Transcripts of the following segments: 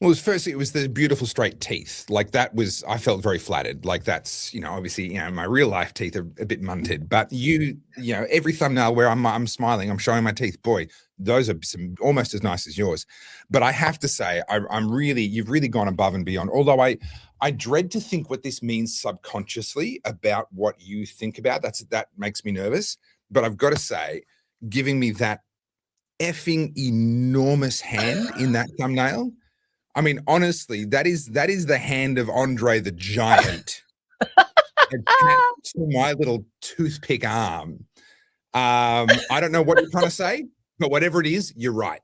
Well, it was the beautiful straight teeth. Like that was, I felt very flattered. Like that's, obviously, my real life teeth are a bit munted, but every thumbnail where I'm smiling, I'm showing my teeth. Boy, those are some almost as nice as yours. But I have to say, you've really gone above and beyond. Although I dread to think what this means subconsciously about what you think about. That makes me nervous. But I've got to say, giving me that effing enormous hand in that thumbnail. I mean, honestly, that is the hand of Andre the Giant attached to my little toothpick arm. I don't know what you're trying to say, but whatever it is, you're right.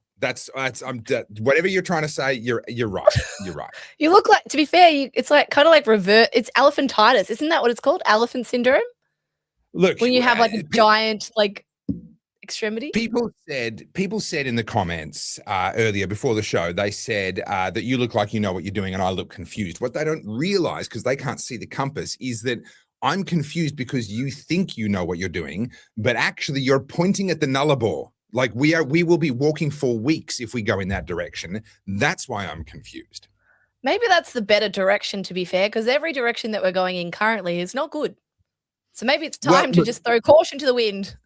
Whatever you're trying to say, you're right. You're right. You look like, to be fair, it's like kind of like it's elephantitis. Isn't that what it's called? Elephant syndrome? Look, when you have like a giant extremity. People said in the comments earlier before the show, they said that you look like you know what you're doing and I look confused. What they don't realize, because they can't see the compass, is that I'm confused because you think you know what you're doing, but actually you're pointing at the nullarbor. Like we will be walking for weeks if we go in that direction. That's why I'm confused. Maybe that's the better direction, to be fair, because every direction that we're going in currently is not good. So maybe it's time to just throw caution to the wind.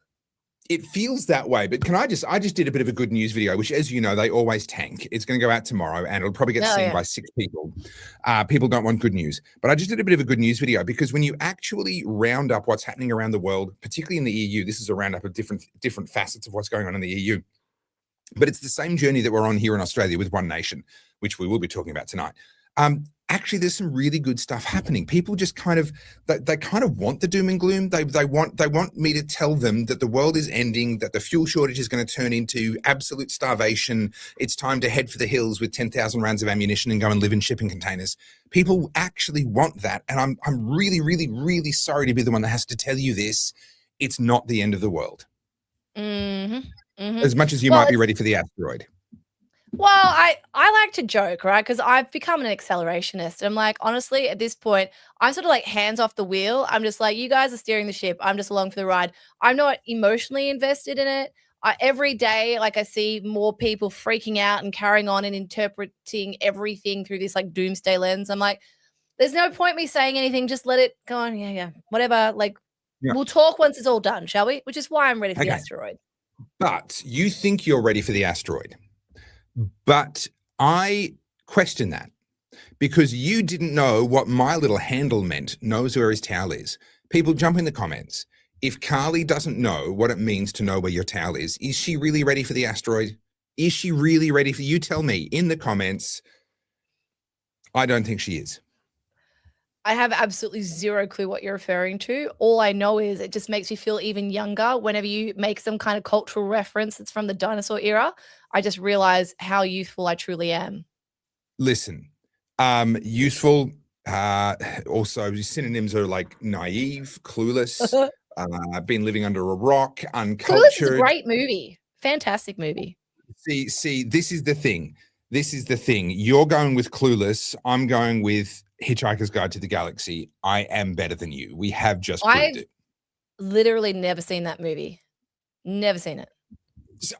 It feels that way, but I just did a bit of a good news video, which, as you know, they always tank. It's going to go out tomorrow and it'll probably get seen by 6 people. People don't want good news, but I just did a bit of a good news video because when you actually round up what's happening around the world, particularly in the EU, this is a roundup of different facets of what's going on in the EU. But it's the same journey that we're on here in Australia with One Nation, which we will be talking about tonight. Actually, there's some really good stuff happening. People just kind of want the doom and gloom. They want me to tell them that the world is ending, that the fuel shortage is going to turn into absolute starvation. It's time to head for the hills with 10,000 rounds of ammunition and go and live in shipping containers. People actually want that, and I'm really, really, really sorry to be the one that has to tell you this. It's not the end of the world. Mm-hmm. Mm-hmm. As much as you might be ready for the asteroid. Well, I like to joke, right? Because I've become an accelerationist. I'm like, honestly, at this point, I'm sort of like hands off the wheel. I'm just like, you guys are steering the ship. I'm just along for the ride. I'm not emotionally invested in it. Every day, like I see more people freaking out and carrying on and interpreting everything through this like doomsday lens. I'm like, there's no point me saying anything. Just let it go on. Yeah, whatever. We'll talk once it's all done, shall we? Which is why I'm ready for the asteroid. But you think you're ready for the asteroid. But I question that because you didn't know what my little handle meant, knows where his towel is. People jump in the comments. If Carly doesn't know what it means to know where your towel is she really ready for the asteroid? Is she really ready for you? Tell me in the comments. I don't think she is. I have absolutely zero clue what you're referring to. All I know is it just makes me feel even younger whenever you make some kind of cultural reference that's from the dinosaur era. I just realize how youthful I truly am. Listen, useful. Also, synonyms are like naive, clueless, been living under a rock, uncultured. Clueless is a great movie. Fantastic movie. See, this is the thing. You're going with Clueless. I'm going with Hitchhiker's Guide to the Galaxy. I am better than you. We have just proved it. Literally never seen that movie. Never seen it. So,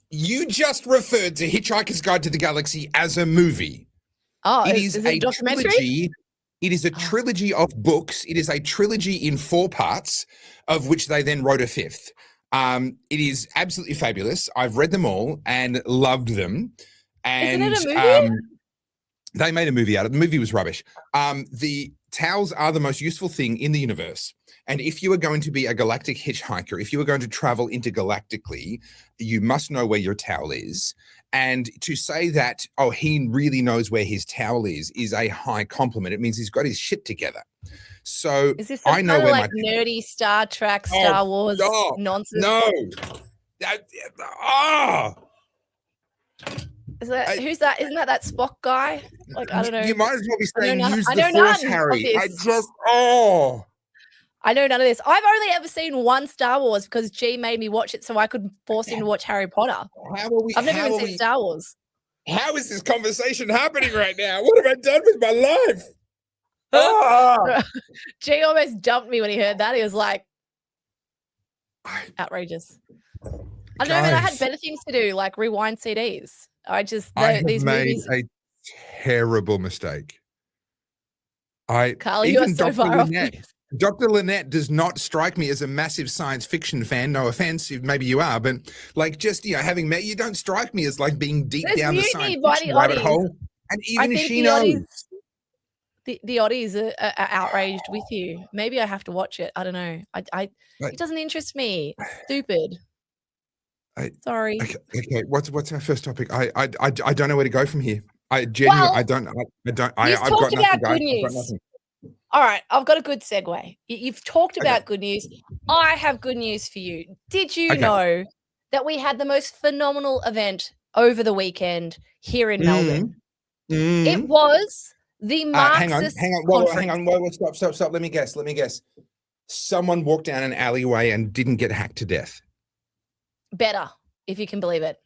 you just referred to Hitchhiker's Guide to the Galaxy as a movie. Oh, is it a documentary? Trilogy. It is a trilogy of books. It is a trilogy in 4 parts, of which they then wrote a 5th. It is absolutely fabulous. I've read them all and loved them. And isn't it a movie? They made a movie out of it. The movie was rubbish. The towels are the most useful thing in the universe. And if you are going to be a galactic hitchhiker, if you are going to travel intergalactically, you must know where your towel is. And to say that, oh, he really knows where his towel is a high compliment. It means he's got his shit together. So is this I know where like nerdy Star Trek, Star Wars nonsense? No. Who's that? Isn't that Spock guy? Like, I don't know. You might as well be saying use the Force, Harry. I know none of this. I've only ever seen one Star Wars because G made me watch it so I could force him to watch Harry Potter. I've never even seen Star Wars. How is this conversation happening right now? What have I done with my life? G almost dumped me when he heard that. He was like, outrageous. I don't know, man. I had better things to do, like rewind CDs I just I have these made movies. a terrible mistake. Carl, you are Even so Dr. far off Lynette. this. Dr. Lynette does not strike me as a massive science fiction fan. No offense, maybe you are, but like just having met you, don't strike me as like being deep There's down the science mutiny by fiction the rabbit Oddies. hole. And I even think she the Oddies, knows. the Oddies are outraged with you. Maybe I have to watch it. I don't know. It doesn't interest me. It's stupid. Sorry. Okay. What's our first topic? I don't know where to go from here. I genuinely Well, I don't. you've I've talked got nothing, about guys. good I've got news. nothing. All right, I've got a good segue. You've talked Okay. about good news. I have good news for you. Did you Okay. know that we had the most phenomenal event over the weekend here in Melbourne? It was the Marxist Hang on. Whoa, stop. Let me guess. Someone walked down an alleyway and didn't get hacked to death. Better, if you can believe it.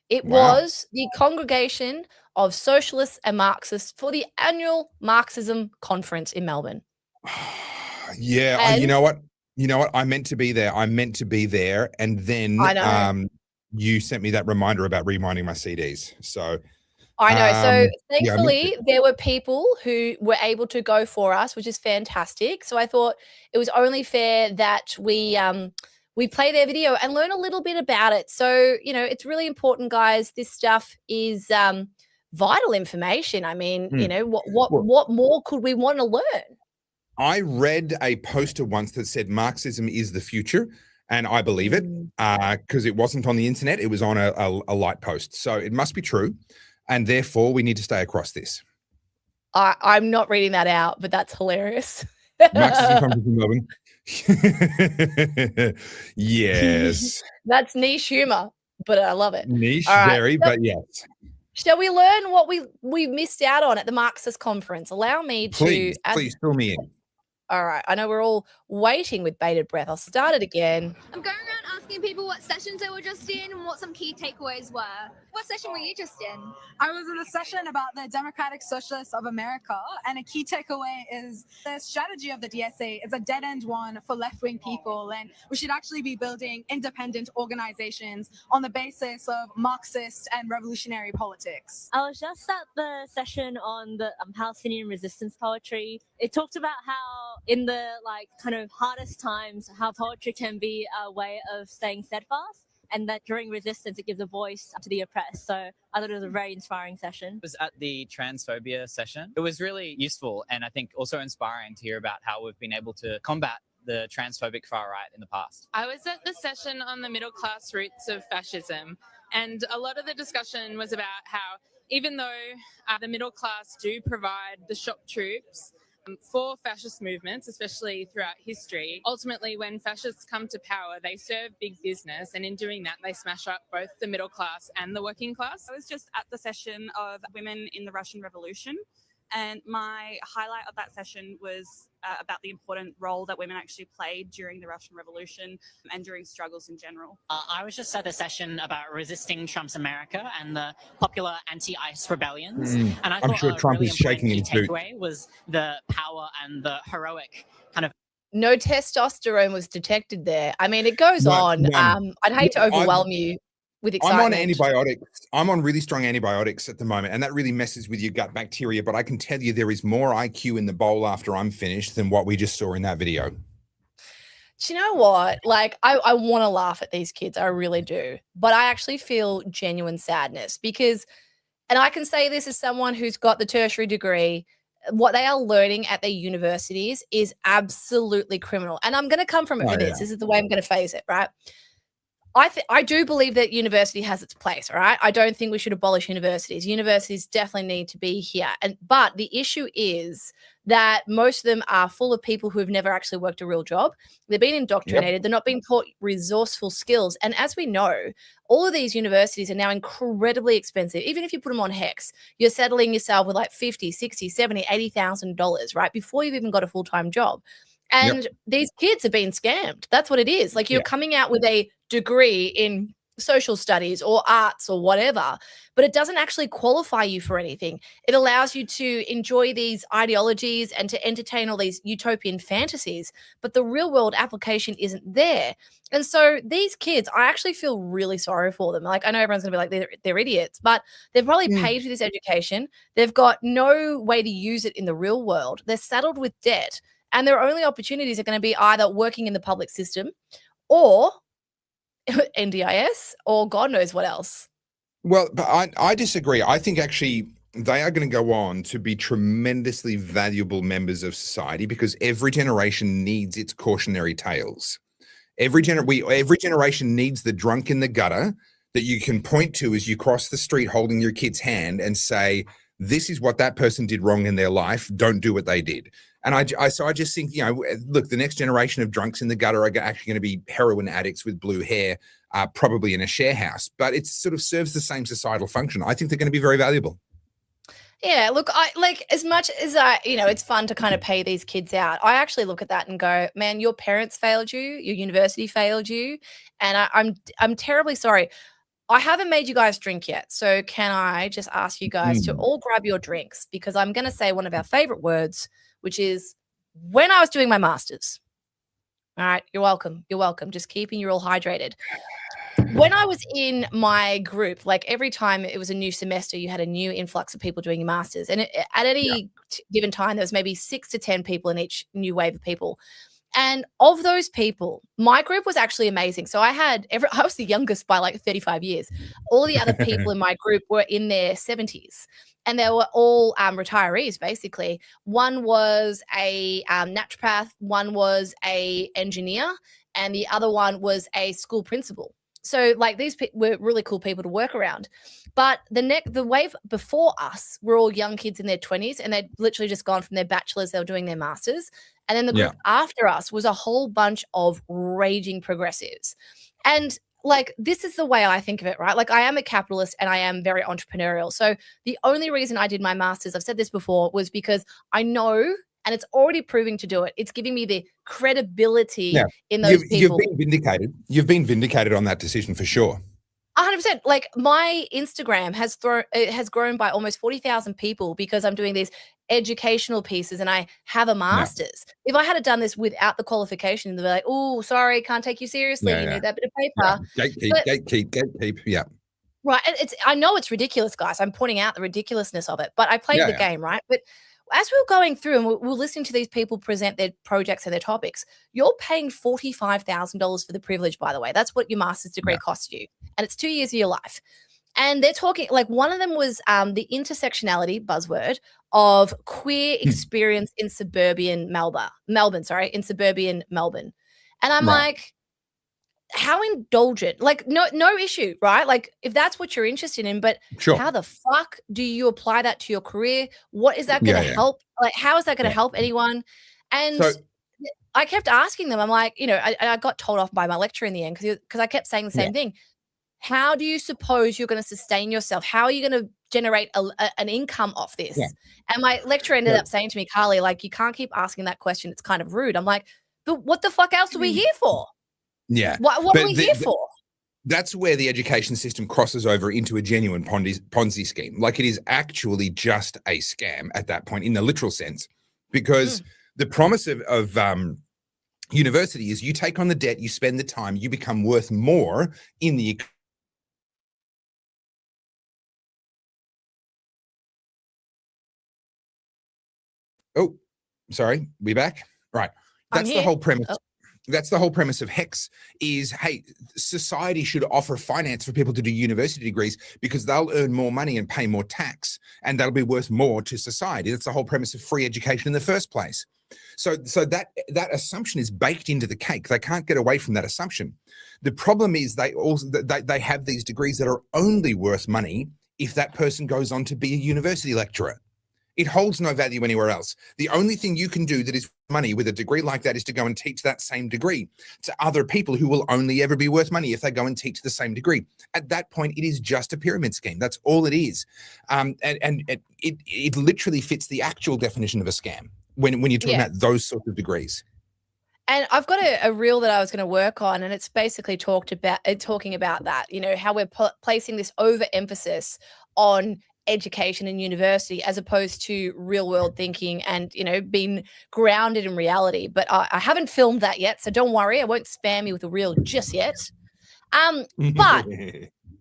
It Wow. was the Congregation of Socialists and Marxists for the annual Marxism conference in Melbourne. Yeah, And you know what? I meant to be there. And then I know. You sent me that reminder about rewinding my CDs. So I know. So thankfully, yeah, there were people who were able to go for us, which is fantastic. So I thought it was only fair that we play their video and learn a little bit about it. So, it's really important, guys. This stuff is vital information. I mean, what more could we want to learn? I read a poster once that said Marxism is the future, and I believe it because it wasn't on the internet. It was on a light post. So it must be true. And therefore, we need to stay across this. I'm not reading that out, but that's hilarious. Marxism conference in Melbourne. Yes. That's niche humor, but I love it. Niche, right. very, but yes. Shall we learn what we missed out on at the Marxist conference? Allow me to... Please fill me in. All right. I know we're all waiting with bated breath. I'll start it again. I'm going around asking people what sessions they were just in and what some key takeaways were. What session were you just in? I was in a session about the Democratic Socialists of America, and a key takeaway is the strategy of the DSA is a dead-end one for left-wing people, and we should actually be building independent organizations on the basis of Marxist and revolutionary politics. I was just at the session on the Palestinian resistance poetry. It talked about how in the kind of hardest times, how poetry can be a way of staying steadfast, and that during resistance it gives a voice to the oppressed. So I thought it was a very inspiring session. I was at the transphobia session. It was really useful and I think also inspiring to hear about how we've been able to combat the transphobic far right in the past. I was at the session on the middle class roots of fascism, and a lot of the discussion was about how even though the middle class do provide the shock troops for fascist movements, especially throughout history, ultimately when fascists come to power, they serve big business, and in doing that, they smash up both the middle class and the working class. I was just at the session of Women in the Russian Revolution, and my highlight of that session was about the important role that women actually played during the Russian Revolution and during struggles in general. I was just at a session about resisting Trump's America and the popular anti-ICE rebellions. And I thought sure Trump really is shaking key his boot. takeaway was the power and the heroic kind of... No testosterone was detected there. I mean, it goes on. None. I'd hate to overwhelm you with excitement. I'm on antibiotics. I'm on really strong antibiotics at the moment, and that really messes with your gut bacteria. But I can tell you there is more IQ in the bowl after I'm finished than what we just saw in that video. Do you know what? I want to laugh at these kids. I really do. But I actually feel genuine sadness because, and I can say this as someone who's got the tertiary degree, what they are learning at their universities is absolutely criminal. And I'm going to come from it for this. This is the way I'm going to phase it, right? I do believe that university has its place, all right? I don't think we should abolish universities. Universities definitely need to be here. But the issue is that most of them are full of people who have never actually worked a real job. They've been indoctrinated. Yep. They're not being taught resourceful skills. And as we know, all of these universities are now incredibly expensive. Even if you put them on HECS, you're settling yourself with like $50,000, $60,000, $70,000, $80,000, right? Before you've even got a full-time job. And these kids are being scammed. That's what it is. Like you're coming out with a degree in social studies or arts or whatever, but it doesn't actually qualify you for anything. It allows you to enjoy these ideologies and to entertain all these utopian fantasies, but the real world application isn't there. And so these kids, I actually feel really sorry for them. Like, I know everyone's gonna be like, they're idiots, but they've probably paid for this education. They've got no way to use it in the real world. They're saddled with debt, and their only opportunities are going to be either working in the public system or NDIS or God knows what else. Well, but I disagree. I think actually they are going to go on to be tremendously valuable members of society, because every generation needs its cautionary tales. Every generation needs the drunk in the gutter that you can point to as you cross the street holding your kid's hand and say, this is what that person did wrong in their life. Don't do what they did. And I just think, look, the next generation of drunks in the gutter are actually going to be heroin addicts with blue hair, probably in a share house, but it sort of serves the same societal function. I think they're going to be very valuable. Yeah, look, I like, as much as it's fun to kind of pay these kids out, I actually look at that and go, man, your parents failed you, your university failed you, and I'm terribly sorry. I haven't made you guys drink yet, so can I just ask you guys to all grab your drinks, because I'm going to say one of our favorite words, which is when I was doing my master's. All right, you're welcome. You're welcome. Just keeping you all hydrated. When I was in my group, like every time it was a new semester, you had a new influx of people doing your masters. And at any given time, there was maybe 6 to 10 people in each new wave of people. And of those people, my group was actually amazing. So I was the youngest by like 35 years. All the other people in my group were in their 70s. And they were all retirees, basically. One was a naturopath, one was a engineer, and the other one was a school principal. So like these were really cool people to work around. But the wave before us were all young kids in their 20s, and they'd literally just gone from their bachelors, they were doing their masters. And then the group after us was a whole bunch of raging progressives. And like, this is the way I think of it, right? Like, I am a capitalist and I am very entrepreneurial. So the only reason I did my master's, I've said this before, was because I know, and it's already proving to do it. It's giving me the credibility in those people. You've been vindicated. You've been vindicated on that decision for sure. 100%. Like, my Instagram has grown by almost 40,000 people because I'm doing these educational pieces and I have a master's. If I had done this without the qualification, they'd be like, oh, sorry, can't take you seriously. You need that bit of paper. Gatekeep. Yeah. Right. And I know it's ridiculous, guys. I'm pointing out the ridiculousness of it, but I played the game, right? But as we were going through and we're listening to these people present their projects and their topics, you're paying $45,000 for the privilege, by the way. That's what your master's degree costs you. And it's 2 years of your life. And they're talking, like, one of them was the intersectionality buzzword of queer experience in suburban Melbourne. And I'm like, how indulgent? Like, no issue, right? Like, if that's what you're interested in, but how the fuck do you apply that to your career? What is that going to help? Like, how is that going to help anyone? And I kept asking them, I'm like, I got told off by my lecturer in the end because I kept saying the same thing. How do you suppose you're going to sustain yourself? How are you going to generate an income off this? And my lecturer ended up saying to me, Carly, like, you can't keep asking that question. It's kind of rude. I'm like, but what the fuck else are we here for? Yeah. What are we here for? That's where the education system crosses over into a genuine Ponzi scheme. Like, it is actually just a scam at that point in the literal sense, because the promise of university is you take on the debt, you spend the time, you become worth more in the Oh, sorry, we back? Right. That's the whole premise. That's the whole premise of HEX is, hey, society should offer finance for people to do university degrees because they'll earn more money and pay more tax, and that'll be worth more to society. That's the whole premise of free education in the first place. So that assumption is baked into the cake. They can't get away from that assumption. The problem is they have these degrees that are only worth money if that person goes on to be a university lecturer. It holds no value anywhere else. The only thing you can do that is money with a degree like that is to go and teach that same degree to other people who will only ever be worth money if they go and teach the same degree. At that point, it is just a pyramid scheme. That's all it is. And it literally fits the actual definition of a scam when you're talking about those sorts of degrees. And I've got a reel that I was going to work on, and it's basically talking about that, how we're placing this overemphasis on education and university as opposed to real world thinking and, being grounded in reality. But I haven't filmed that yet, so don't worry. I won't spam you with a reel just yet. But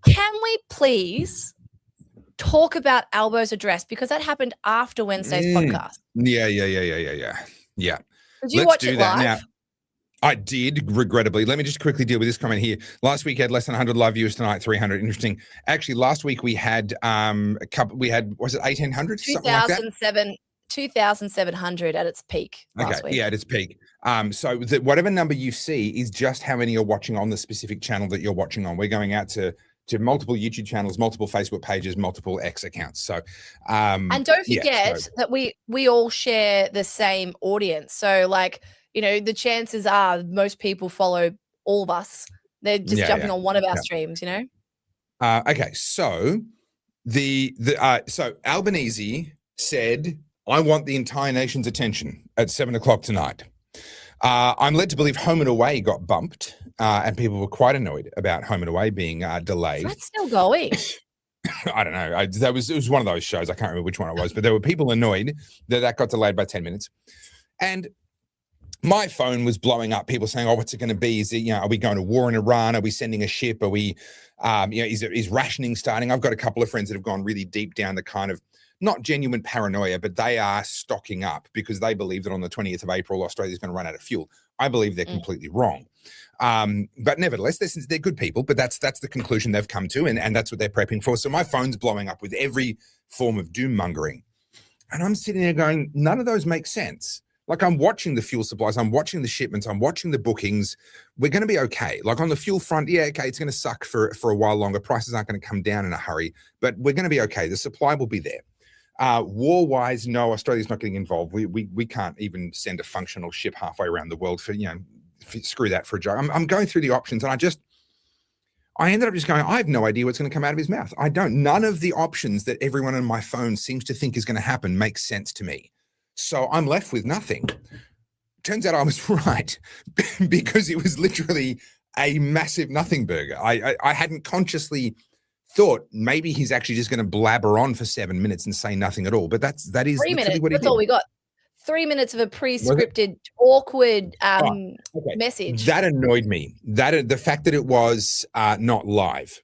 can we please talk about Albo's address, because that happened after Wednesday's podcast? Yeah. Did you watch it live? Now. I did, regrettably. Let me just quickly deal with this comment here. Last week had less than 100 live viewers. Tonight 300. Interesting. Actually, last week we had was it 1,800? Something like that? 2,700 at its peak last week. Yeah, at its peak. So whatever number you see is just how many are watching on the specific channel that you're watching on. We're going out to multiple YouTube channels, multiple Facebook pages, multiple X accounts. So, and don't forget that we all share the same audience. So, like, the chances are most people follow all of us. They're just jumping on one of our streams. Okay, so so Albanese said, "I want the entire nation's attention at 7:00 tonight." I'm led to believe Home and Away got bumped, and people were quite annoyed about Home and Away being delayed. That's still going. I don't know. It was one of those shows. I can't remember which one it was, but there were people annoyed that got delayed by 10 minutes. And my phone was blowing up. People saying, "Oh, what's it going to be? Is it, are we going to war in Iran? Are we sending a ship? Are we, is rationing starting?" I've got a couple of friends that have gone really deep down the kind of not genuine paranoia, but they are stocking up because they believe that on the 20th of April, Australia's going to run out of fuel. I believe they're completely wrong. But nevertheless, they're good people, but that's the conclusion they've come to, and that's what they're prepping for. So my phone's blowing up with every form of doom mongering. And I'm sitting there going, none of those make sense. Like, I'm watching the fuel supplies, I'm watching the shipments, I'm watching the bookings. We're going to be okay. Like, on the fuel front, it's going to suck for a while longer. Prices aren't going to come down in a hurry, but we're going to be okay. The supply will be there. War-wise, no, Australia's not getting involved. We can't even send a functional ship halfway around the world for screw that for a joke. I'm going through the options, and I ended up just going, I have no idea what's going to come out of his mouth. I don't. None of the options that everyone on my phone seems to think is going to happen makes sense to me. So I'm left with nothing. Turns out I was right because it was literally a massive nothing burger. I hadn't consciously thought maybe he's actually just going to blabber on for 7 minutes and say nothing at all. But that is 3 minutes. What he That's did. all we got. 3 minutes of a pre-scripted, awkward message. That annoyed me. The fact that it was not live.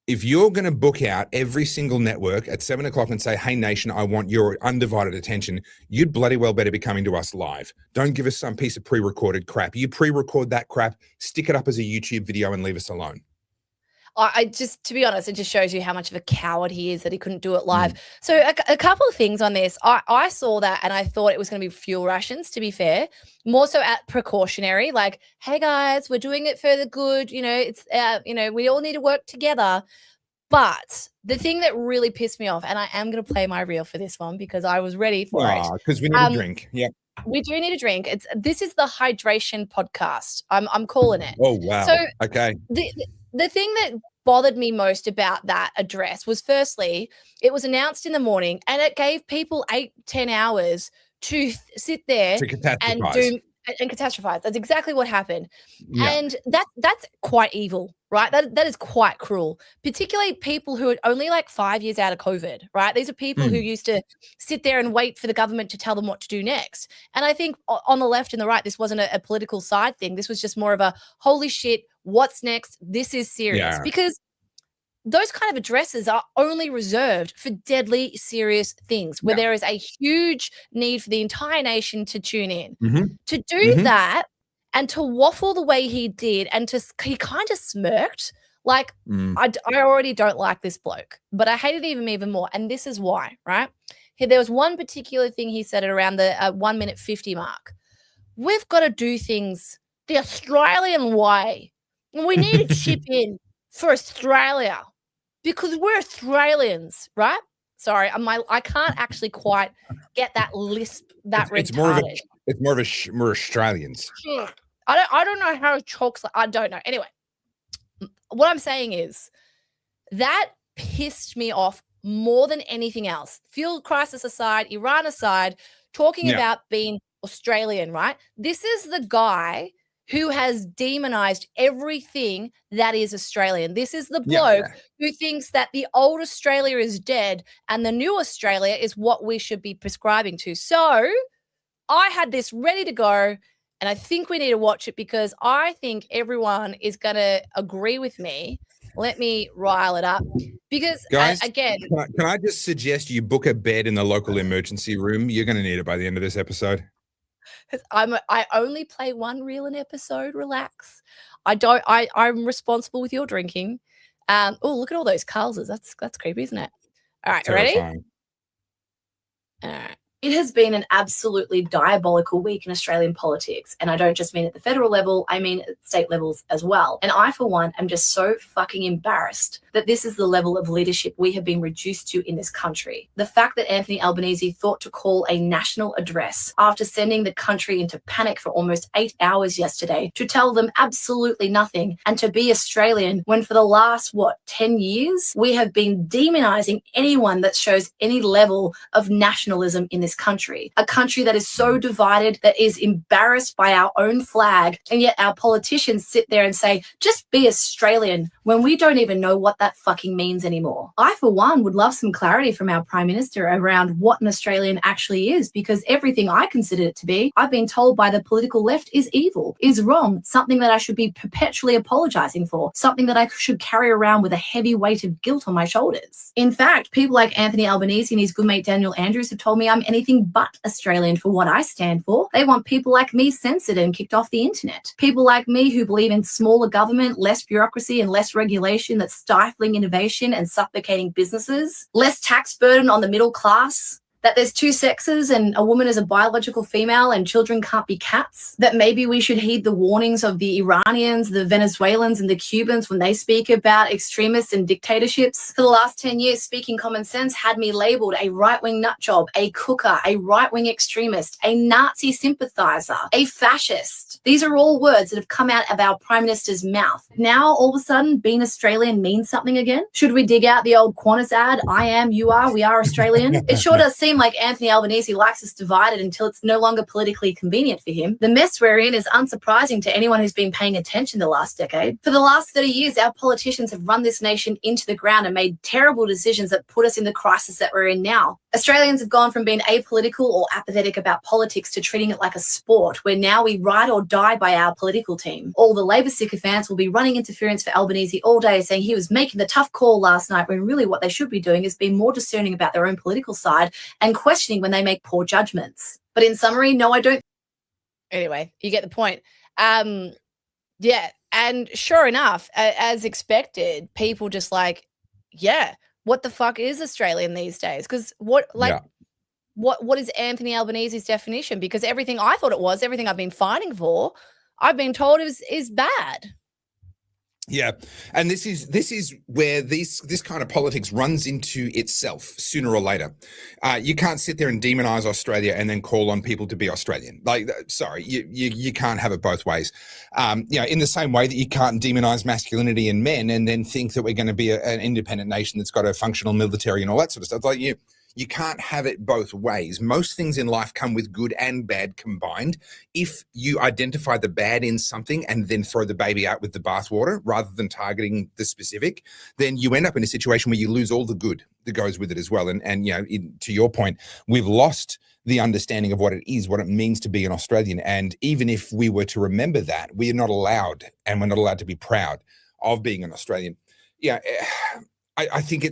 If you're going to book out every single network at 7:00 and say, "Hey nation, I want your undivided attention," you'd bloody well better be coming to us live. Don't give us some piece of pre-recorded crap. You pre-record that crap, stick it up as a YouTube video and leave us alone. To be honest, it just shows you how much of a coward he is that he couldn't do it live. So a couple of things on this. I saw that and I thought it was going to be fuel rations, to be fair, more so at precautionary, like, "Hey guys, we're doing it for the good. It's, we all need to work together." But the thing that really pissed me off, and I am going to play my reel for this one because I was ready for it. Because we need a drink. Yeah. We do need a drink. This is the hydration podcast. I'm calling it. Oh, wow. So okay. The thing that bothered me most about that address was, firstly, it was announced in the morning and it gave people 8-10 hours to sit there and catastrophize. That's exactly what happened. Yeah. And that's quite evil, right? That is quite cruel, particularly people who are only like 5 years out of COVID, right? These are people who used to sit there and wait for the government to tell them what to do next. And I think on the left and the right, this wasn't a political side thing. This was just more of a, holy shit, what's next? This is serious. Because those kind of addresses are only reserved for deadly serious things where there is a huge need for the entire nation to tune in. To do that and to waffle the way he did, and he kind of smirked like, I already don't like this bloke, but I hated him even more. And this is why, right? There was one particular thing he said at around the 1 minute 50 mark. We've got to do things the Australian way. We need to chip in for Australia because we're Australians, right? Sorry, I can't actually quite get that lisp, it's more of we're Australians. I don't know how it talks. I don't know. Anyway, what I'm saying is that pissed me off more than anything else. Fuel crisis aside, Iran aside, talking about being Australian, right? This is the guy who has demonized everything that is Australian. This is the bloke who thinks that the old Australia is dead and the new Australia is what we should be prescribing to. So I had this ready to go, and I think we need to watch it because I think everyone is going to agree with me. Let me rile it up because, guys, again, can I just suggest you book a bed in the local emergency room? You're going to need it by the end of this episode. I only play one reel an episode. Relax. I'm responsible with your drinking. Oh, look at all those Carlz's. That's creepy, isn't it? All right, Terrifying. ready? All right. It has been an absolutely diabolical week in Australian politics. And I don't just mean at the federal level, I mean at state levels as well. And I, for one, am just so fucking embarrassed that this is the level of leadership we have been reduced to in this country. The fact that Anthony Albanese thought to call a national address after sending the country into panic for almost 8 hours yesterday to tell them absolutely nothing and to be Australian when for the last, 10 years, we have been demonizing anyone that shows any level of nationalism in this country, a country that is so divided, that is embarrassed by our own flag, and yet our politicians sit there and say, just be Australian, when we don't even know what that fucking means anymore. I, for one, would love some clarity from our Prime Minister around what an Australian actually is, because everything I consider it to be, I've been told by the political left is evil, is wrong, something that I should be perpetually apologising for, something that I should carry around with a heavy weight of guilt on my shoulders. In fact, people like Anthony Albanese and his good mate Daniel Andrews have told me I'm anything but Australian for what I stand for. They want people like me censored and kicked off the internet. People like me who believe in smaller government, less bureaucracy and less regulation that's stifling innovation and suffocating businesses, less tax burden on the middle class, that there's two sexes and a woman is a biological female and children can't be cats, that maybe we should heed the warnings of the Iranians, the Venezuelans and the Cubans when they speak about extremists and dictatorships. For the last 10 years, speaking common sense had me labelled a right-wing nutjob, a cooker, a right-wing extremist, a Nazi sympathiser, a fascist. These are all words that have come out of our Prime Minister's mouth. Now, all of a sudden, being Australian means something again? Should we dig out the old Qantas ad, I am, you are, we are Australian? It sure does seem like Anthony Albanese likes us divided until it's no longer politically convenient for him. The mess we're in is unsurprising to anyone who's been paying attention the last decade. For the last 30 years, our politicians have run this nation into the ground and made terrible decisions that put us in the crisis that we're in now. Australians have gone from being apolitical or apathetic about politics to treating it like a sport, where now we ride or die by our political team. All the Labor sycophants will be running interference for Albanese all day, saying he was making the tough call last night, when really what they should be doing is being more discerning about their own political side and questioning when they make poor judgments. But in summary, no, I don't. Anyway, you get the point. Yeah, and sure enough, as expected, people just like, yeah, what the fuck is Australian these days? Because what is Anthony Albanese's definition? Because everything I thought it was, everything I've been fighting for, I've been told is bad. Yeah, and this is where this kind of politics runs into itself sooner or later. You can't sit there and demonize Australia and then call on people to be Australian. Like, sorry, you can't have it both ways. In the same way that you can't demonize masculinity in men and then think that we're going to be an independent nation that's got a functional military and all that sort of stuff. Like you can't have it both ways. Most things in life come with good and bad combined. If you identify the bad in something and then throw the baby out with the bathwater rather than targeting the specific, then you end up in a situation where you lose all the good that goes with it as well. And to your point, we've lost the understanding of what it is, what it means to be an Australian. And even if we were to remember that, we are not allowed, and we're not allowed to be proud of being an Australian. Yeah, I think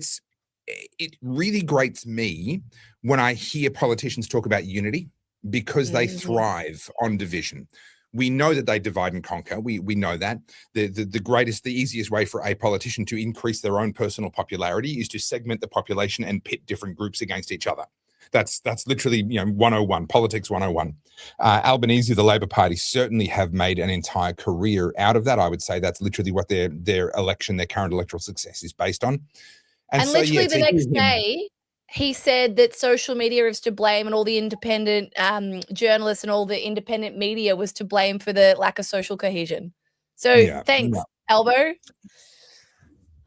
it really grates me when I hear politicians talk about unity, because they thrive on division. We know that they divide and conquer. We know that. The easiest way for a politician to increase their own personal popularity is to segment the population and pit different groups against each other. That's literally 101, politics 101. Albanese, the Labor Party, certainly have made an entire career out of that. I would say that's literally what their current electoral success is based on. And so, literally the next day, he said that social media is to blame and all the independent journalists and all the independent media was to blame for the lack of social cohesion. So thanks, Albo.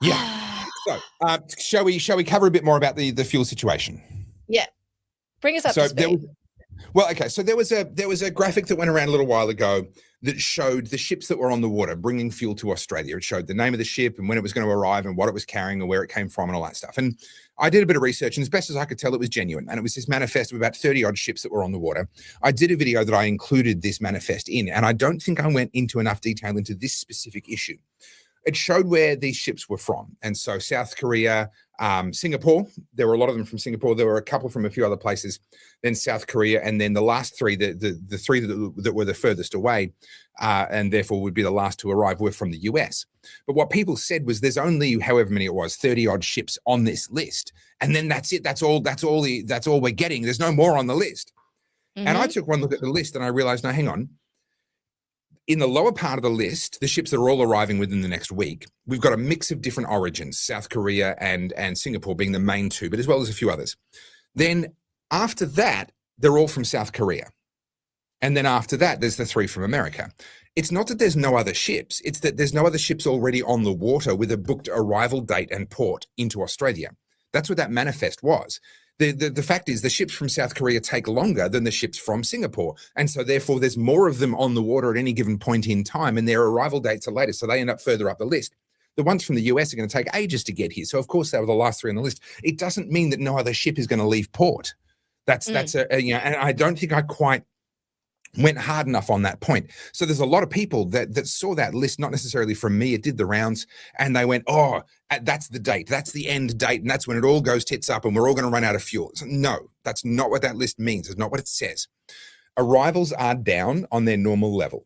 Yeah. So shall we cover a bit more about the fuel situation? Yeah. Bring us up to speed. Well, okay. So there was a graphic that went around a little while ago that showed the ships that were on the water bringing fuel to Australia. It showed the name of the ship and when it was going to arrive and what it was carrying and where it came from and all that stuff. And I did a bit of research, and as best as I could tell, it was genuine. And it was this manifest of about 30 odd ships that were on the water. I did a video that I included this manifest in, and I don't think I went into enough detail into this specific issue. It showed where these ships were from. And so South Korea, Singapore, there were a lot of them from Singapore. There were a couple from a few other places, then South Korea. And then the last three, the three that were the furthest away, and therefore would be the last to arrive, were from the US. But what people said was there's only, however many it was, 30 odd ships on this list. And then that's it. That's all we're getting. There's no more on the list. Mm-hmm. And I took one look at the list and I realized, no, hang on. In the lower part of the list, the ships that are all arriving within the next week, we've got a mix of different origins, South Korea and Singapore being the main two, but as well as a few others. Then after that, they're all from South Korea. And then after that, there's the three from America. It's not that there's no other ships. It's that there's no other ships already on the water with a booked arrival date and port into Australia. That's what that manifest was. The fact is the ships from South Korea take longer than the ships from Singapore. And so therefore there's more of them on the water at any given point in time, and their arrival dates are later. So they end up further up the list. The ones from the US are going to take ages to get here. So of course they were the last three on the list. It doesn't mean that no other ship is going to leave port. That's and I don't think I quite went hard enough on that point. So there's a lot of people that saw that list, not necessarily from me, it did the rounds, and they went, oh, that's the date, that's the end date, and that's when it all goes tits up and we're all going to run out of fuel. So no, that's not what that list means. It's not what it says. Arrivals are down on their normal level.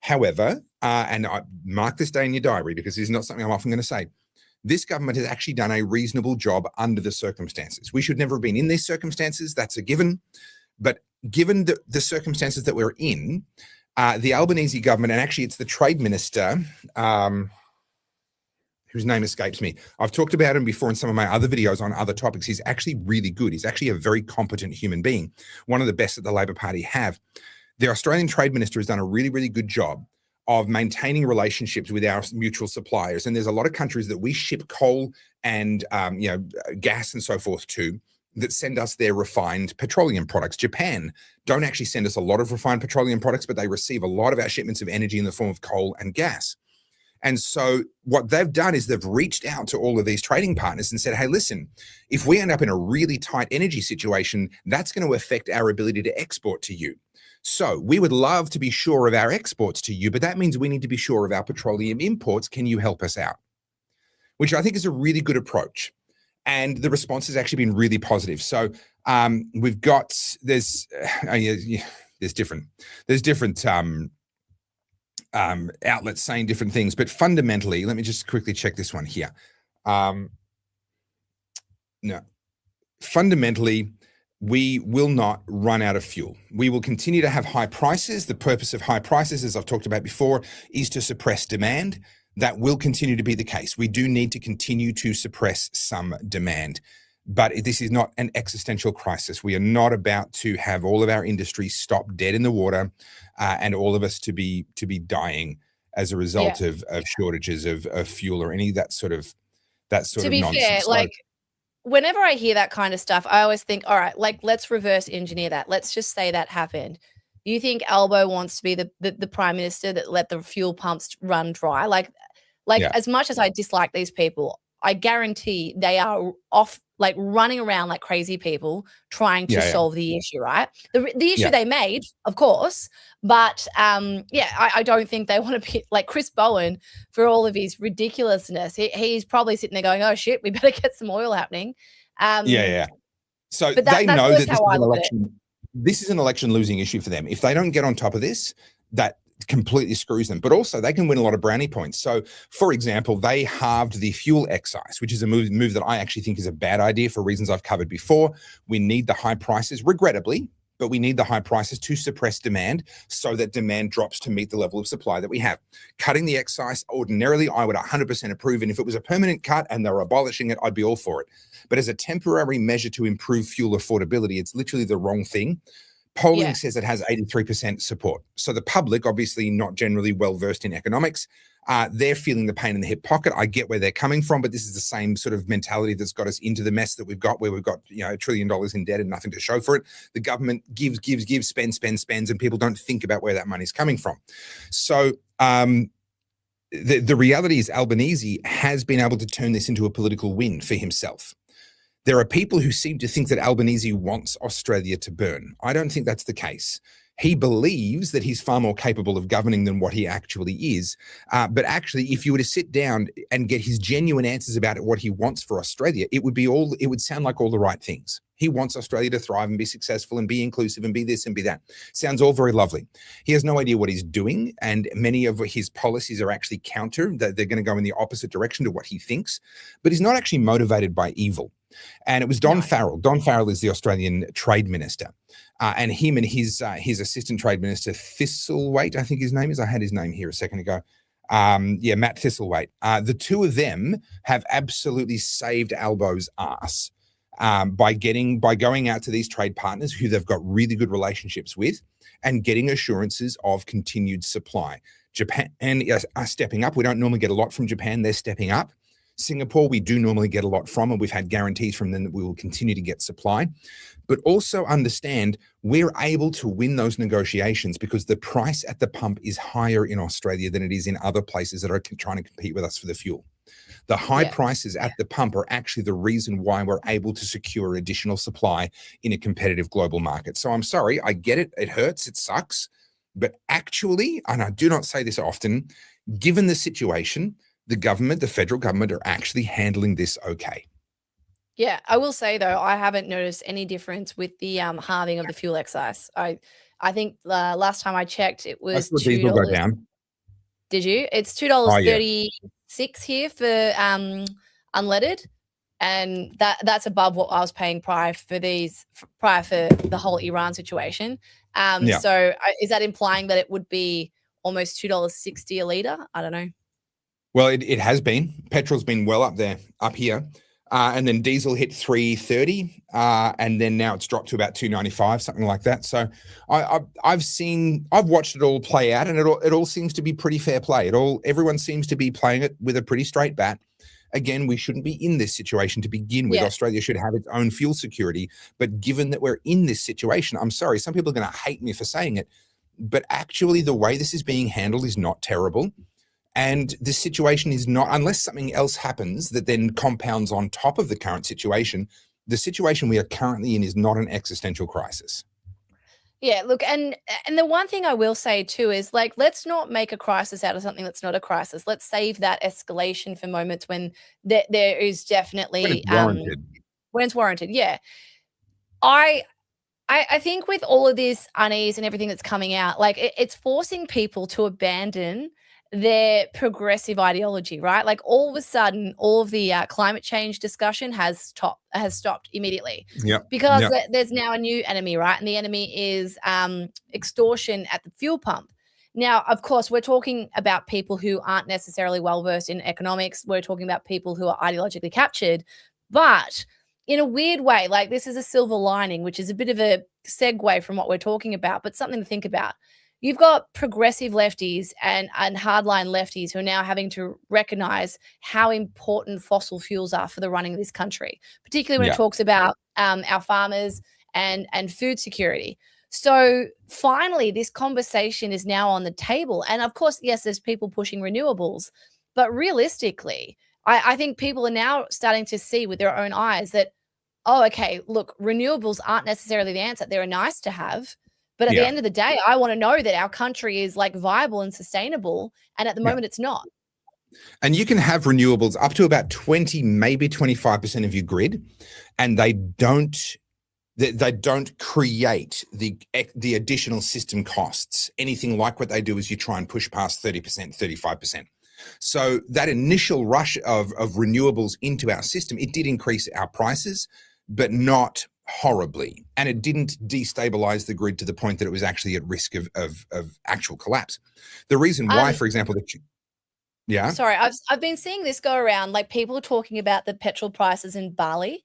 However, and I mark this day in your diary because this is not something I'm often going to say, this government has actually done a reasonable job under the circumstances. We should never have been in these circumstances, that's a given, but given the circumstances that we're in, the Albanese government, and actually it's the trade minister, whose name escapes me. I've talked about him before in some of my other videos on other topics. He's actually really good. He's actually a very competent human being, one of the best that the Labor Party have. The Australian trade minister has done a really, really good job of maintaining relationships with our mutual suppliers. And there's a lot of countries that we ship coal and gas and so forth to, that send us their refined petroleum products. Japan don't actually send us a lot of refined petroleum products, but they receive a lot of our shipments of energy in the form of coal and gas. And so what they've done is they've reached out to all of these trading partners and said, hey, listen, if we end up in a really tight energy situation, that's going to affect our ability to export to you. So we would love to be sure of our exports to you, but that means we need to be sure of our petroleum imports. Can you help us out? Which I think is a really good approach. And the response has actually been really positive. So we've got, there's different outlets saying different things, but fundamentally, let me just quickly check this one here. Fundamentally, we will not run out of fuel. We will continue to have high prices. The purpose of high prices, as I've talked about before, is to suppress demand. That will continue to be the case. We do need to continue to suppress some demand, but this is not an existential crisis. We are not about to have all of our industries stop dead in the water and all of us to be dying as a result of shortages of fuel or any of that sort of nonsense. To be fair, like whenever I hear that kind of stuff, I always think, all right, like let's reverse engineer that. Let's just say that happened. You think Albo wants to be the prime minister that let the fuel pumps run dry? Like as much as I dislike these people, I guarantee they are off, like running around like crazy people trying to solve the issue, right? The issue they made, of course, but I don't think they want to be like Chris Bowen for all of his ridiculousness. He's probably sitting there going, oh shit, we better get some oil happening. So they know that this is an election losing issue for them. If they don't get on top of this, that completely screws them, but also they can win a lot of brownie points. So for example, they halved the fuel excise, which is a move that I actually think is a bad idea for reasons I've covered before. We need the high prices, regrettably, but we need the high prices to suppress demand so that demand drops to meet the level of supply that we have. Cutting the excise, ordinarily, I would 100% approve. And if it was a permanent cut and they're abolishing it, I'd be all for it. But as a temporary measure to improve fuel affordability, it's literally the wrong thing. Polling says it has 83% support. So the public, obviously not generally well-versed in economics, They're feeling the pain in the hip pocket. I get where they're coming from, but this is the same sort of mentality that's got us into the mess that we've got, where we've got, $1 trillion in debt and nothing to show for it. The government gives, spends, and people don't think about where that money's coming from. So the reality is Albanese has been able to turn this into a political win for himself. There are people who seem to think that Albanese wants Australia to burn. I don't think that's the case. He believes that he's far more capable of governing than what he actually is. But actually, if you were to sit down and get his genuine answers about what he wants for Australia, it would sound like all the right things. He wants Australia to thrive and be successful and be inclusive and be this and be that. Sounds all very lovely. He has no idea what he's doing, and many of his policies are actually counter. They're going to go in the opposite direction to what he thinks. But he's not actually motivated by evil. And it was Don Farrell. Don Farrell is the Australian Trade Minister. And him and his assistant trade minister, Thistlethwaite, I think his name is. I had his name here a second ago. Matt Thistlethwaite. The two of them have absolutely saved Albo's ass by going out to these trade partners who they've got really good relationships with and getting assurances of continued supply. Japan are stepping up. We don't normally get a lot from Japan. They're stepping up. Singapore, we do normally get a lot from, and we've had guarantees from them that we will continue to get supply. But also understand we're able to win those negotiations because the price at the pump is higher in Australia than it is in other places that are trying to compete with us for the fuel. The high prices at the pump are actually the reason why we're able to secure additional supply in a competitive global market. So I'm sorry, I get it. It hurts. It sucks. But actually, and I do not say this often, given the situation, the government, the federal government, are actually handling this okay. Yeah, I will say though, I haven't noticed any difference with the halving of the fuel excise. I think last time I checked, it was $2. Diesel go down. Did you? It's $2.36 here for unleaded, and that's above what I was paying prior for the whole Iran situation. So is that implying that it would be almost $2.60 a litre? I don't know. Well, it has been. Petrol's been well up here. And then diesel hit $3.30, and then now it's dropped to about $2.95, something like that. So I've watched it all play out, and it all seems to be pretty fair play. Everyone seems to be playing it with a pretty straight bat. Again, we shouldn't be in this situation to begin with. Australia should have its own fuel security. But given that we're in this situation, I'm sorry, some people are going to hate me for saying it, but actually the way this is being handled is not terrible. And the situation is not, unless something else happens that then compounds on top of the current situation, the situation we are currently in is not an existential crisis. Yeah, look, and the one thing I will say too is, like, let's not make a crisis out of something that's not a crisis. Let's save that escalation for moments when there is definitely when it's warranted. Yeah. I think with all of this unease and everything that's coming out, like it's forcing people to abandon their progressive ideology, right? Like all of a sudden, all of the climate change discussion has stopped immediately. Because there's now a new enemy, right? And the enemy is extortion at the fuel pump. Now, of course, we're talking about people who aren't necessarily well-versed in economics. We're talking about people who are ideologically captured. But in a weird way, like this is a silver lining, which is a bit of a segue from what we're talking about, but something to think about. You've got progressive lefties and hardline lefties who are now having to recognize how important fossil fuels are for the running of this country, particularly when it talks about our farmers and food security. So finally, this conversation is now on the table. And of course, yes, there's people pushing renewables, but realistically, I think people are now starting to see with their own eyes that, oh, okay, look, renewables aren't necessarily the answer. They're nice to have. But at the end of the day, I want to know that our country is like viable and sustainable. And at the moment, it's not. And you can have renewables up to about 20, maybe 25% of your grid, and they don't create the additional system costs. Anything like what they do is you try and push past 30%, 35%. So that initial rush of renewables into our system, it did increase our prices, but not horribly, and it didn't destabilize the grid to the point that it was actually at risk of actual collapse. The reason why, for example, sorry, I've been seeing this go around, like people talking about the petrol prices in Bali,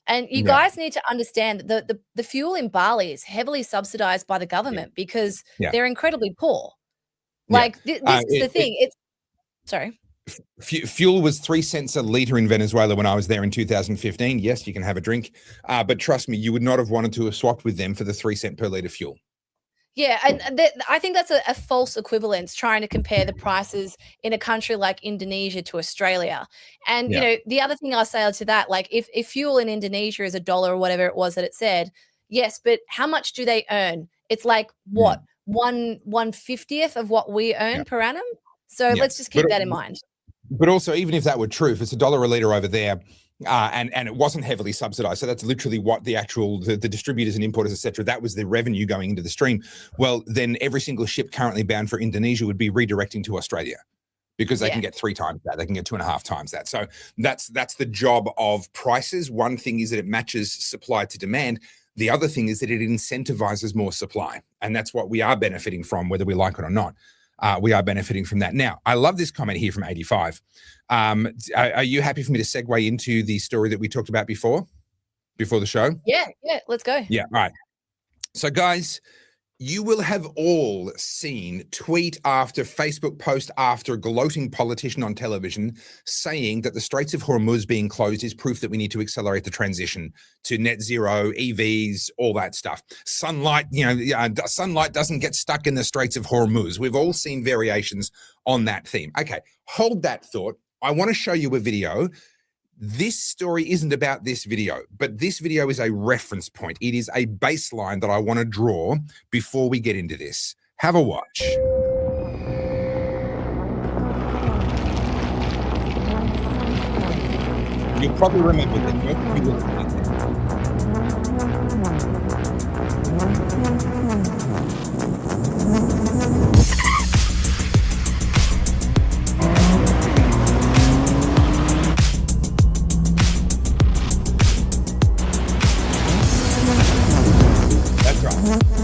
and you guys need to understand that the fuel in Bali is heavily subsidized by the government because they're incredibly poor. Like this is the thing. Sorry. Fuel was 3 cents a litre in Venezuela when I was there in 2015. Yes, you can have a drink. But trust me, you would not have wanted to have swapped with them for the 3 cent per litre fuel. Yeah, and I think that's a false equivalence, trying to compare the prices in a country like Indonesia to Australia. And, you know, the other thing I'll say to that, like if fuel in Indonesia is $1 or whatever it was that it said, yes, but how much do they earn? It's like what, 1/50th of what we earn per annum? So let's just keep that in mind. But also, even if that were true, if it's $1 a litre over there, and it wasn't heavily subsidized, so that's literally what the actual the distributors and importers, etc., that was the revenue going into the stream. Well, then every single ship currently bound for Indonesia would be redirecting to Australia, because they can get 3 times that, they can get 2.5 times that. So that's the job of prices. One thing is that it matches supply to demand. The other thing is that it incentivizes more supply, and that's what we are benefiting from, whether we like it or not. We are benefiting from that. Now, I love this comment here from 85. Are you happy for me to segue into the story that we talked about before the show? Yeah, let's go. Yeah, all right. So, guys, you will have all seen tweet after Facebook post after gloating politician on television saying that the Straits of Hormuz being closed is proof that we need to accelerate the transition to net zero, EVs, all that stuff. Sunlight, sunlight doesn't get stuck in the Straits of Hormuz. We've all seen variations on that theme. Okay, hold that thought. I want to show you a video. This story isn't about this video, but this video is a reference point. It is a baseline that I want to draw before we get into this. Have a watch. You'll probably remember this.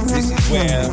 This is where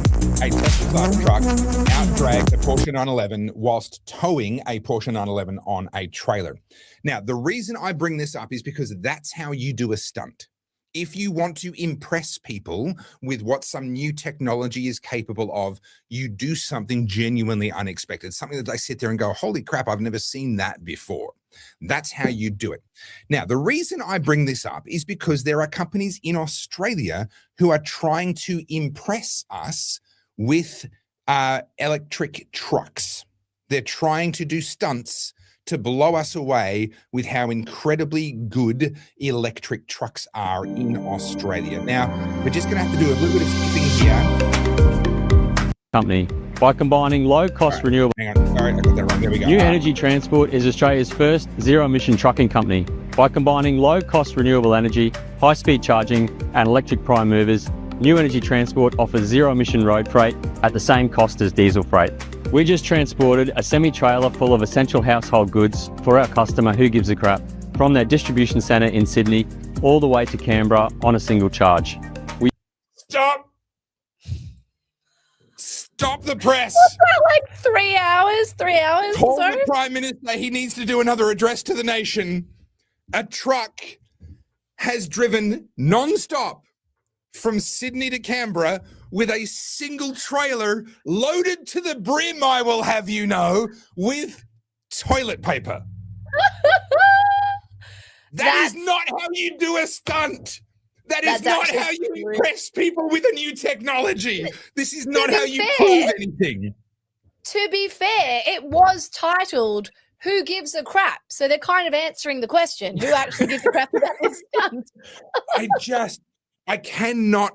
a Tesla truck outdragged a Porsche 911 whilst towing a Porsche 911 on a trailer. Now, the reason I bring this up is because that's how you do a stunt. If you want to impress people with what some new technology is capable of, you do something genuinely unexpected, something that they sit there and go, holy crap, I've never seen that before. That's how you do it. Now, the reason I bring this up is because there are companies in Australia who are trying to impress us with electric trucks. They're trying to do stunts to blow us away with how incredibly good electric trucks are in Australia. Now, we're just going to have to do a little bit of skipping here. Company. By combining low-cost renewable... Hang on, sorry, I got that wrong. There we go. New Energy Transport is Australia's first zero-emission trucking company. By combining low-cost renewable energy, high-speed charging and electric prime movers, New Energy Transport offers zero-emission road freight at the same cost as diesel freight. We just transported a semi-trailer full of essential household goods for our customer who gives a crap from their distribution centre in Sydney all the way to Canberra on a single charge. Stop the press. What's that, like 3 hours? 3 hours? Call the Prime Minister. He needs to do another address to the nation. A truck has driven non-stop from Sydney to Canberra with a single trailer loaded to the brim, I will have you know, with toilet paper. That is not how you do a stunt. That is not how you impress people with a new technology. This is not how you prove anything. To be fair, it was titled, Who Gives a Crap? So they're kind of answering the question, who actually gives a crap about this stunt? I cannot,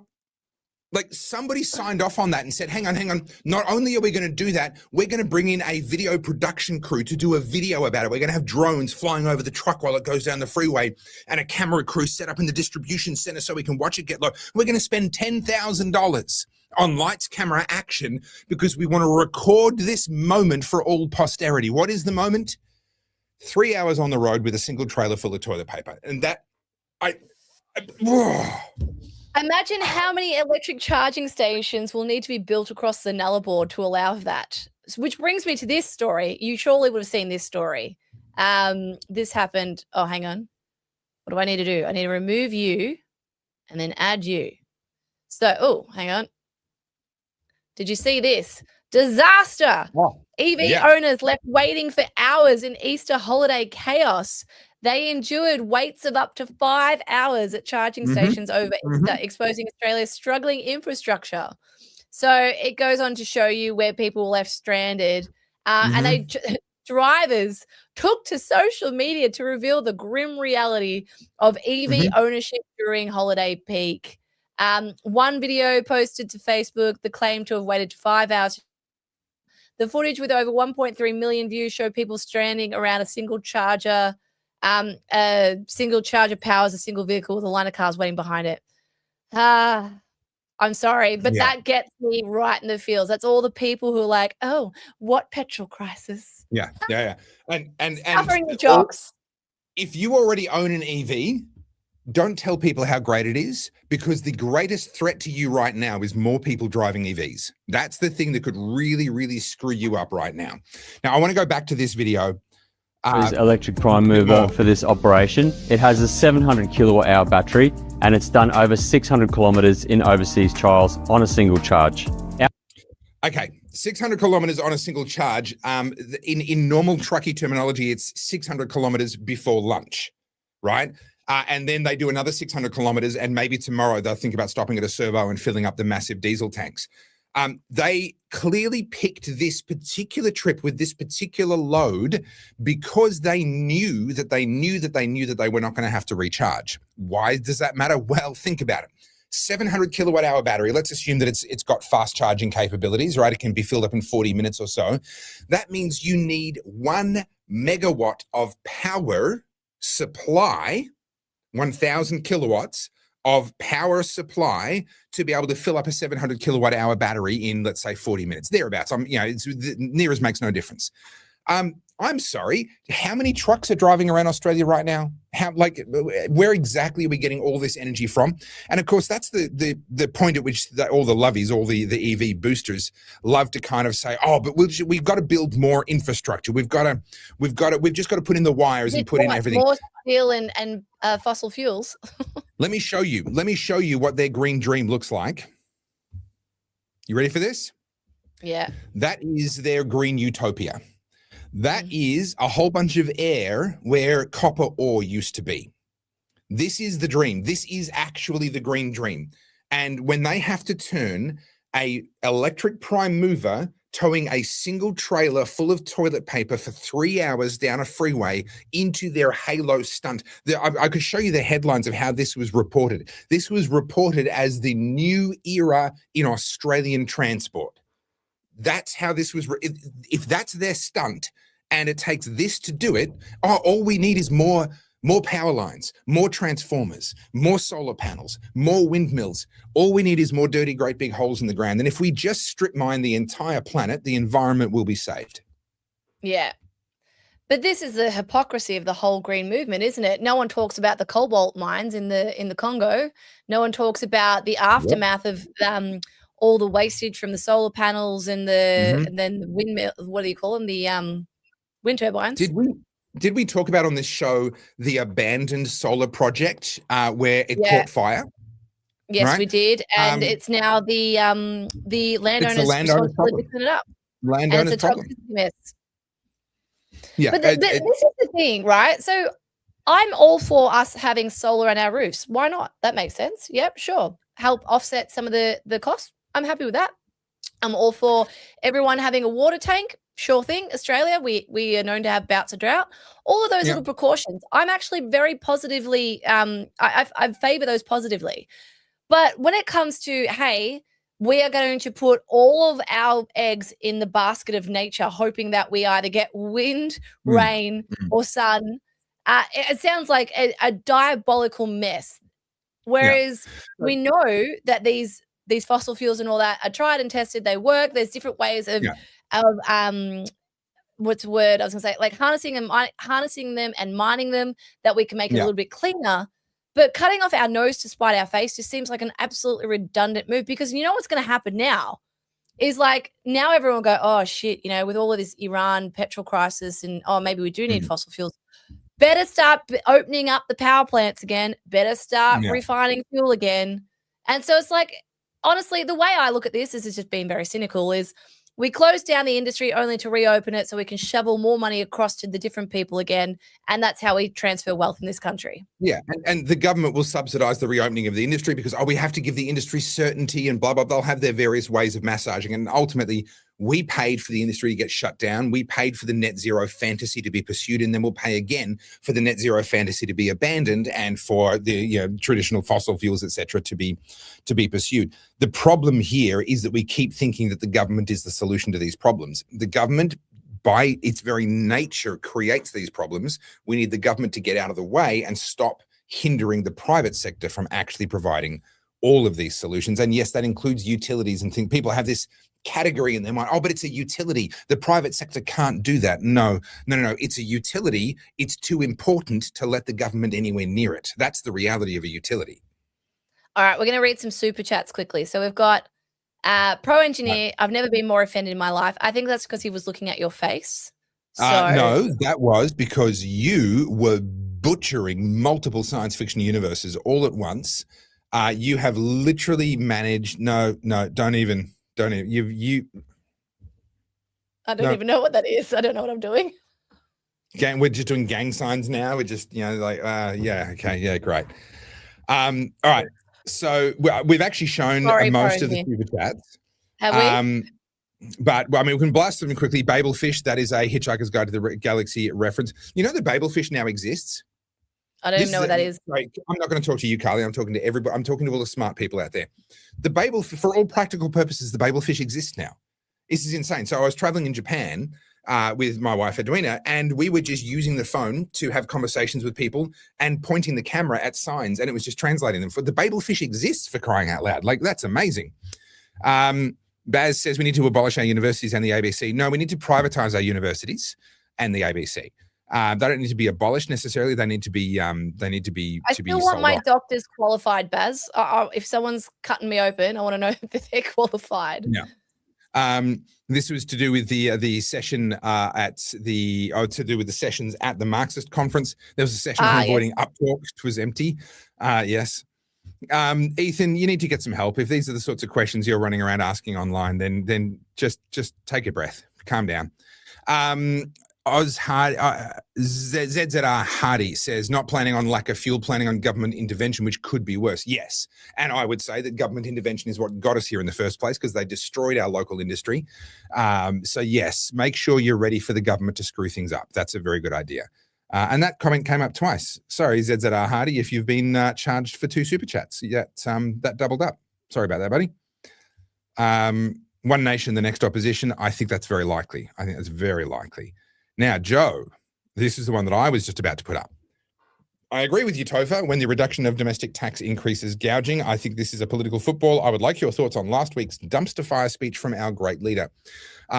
like, somebody signed off on that and said, hang on. Not only are we going to do that, we're going to bring in a video production crew to do a video about it. We're going to have drones flying over the truck while it goes down the freeway and a camera crew set up in the distribution center so we can watch it get low. We're going to spend $10,000 on lights, camera, action because we want to record this moment for all posterity. What is the moment? 3 hours on the road with a single trailer full of toilet paper. And that, Imagine how many electric charging stations will need to be built across the Nullarbor to allow that. Which brings me to this story. You surely would have seen this story. This happened. Oh, hang on. What do I need to do? I need to remove you and then add you. So, oh, hang on. Did you see this? Disaster. Oh, EV owners left waiting for hours in Easter holiday chaos. They endured waits of up to 5 hours at charging stations over Easter, exposing Australia's struggling infrastructure. So it goes on to show you where people were left stranded. And drivers took to social media to reveal the grim reality of EV ownership during holiday peak. One video posted to Facebook that claimed to have waited 5 hours. The footage with over 1.3 million views showed people stranding around a single charger. A single charger powers a single vehicle with a line of cars waiting behind it. I'm sorry, but that gets me right in the feels. That's all the people who are like, oh, what petrol crisis? Yeah. And Suffering the jocks. If you already own an EV, don't tell people how great it is, because the greatest threat to you right now is more people driving EVs. That's the thing that could really, really screw you up right now. Now, I want to go back to this video. Electric prime mover for this operation. It has a 700 kilowatt hour battery, and it's done over 600 kilometers in overseas trials on a single charge. Okay, 600 kilometers on a single charge. In normal truckie terminology, it's 600 kilometers before lunch, right? And then they do another 600 kilometers, and maybe tomorrow they'll think about stopping at a servo and filling up the massive diesel tanks. They clearly picked this particular trip with this particular load because they knew that they were not going to have to recharge. Why does that matter? Well, think about it. 700 kilowatt hour battery. Let's assume that it's got fast charging capabilities, right? It can be filled up in 40 minutes or so. That means you need 1 megawatt of power supply, 1,000 kilowatts of power supply to be able to fill up a 700 kilowatt hour battery in, let's say, 40 minutes, thereabouts. It's near as makes no difference. I'm sorry, how many trucks are driving around Australia right now? Where exactly are we getting all this energy from? And of course, that's the point at which all the lovies, all the EV boosters love to kind of say, oh, but we've got to build more infrastructure. We've just got to put in the wires and put in everything. More steel and fossil fuels. Let me show you what their green dream looks like. You ready for this? Yeah. That is their green utopia. That is a whole bunch of air where copper ore used to be. This is the dream. This is actually the green dream. And when they have to turn a electric prime mover towing a single trailer full of toilet paper for 3 hours down a freeway into their halo stunt. I could show you the headlines of how this was reported. This was reported as the new era in Australian transport. That's how this was. If that's their stunt and it takes this to do it, all we need is more power lines, more transformers, more solar panels, more windmills. All we need is more dirty, great big holes in the ground. And if we just strip mine the entire planet, the environment will be saved. Yeah. But this is the hypocrisy of the whole green movement, isn't it? No one talks about the cobalt mines in the Congo. No one talks about the aftermath of all the wastage from the solar panels and and then the windmill. What do you call them? The wind turbines. Did we talk about on this show the abandoned solar project where it caught fire? Yes, right? we did, and it's now the landowners responsibility to clean it up. Landowners' problem. Yeah, but this is the thing, right? So I'm all for us having solar on our roofs. Why not? That makes sense. Yep, sure. Help offset some of the costs. I'm happy with that. I'm all for everyone having a water tank. Sure thing. Australia, we are known to have bouts of drought. All of those little precautions, I'm actually very positively, I favor those positively. But when it comes to, hey, we are going to put all of our eggs in the basket of nature, hoping that we either get wind, rain, or sun, it sounds like a diabolical mess. Whereas we know that these fossil fuels and all that are tried and tested, they work. There's different ways of what's the word I was gonna say, like harnessing them and mining them that we can make it a little bit cleaner. But cutting off our nose to spite our face just seems like an absolutely redundant move, because you know what's going to happen now is like now everyone will go, oh shit, with all of this Iran petrol crisis and maybe we do need fossil fuels. Better start opening up the power plants again. Better start refining fuel again. And so it's like, honestly, the way I look at this is just being very cynical is We closed down the industry only to reopen it so we can shovel more money across to the different people again. And that's how we transfer wealth in this country. Yeah. And the government will subsidize the reopening of the industry because, we have to give the industry certainty and blah, blah. They'll have their various ways of massaging. And ultimately, we paid for the industry to get shut down. We paid for the net zero fantasy to be pursued, and then we'll pay again for the net zero fantasy to be abandoned and for the traditional fossil fuels, et cetera, to be pursued. The problem here is that we keep thinking that the government is the solution to these problems. The government, by its very nature, creates these problems. We need the government to get out of the way and stop hindering the private sector from actually providing all of these solutions. And yes, that includes utilities and things. People have this category in their mind, but it's a utility. The private sector can't do that. No. It's a utility. It's too important to let the government anywhere near it. That's the reality of a utility. All right, we're going to read some super chats quickly. So we've got Pro Engineer. I've never been more offended in my life. I think that's because he was looking at your face. So no, that was because you were butchering multiple science fiction universes all at once. You have literally managed. No, don't even. You. I don't even know what that is. I don't know what I'm doing. We're just doing gang signs now. We're just, yeah, okay, yeah, great. All right. So we've actually shown most of the super chats. Have we? But we can blast them quickly. Babelfish, that is a Hitchhiker's Guide to the Galaxy reference. You know that Babelfish now exists? I don't even know what that is. Right. I'm not going to talk to you, Carly. I'm talking to everybody. I'm talking to all the smart people out there. The Babelfish, for all practical purposes, the Babelfish exists now. This is insane. So I was traveling in Japan with my wife, Edwina, and we were just using the phone to have conversations with people and pointing the camera at signs, and it was just translating them. For the Babelfish exists, for crying out loud. Like, that's amazing. Baz says we need to abolish our universities and the ABC. No, we need to privatize our universities and the ABC. They don't need to be abolished necessarily. They need to be. I still want my doctors qualified, Baz. If someone's cutting me open, I want to know that they're qualified. Yeah. This was to do with the session to do with the sessions at the Marxist conference. There was a session on avoiding uptalk, which was empty. Yes. Ethan, you need to get some help. If these are the sorts of questions you're running around asking online, then just take a breath, calm down. ZZR Hardy says, not planning on lack of fuel, planning on government intervention, which could be worse. Yes. And I would say that government intervention is what got us here in the first place because they destroyed our local industry. So yes, make sure you're ready for the government to screw things up. That's a very good idea. And that comment came up twice. Sorry, ZZR Hardy, if you've been charged for 2 super chats. That doubled up. Sorry about that, buddy. One nation, the next opposition. I think that's very likely. I think that's very likely. Now, Joe, this is the one that I was just about to put up. I agree with you, Topher. When the reduction of domestic tax increases gouging, I think this is a political football. I would like your thoughts on last week's dumpster fire speech from our great leader.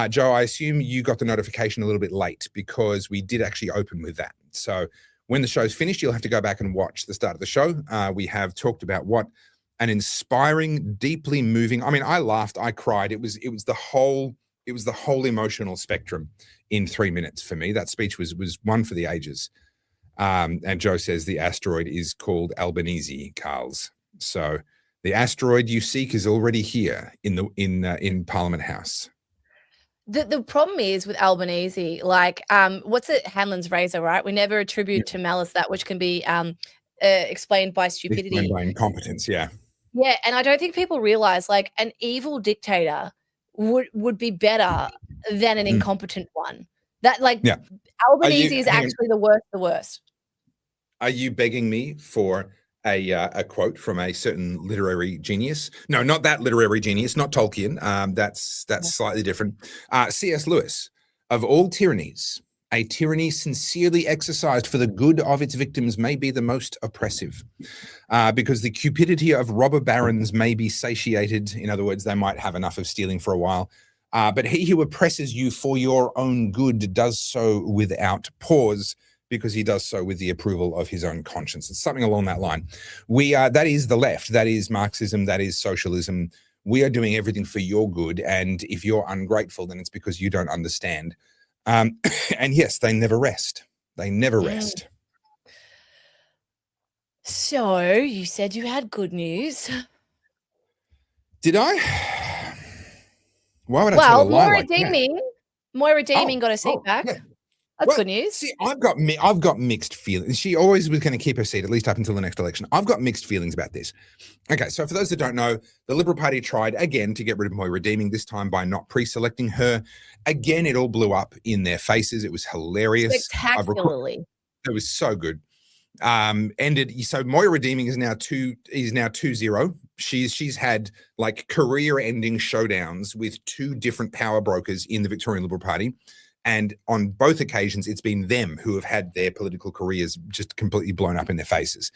Joe, I assume you got the notification a little bit late because we did actually open with that. So when the show's finished, you'll have to go back and watch the start of the show. We have talked about what an inspiring, deeply moving. I mean, I laughed, I cried. It was the whole emotional spectrum in 3 minutes for me. That speech was one for the ages. And Joe says the asteroid is called Albanese, Carlz. So the asteroid you seek is already here in Parliament House. The problem is with Albanese, like, what's it? Hanlon's razor, right? We never attribute to malice that which can be explained by stupidity. Explained by incompetence, yeah. Yeah, and I don't think people realize, like, an evil dictator would be better than an incompetent one. That, like, Albanese is actually the worst. Are you begging me for a quote from a certain literary genius? No, not that literary genius, not Tolkien. That's slightly different. C.S. Lewis, of all tyrannies, a tyranny sincerely exercised for the good of its victims may be the most oppressive, because the cupidity of robber barons may be satiated. In other words, they might have enough of stealing for a while. But he who oppresses you for your own good does so without pause, because he does so with the approval of his own conscience. It's something along that line. That is the left. That is Marxism. That is socialism. We are doing everything for your good. And if you're ungrateful, then it's because you don't understand. And yes, they never rest. They never rest. So you said you had good news. Did I? Why would I tell a Well, lie like that? Moira Deeming got a seat back. Yeah. That's Well, good news. See, I've got mixed feelings. She always was going to keep her seat, at least up until the next election. I've got mixed feelings about this. Okay, so for those that don't know, the Liberal Party tried again to get rid of Moira Deeming, this time by not pre-selecting her. Again, it all blew up in their faces. It was hilarious. Spectacularly. It was so good. So Moira Deeming is now 2-0. She's had like career-ending showdowns with two different power brokers in the Victorian Liberal Party. And on both occasions, it's been them who have had their political careers just completely blown up in their faces.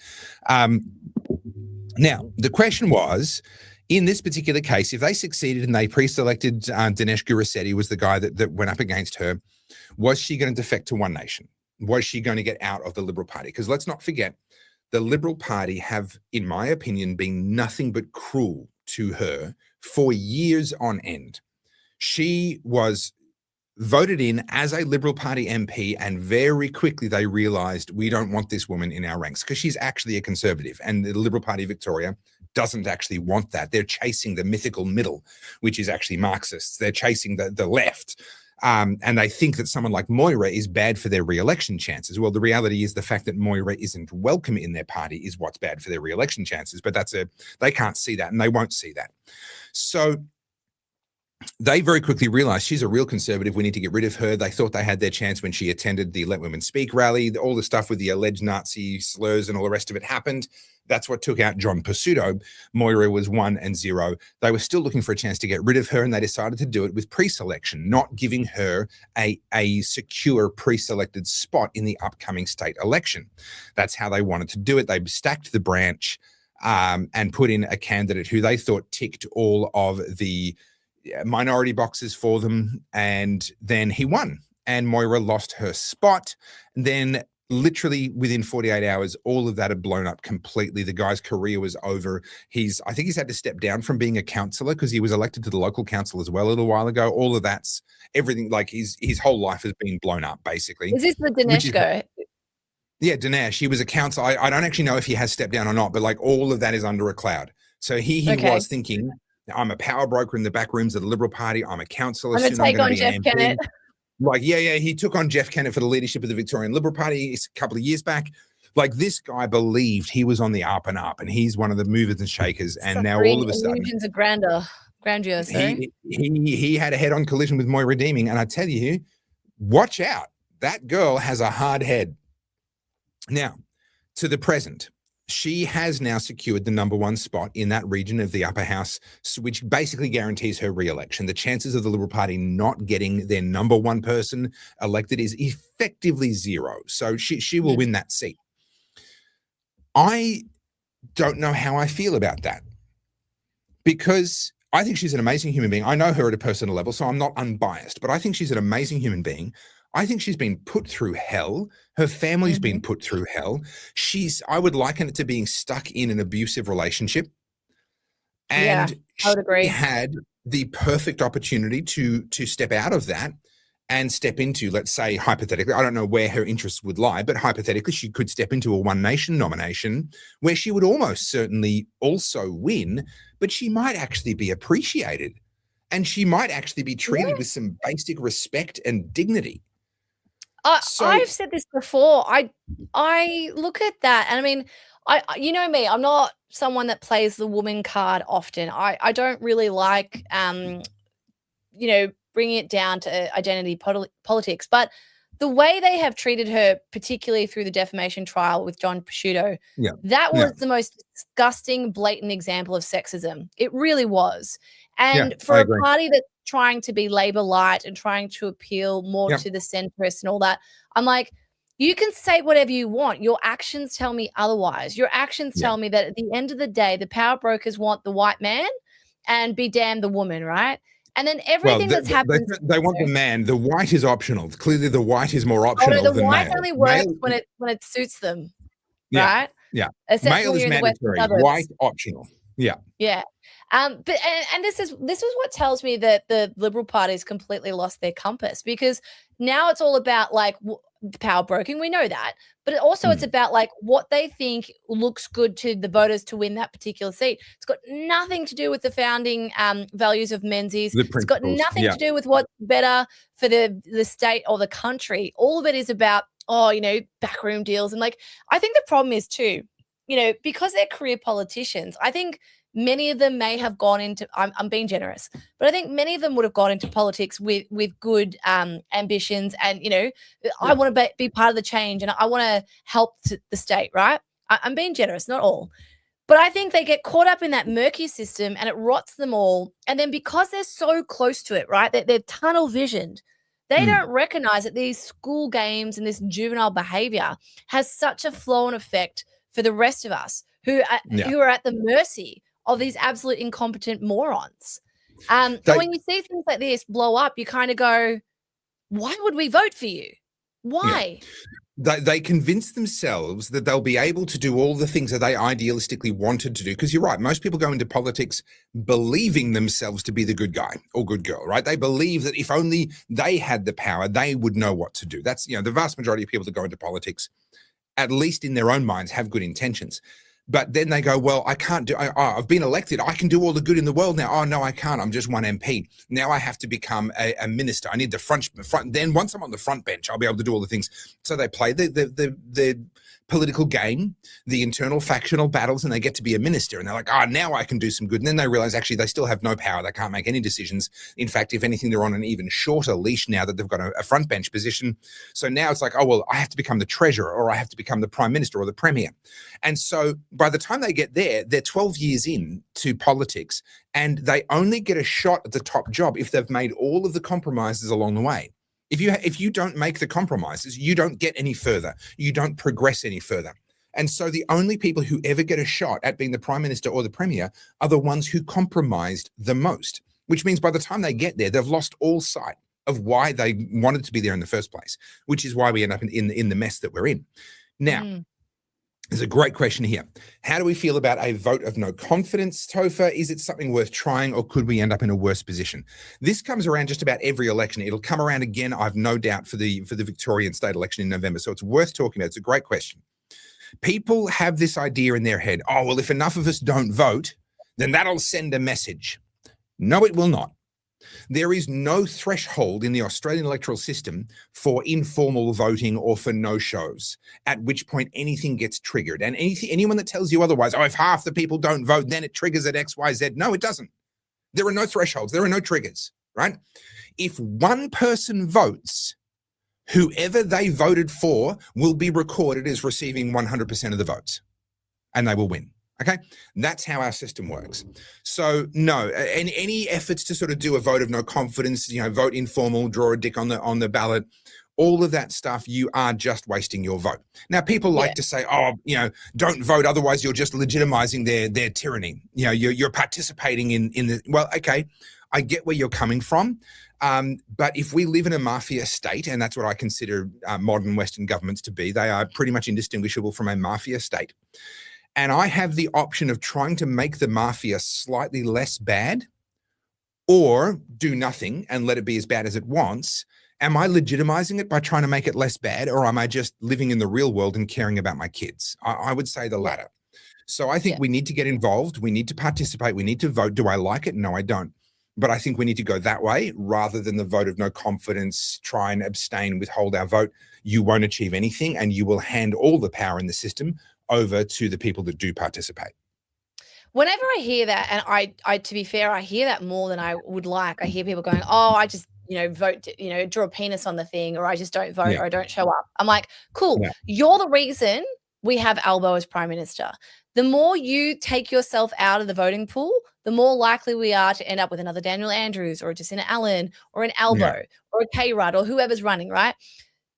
Now, the question was, in this particular case, if they succeeded and they pre-selected Dinesh Gurisetti was the guy that went up against her, was she going to defect to One Nation? Was she going to get out of the Liberal Party? Because let's not forget, the Liberal Party have, in my opinion, been nothing but cruel to her for years on end. She was voted in as a Liberal Party MP, and very quickly they realised we don't want this woman in our ranks because she's actually a conservative, and the Liberal Party of Victoria doesn't actually want that. They're chasing the mythical middle, which is actually Marxists. They're chasing the left. And they think that someone like Moira is bad for their re-election chances. Well, the reality is the fact that Moira isn't welcome in their party is what's bad for their re-election chances. But they can't see that, and they won't see that. So they very quickly realized she's a real conservative. We need to get rid of her. They thought they had their chance when she attended the Let Women Speak rally. All the stuff with the alleged Nazi slurs and all the rest of it happened. That's what took out John Pizzuto. Moira was 1-0. They were still looking for a chance to get rid of her, and they decided to do it with pre-selection, not giving her a secure pre-selected spot in the upcoming state election. That's how they wanted to do it. They stacked the branch and put in a candidate who they thought ticked all of the minority boxes for them, and then he won, and Moira lost her spot. Then literally within 48 hours, all of that had blown up completely. The guy's career was over. I think he's had to step down from being a councillor because he was elected to the local council as well a little while ago. All of that's everything, like his whole life has been blown up, basically. Is this the Dinesh guy? Yeah, Dinesh. He was a councillor. I don't actually know if he has stepped down or not, but like all of that is under a cloud. So he was thinking, I'm a power broker in the back rooms of the Liberal Party. I'm a councillor. I'm going to take on Jeff Kennett. Like, he took on Jeff Kennett for the leadership of the Victorian Liberal Party a couple of years back. Like, this guy believed he was on the up and up, and he's one of the movers and shakers. And now all of a sudden, illusions of grandeur. He had a head-on collision with Moira Deeming, and I tell you, watch out. That girl has a hard head. Now, to the present, she has now secured the #1 spot in that region of the upper house, which basically guarantees her re-election. The chances of the Liberal Party not getting their #1 person elected is effectively zero. So she will win that seat. I don't know how I feel about that, because I think she's an amazing human being. I know her at a personal level, so I'm not unbiased, but I think she's an amazing human being. I think she's been put through hell. Her family's been put through hell. I would liken it to being stuck in an abusive relationship. And I would agree. She had the perfect opportunity to step out of that and step into, let's say, hypothetically, I don't know where her interests would lie, but hypothetically, she could step into a One Nation nomination where she would almost certainly also win, but she might actually be appreciated, and she might actually be treated with some basic respect and dignity. I've said this before. I look at that, and I mean, you know me, I'm not someone that plays the woman card often. I don't really like, bringing it down to identity politics. But the way they have treated her, particularly through the defamation trial with John Pizzuto, that was the most disgusting, blatant example of sexism. It really was. And for a party that's trying to be Labor light and trying to appeal more to the centrists and all that, I'm like, you can say whatever you want. Your actions tell me otherwise. Your actions tell me that at the end of the day, the power brokers want the white man and be damned the woman, right? And then everything that's happened. They want the man. The white is optional. Clearly, the white is more optional than male. The white only works when it suits them, right? Yeah. Male is mandatory. White optional. Yeah. Yeah. But this is what tells me that the Liberal Party's completely lost their compass, because now it's all about like power broking. We know that. But it's about like what they think looks good to the voters to win that particular seat. It's got nothing to do with the founding values of Menzies. It's got nothing to do with what's better for the state or the country. All of it is about, backroom deals. And like, I think the problem is too, because they're career politicians, I think many of them may have gone into, I'm being generous, but I think many of them would have gone into politics with good ambitions and, I want to be part of the change and I want to help the state, right? I'm being generous, not all. But I think they get caught up in that murky system and it rots them all. And then because they're so close to it, right, they're tunnel visioned, they don't recognize that these school games and this juvenile behavior has such a flow-on effect for the rest of us who are at the mercy of these absolute incompetent morons. So when you see things like this blow up, you kind of go, why would we vote for you? Why? Yeah. They convince themselves that they'll be able to do all the things that they idealistically wanted to do. Because you're right, most people go into politics believing themselves to be the good guy or good girl, right? They believe that if only they had the power, they would know what to do. That's, the vast majority of people that go into politics, at least in their own minds, have good intentions. But then they go, well, I can't do, I've been elected. I can do all the good in the world now. Oh, no, I can't. I'm just one MP. Now I have to become a minister. I need the front. Then once I'm on the front bench, I'll be able to do all the things. So they play the political game, the internal factional battles, and they get to be a minister. And they're like, now I can do some good. And then they realize actually they still have no power. They can't make any decisions. In fact, if anything, they're on an even shorter leash now that they've got a front bench position. So now it's like, oh, well, I have to become the treasurer or I have to become the prime minister or the premier. And so by the time they get there, they're 12 years in to politics and they only get a shot at the top job if they've made all of the compromises along the way. If you don't make the compromises, you don't get any further. You don't progress any further. And so the only people who ever get a shot at being the prime minister or the premier are the ones who compromised the most, which means by the time they get there, they've lost all sight of why they wanted to be there in the first place, which is why we end up in the mess that we're in. Now, there's a great question here. How do we feel about a vote of no confidence, Topher? Is it something worth trying or could we end up in a worse position? This comes around just about every election. It'll come around again, I've no doubt, for the Victorian state election in November. So it's worth talking about. It's a great question. People have this idea in their head, oh, well, if enough of us don't vote, then that'll send a message. No, it will not. There is no threshold in the Australian electoral system for informal voting or for no-shows, at which point anything gets triggered. And anyone that tells you otherwise, oh, if half the people don't vote, then it triggers at X, Y, Z. No, it doesn't. There are no thresholds. There are no triggers, right? If one person votes, whoever they voted for will be recorded as receiving 100% of the votes, and they will win. Okay, that's how our system works. So no, any efforts to sort of do a vote of no confidence, vote informal, draw a dick on the ballot, all of that stuff, you are just wasting your vote. Now, people like to say, oh, don't vote, otherwise you're just legitimizing their tyranny. You're participating in the, well, okay, I get where you're coming from. But if we live in a mafia state, and that's what I consider modern Western governments to be, they are pretty much indistinguishable from a mafia state. And I have the option of trying to make the mafia slightly less bad or do nothing and let it be as bad as it wants. Am I legitimizing it by trying to make it less bad, or am I just living in the real world and caring about my kids? I would say the latter. So I think we need to get involved. We need to participate. We need to vote. Do I like it? No, I don't. But I think we need to go that way rather than the vote of no confidence, try and abstain, withhold our vote. You won't achieve anything and you will hand all the power in the system over to the people that do participate. Whenever I hear that, and I to be fair, I hear that more than I would like. I hear people going, oh, I just, vote, draw a penis on the thing, or I just don't vote or I don't show up. I'm like, cool. Yeah. You're the reason we have Albo as prime minister. The more you take yourself out of the voting pool, the more likely we are to end up with another Daniel Andrews or a Jacinta Allen or an Albo or a K. Rudd or whoever's running, right?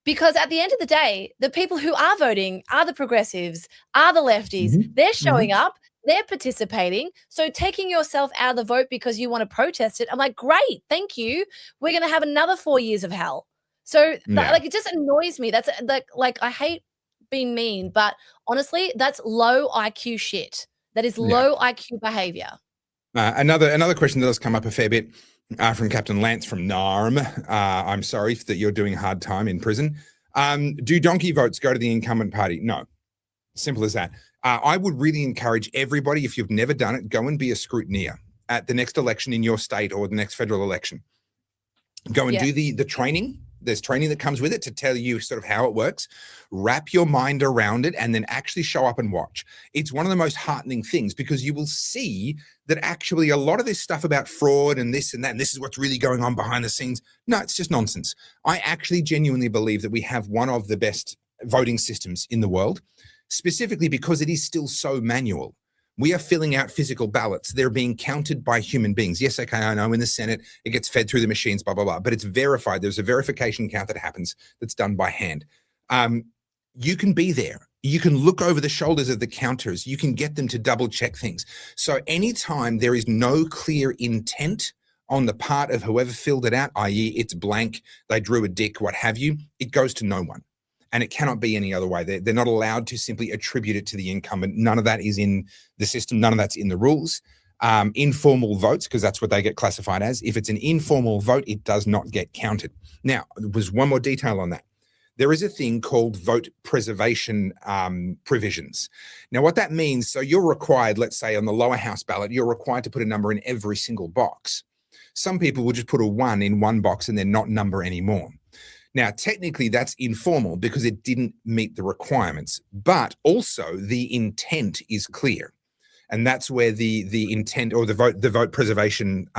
Because at the end of the day, the people who are voting are the progressives, are the lefties. They're showing up, they're participating. So taking yourself out of the vote because you want to protest it, I'm like, great, thank you. We're going to have another 4 years of hell. So it just annoys me. That's like I hate being mean, but honestly, that's low IQ shit. That is low IQ behavior. Another question that has come up a fair bit from Captain Lance from NARM. I'm sorry that you're doing a hard time in prison. Do donkey votes go to the incumbent party? No. Simple as that. I would really encourage everybody, if you've never done it, go and be a scrutineer at the next election in your state or the next federal election. Go and do the training. There's training that comes with it to tell you sort of how it works. Wrap your mind around it and then actually show up and watch. It's one of the most heartening things because you will see that actually a lot of this stuff about fraud and this and that, and this is what's really going on behind the scenes. No, it's just nonsense. I actually genuinely believe that we have one of the best voting systems in the world, specifically because it is still so manual. We are filling out physical ballots. They're being counted by human beings. Yes, okay, I know in the Senate, it gets fed through the machines, blah, blah, blah, but it's verified. There's a verification count that happens that's done by hand. You can be there. You can look over the shoulders of the counters. You can get them to double check things. So anytime there is no clear intent on the part of whoever filled it out, i.e. it's blank, they drew a dick, what have you, it goes to no one. And it cannot be any other way. They're not allowed to simply attribute it to the incumbent. None of that is in the system. None of that's in the rules. Informal votes, because that's what they get classified as. If it's an informal vote, it does not get counted. Now, there was one more detail on that. There is a thing called vote preservation provisions. Now, what that means, so you're required, let's say on the lower house ballot, you're required to put a number in every single box. Some people will just put a 1 in one box and then not number anymore. Now, technically, that's informal because it didn't meet the requirements, but also the intent is clear, and that's where the intent or the vote preservation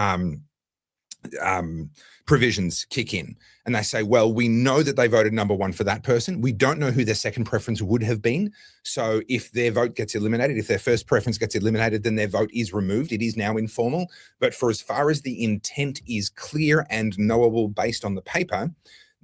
provisions kick in, and they say, well, we know that they voted number 1 for that person. We don't know who their second preference would have been. So if their vote gets eliminated, if their first preference gets eliminated, then their vote is removed. It is now informal. But for as far as the intent is clear and knowable based on the paper,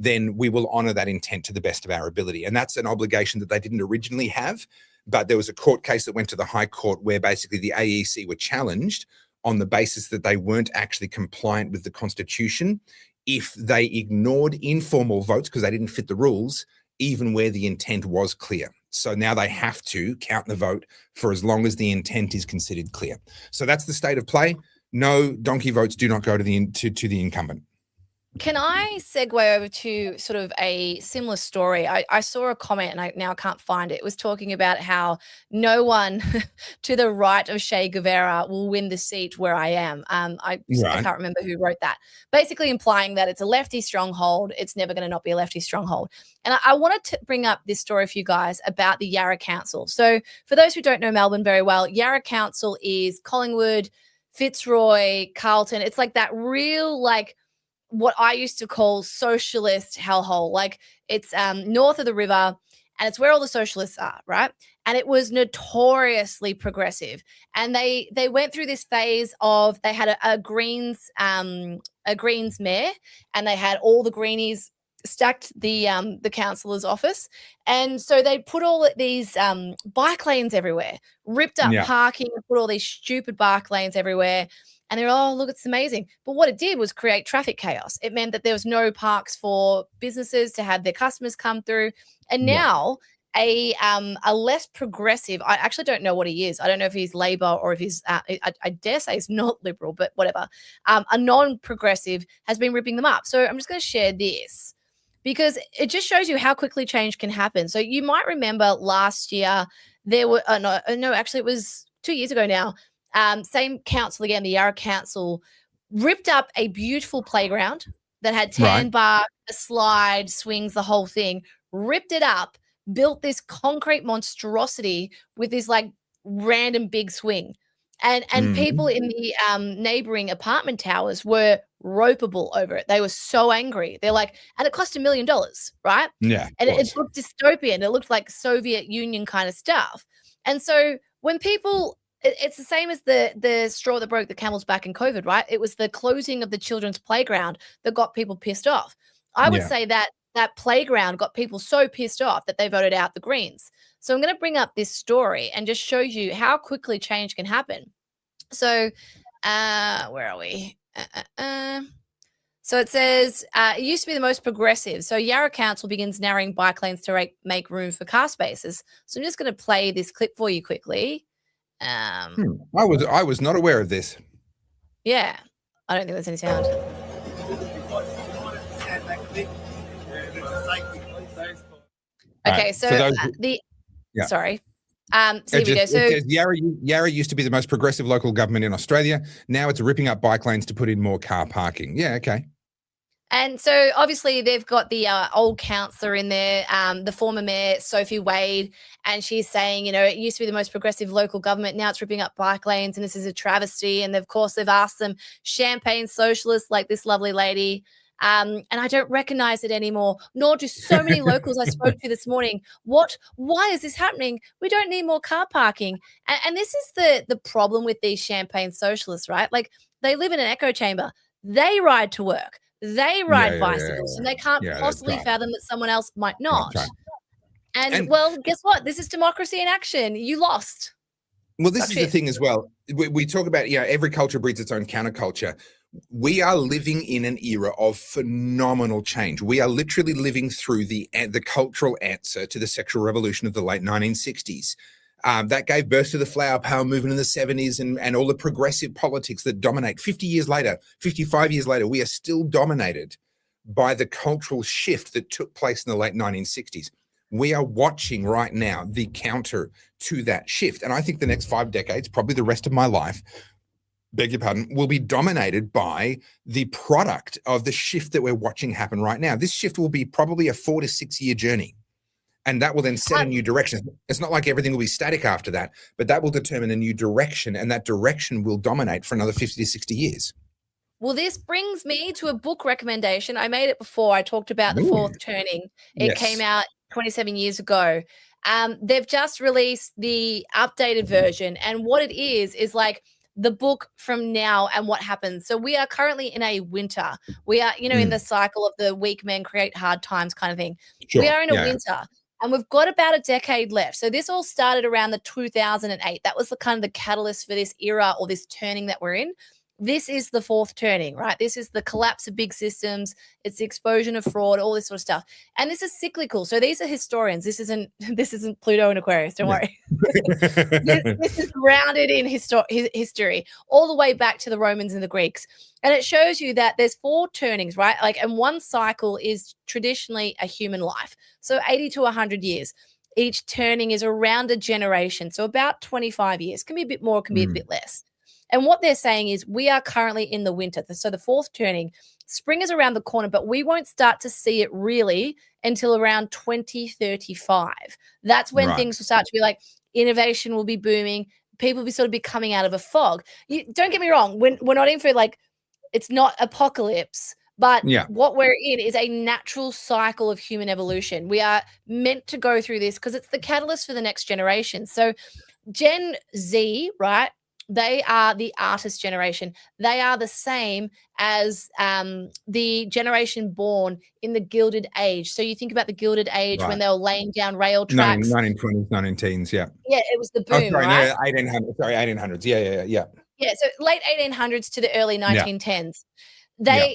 then we will honor that intent to the best of our ability. And that's an obligation that they didn't originally have. But there was a court case that went to the High Court where basically the AEC were challenged on the basis that they weren't actually compliant with the Constitution if they ignored informal votes because they didn't fit the rules, even where the intent was clear. So now they have to count the vote for as long as the intent is considered clear. So that's the state of play. No, donkey votes do not go to the incumbent. Can I segue over to sort of a similar story? I saw a comment and I now can't find it. It was talking about how no one to the right of Che Guevara will win the seat where I am. I can't remember who wrote that. Basically implying that it's a lefty stronghold. It's never going to not be a lefty stronghold. And I wanted to bring up this story for you guys about the Yarra Council. So for those who don't know Melbourne very well, Yarra Council is Collingwood, Fitzroy, Carlton. It's like that real like what I used to call socialist hellhole. Like it's north of the river and it's where all the socialists are, right? And it was notoriously progressive. And they went through this phase of they had a Greens mayor and they had all the Greenies stacked the councillor's office. And so they put all these bike lanes everywhere, ripped up parking, put all these stupid bike lanes everywhere. And they're, oh, look, it's amazing. But what it did was create traffic chaos. It meant that there was no parks for businesses to have their customers come through. And now a less progressive, I actually don't know what he is. I don't know if he's Labor or if he's, I dare say he's not Liberal, but whatever. A non-progressive has been ripping them up. So I'm just going to share this because it just shows you how quickly change can happen. So you might remember last year there were, actually it was 2 years ago now. Same council again, the Yarra Council ripped up a beautiful playground that had tan bark, a slide, swings, the whole thing, ripped it up, built this concrete monstrosity with this like random big swing. And people in the neighboring apartment towers were ropeable over it. They were so angry. They're like, and it cost $1 million, right? Yeah. And it looked dystopian. It looked like Soviet Union kind of stuff. And so when people, it's the same as the straw that broke the camel's back in COVID, right? It was the closing of the children's playground that got people pissed off. I would say that playground got people so pissed off that they voted out the Greens. So I'm going to bring up this story and just show you how quickly change can happen. So where are we? So it says, it used to be the most progressive. So Yarra Council begins narrowing bike lanes to make room for car spaces. So I'm just going to play this clip for you quickly. I was not aware of this. Yeah, I don't think there's any sound. Okay, so Yeah. sorry. So here we go. So it says Yarra used to be the most progressive local government in Australia. Now it's ripping up bike lanes to put in more car parking. Yeah, okay. And so obviously they've got the old councillor in there, the former mayor, Sophie Wade, and she's saying, it used to be the most progressive local government. Now it's ripping up bike lanes and this is a travesty. And of course, they've asked some champagne socialists like this lovely lady. And I don't recognize it anymore, nor do so many locals I spoke to this morning. Why is this happening? We don't need more car parking. And this is the problem with these champagne socialists, right? Like they live in an echo chamber. They ride to work. They ride bicycles, and they can't possibly fathom that someone else might not. And well, guess what? This is democracy in action. You lost. Well, this is the thing as well. We talk about, every culture breeds its own counterculture. We are living in an era of phenomenal change. We are literally living through the cultural answer to the sexual revolution of the late 1960s. That gave birth to the flower power movement in the 70s and all the progressive politics that dominate. 50 years later, 55 years later, we are still dominated by the cultural shift that took place in the late 1960s. We are watching right now the counter to that shift. And I think the next 5 decades, probably the rest of my life, beg your pardon, will be dominated by the product of the shift that we're watching happen right now. This shift will be probably a 4 to 6 year journey. And that will then set a new direction. It's not like everything will be static after that, but that will determine a new direction, and that direction will dominate for another 50 to 60 years. Well, this brings me to a book recommendation. I made it before. I talked about The Fourth Turning. It came out 27 years ago. They've just released the updated version, and what it is like the book from now and what happens. So we are currently in a winter. We are, in the cycle of the weak men create hard times kind of thing. Sure. We are in a winter. And we've got about a decade left. So this all started around the 2008. That was the kind of the catalyst for this era or this turning that we're in. This is the fourth turning, right? This is the collapse of big systems. It's the explosion of fraud, all this sort of stuff. And this is cyclical. So these are historians. This isn't Pluto and Aquarius. Don't worry. This is grounded in history, all the way back to the Romans and the Greeks. And it shows you that there's 4 turnings, right? And one cycle is traditionally a human life. So 80 to 100 years. Each turning is around a generation. So about 25 years. Can be a bit more, can be a bit less. And what they're saying is we are currently in the winter. So the fourth turning, spring is around the corner, but we won't start to see it really until around 2035. That's when things will start to be like innovation will be booming. People will be sort of coming out of a fog. Don't get me wrong. We're not in for it's not apocalypse, but what we're in is a natural cycle of human evolution. We are meant to go through this because it's the catalyst for the next generation. So Gen Z, right? They are the artist generation. They are the same as the generation born in the Gilded Age. So you think about the Gilded Age when they were laying down rail tracks. 1920s, 1910s, yeah. Yeah, it was the boom, right? 1800s. Yeah. Yeah, so late 1800s to the early 1910s.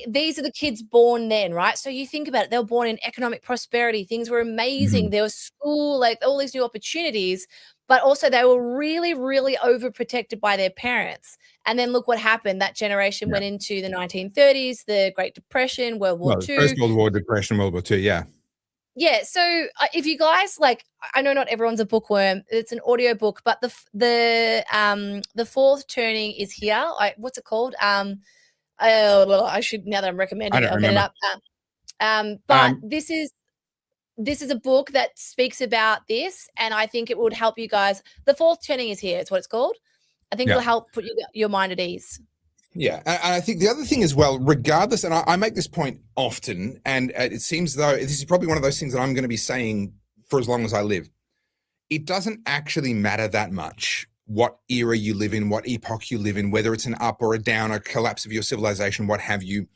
These are the kids born then, right? So you think about it, they were born in economic prosperity. Things were amazing. There was school, all these new opportunities. But also they were really, really overprotected by their parents. And then look what happened. That generation went into the 1930s, the Great Depression, World War II. First World War, Depression, World War II, yeah. Yeah, so if you guys I know not everyone's a bookworm. It's an audio book, but the fourth turning is here. What's it called? I should, now that I'm recommending it, I'll get it up. But this is a book that speaks about this, and I think it would help you guys. The fourth turning is here. It's what it's called. I think it'll help put your mind at ease. Yeah, and I think the other thing as well, regardless, and I make this point often, and it seems though this is probably one of those things that I'm going to be saying for as long as I live. It doesn't actually matter that much what era you live in, what epoch you live in, whether it's an up or a down, a collapse of your civilization, what have you.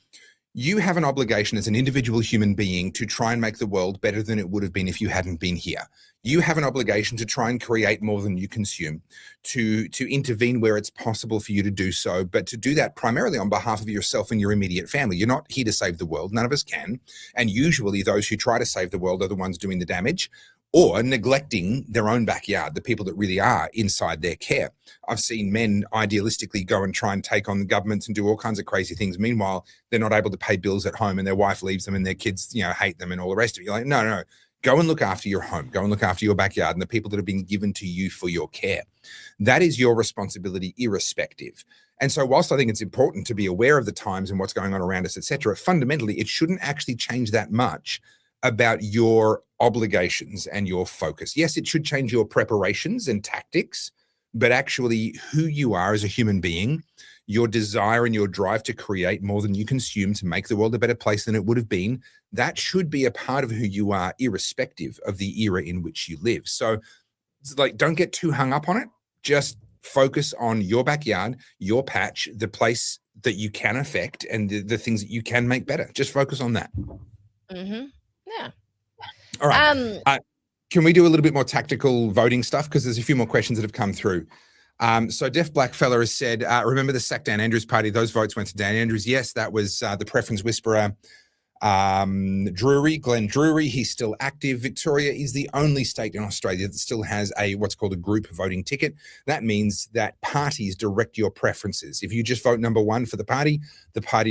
You have an obligation as an individual human being to try and make the world better than it would have been if you hadn't been here. You have an obligation to try and create more than you consume, to intervene where it's possible for you to do so, but to do that primarily on behalf of yourself and your immediate family. You're not here to save the world. None of us can. And usually those who try to save the world are the ones doing the damage or neglecting their own backyard, the people that really are inside their care. I've seen men idealistically go and try and take on the governments and do all kinds of crazy things. Meanwhile, they're not able to pay bills at home and their wife leaves them and their kids, hate them and all the rest of it. You're like, no, Go and look after your home. Go and look after your backyard and the people that have been given to you for your care. That is your responsibility, irrespective. And so whilst I think it's important to be aware of the times and what's going on around us, etc., fundamentally, it shouldn't actually change that much about your obligations and your focus. Yes, it should change your preparations and tactics, but actually who you are as a human being, your desire and your drive to create more than you consume to make the world a better place than it would have been, that should be a part of who you are, irrespective of the era in which you live. So it's like, don't get too hung up on it. Just focus on your backyard, your patch, the place that you can affect, and the things that you can make better. Just focus on that. Mm-hmm. Yeah. All right. Can we do a little bit more tactical voting stuff? Because there's a few more questions that have come through. So Deaf Blackfella has said, remember the Sack Dan Andrews party? Those votes went to Dan Andrews. Yes, that was the preference whisperer, Glenn Drury. He's still active. Victoria is the only state in Australia that still has what's called a group voting ticket. That means that parties direct your preferences. If you just vote number one for the party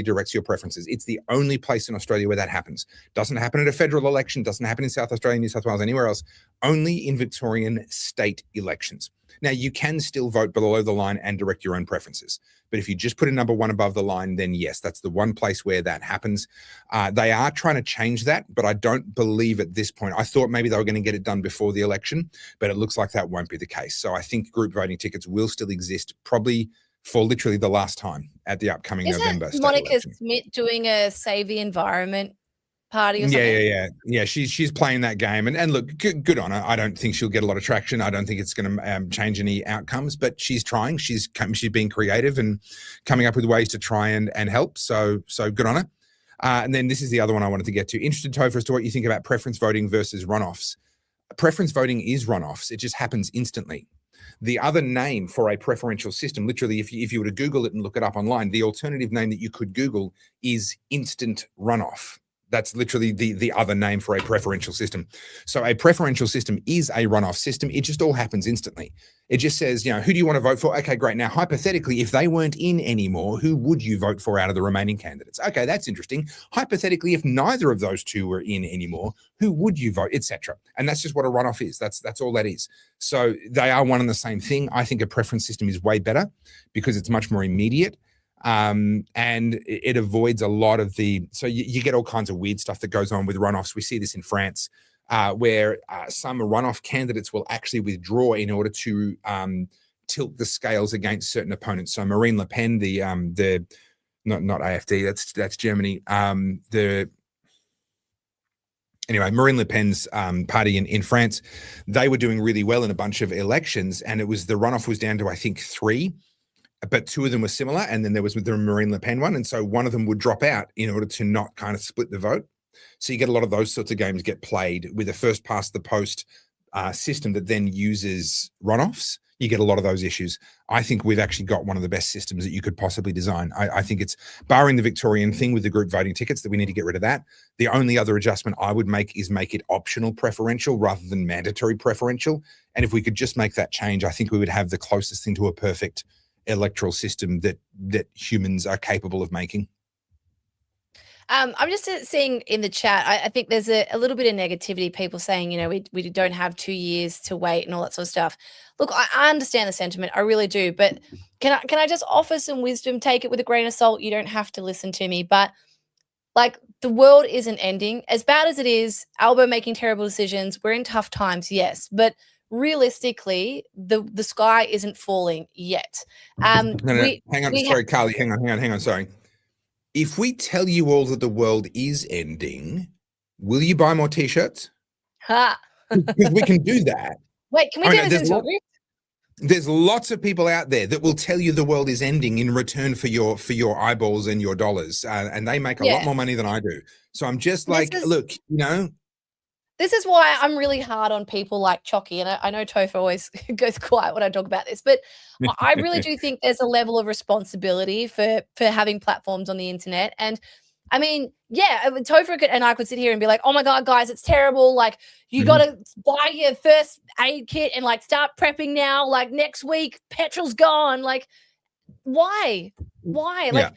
directs your preferences. It's the only place in Australia where that happens. Doesn't happen at a federal election, doesn't happen in South Australia, New South Wales, anywhere else, only in Victorian state elections. Now, you can still vote below the line and direct your own preferences. But if you just put a number one above the line, then yes, that's the one place where that happens. They are trying to change that, but I don't believe at this point. I thought maybe they were going to get it done before the election, but it looks like that won't be the case. So I think group voting tickets will still exist, probably for literally the last time at the upcoming November. Isn't Monica Smith doing a Save the Environment party or something? Yeah. She's playing that game, and look, good on her. I don't think she'll get a lot of traction. I don't think it's going to change any outcomes, but she's trying. She's being creative and coming up with ways to try and help. So good on her. And then this is the other one I wanted to get to. Interested, Topher, as to what you think about preference voting versus runoffs. Preference voting is runoffs. It just happens instantly. The other name for a preferential system, literally, if you were to Google it and look it up online, the alternative name that you could Google is instant runoff. That's literally the other name for a preferential system. So a preferential system is a runoff system. It just all happens instantly. It just says, who do you want to vote for? Okay, great. Now, hypothetically, if they weren't in anymore, who would you vote for out of the remaining candidates? Okay, that's interesting. Hypothetically, if neither of those two were in anymore, who would you vote, etc. And that's just what a runoff is. That's all that is. So they are one and the same thing. I think a preference system is way better because it's much more immediate. And it avoids a lot of so you get all kinds of weird stuff that goes on with runoffs. We see this in France, where some runoff candidates will actually withdraw in order to tilt the scales against certain opponents. So Marine Le Pen, not AfD, that's Germany. Anyway, Marine Le Pen's party in France, they were doing really well in a bunch of elections, and the runoff was down to, I think, 3. But 2 of them were similar, and then there was the Marine Le Pen one, and so one of them would drop out in order to not kind of split the vote. So you get a lot of those sorts of games get played with a first past the post system that then uses runoffs. You get a lot of those issues. I think we've actually got one of the best systems that you could possibly design. I think it's, barring the Victorian thing with the group voting tickets, that we need to get rid of that. The only other adjustment I would make is make it optional preferential rather than mandatory preferential. And if we could just make that change, I think we would have the closest thing to a perfect electoral system that humans are capable of making. I'm just seeing in the chat, I think there's a little bit of negativity, people saying, we don't have 2 years to wait and all that sort of stuff. Look, I understand the sentiment, I really do, but can I just offer some wisdom? Take it with a grain of salt. You don't have to listen to me, but like, the world isn't ending. As bad as it is, Albo making terrible decisions, we're in tough times, yes, but realistically, the sky isn't falling yet. Hang on, sorry, Carly, hang on, sorry. If we tell you all that the world is ending, will you buy more t-shirts? Because we can do that. Wait, can we do this in There's lots of people out there that will tell you the world is ending in return for your eyeballs and your dollars, and they make a lot more money than I do. So I'm just like, look, This is why I'm really hard on people like Chocky, and I know Topher always goes quiet when I talk about this, but I really do think there's a level of responsibility for having platforms on the internet. And I mean, Topher and I could sit here and be like, oh my God, guys, it's terrible. Like, you got to buy your first aid kit and like start prepping now. Like, next week, petrol's gone. Like, why? Like,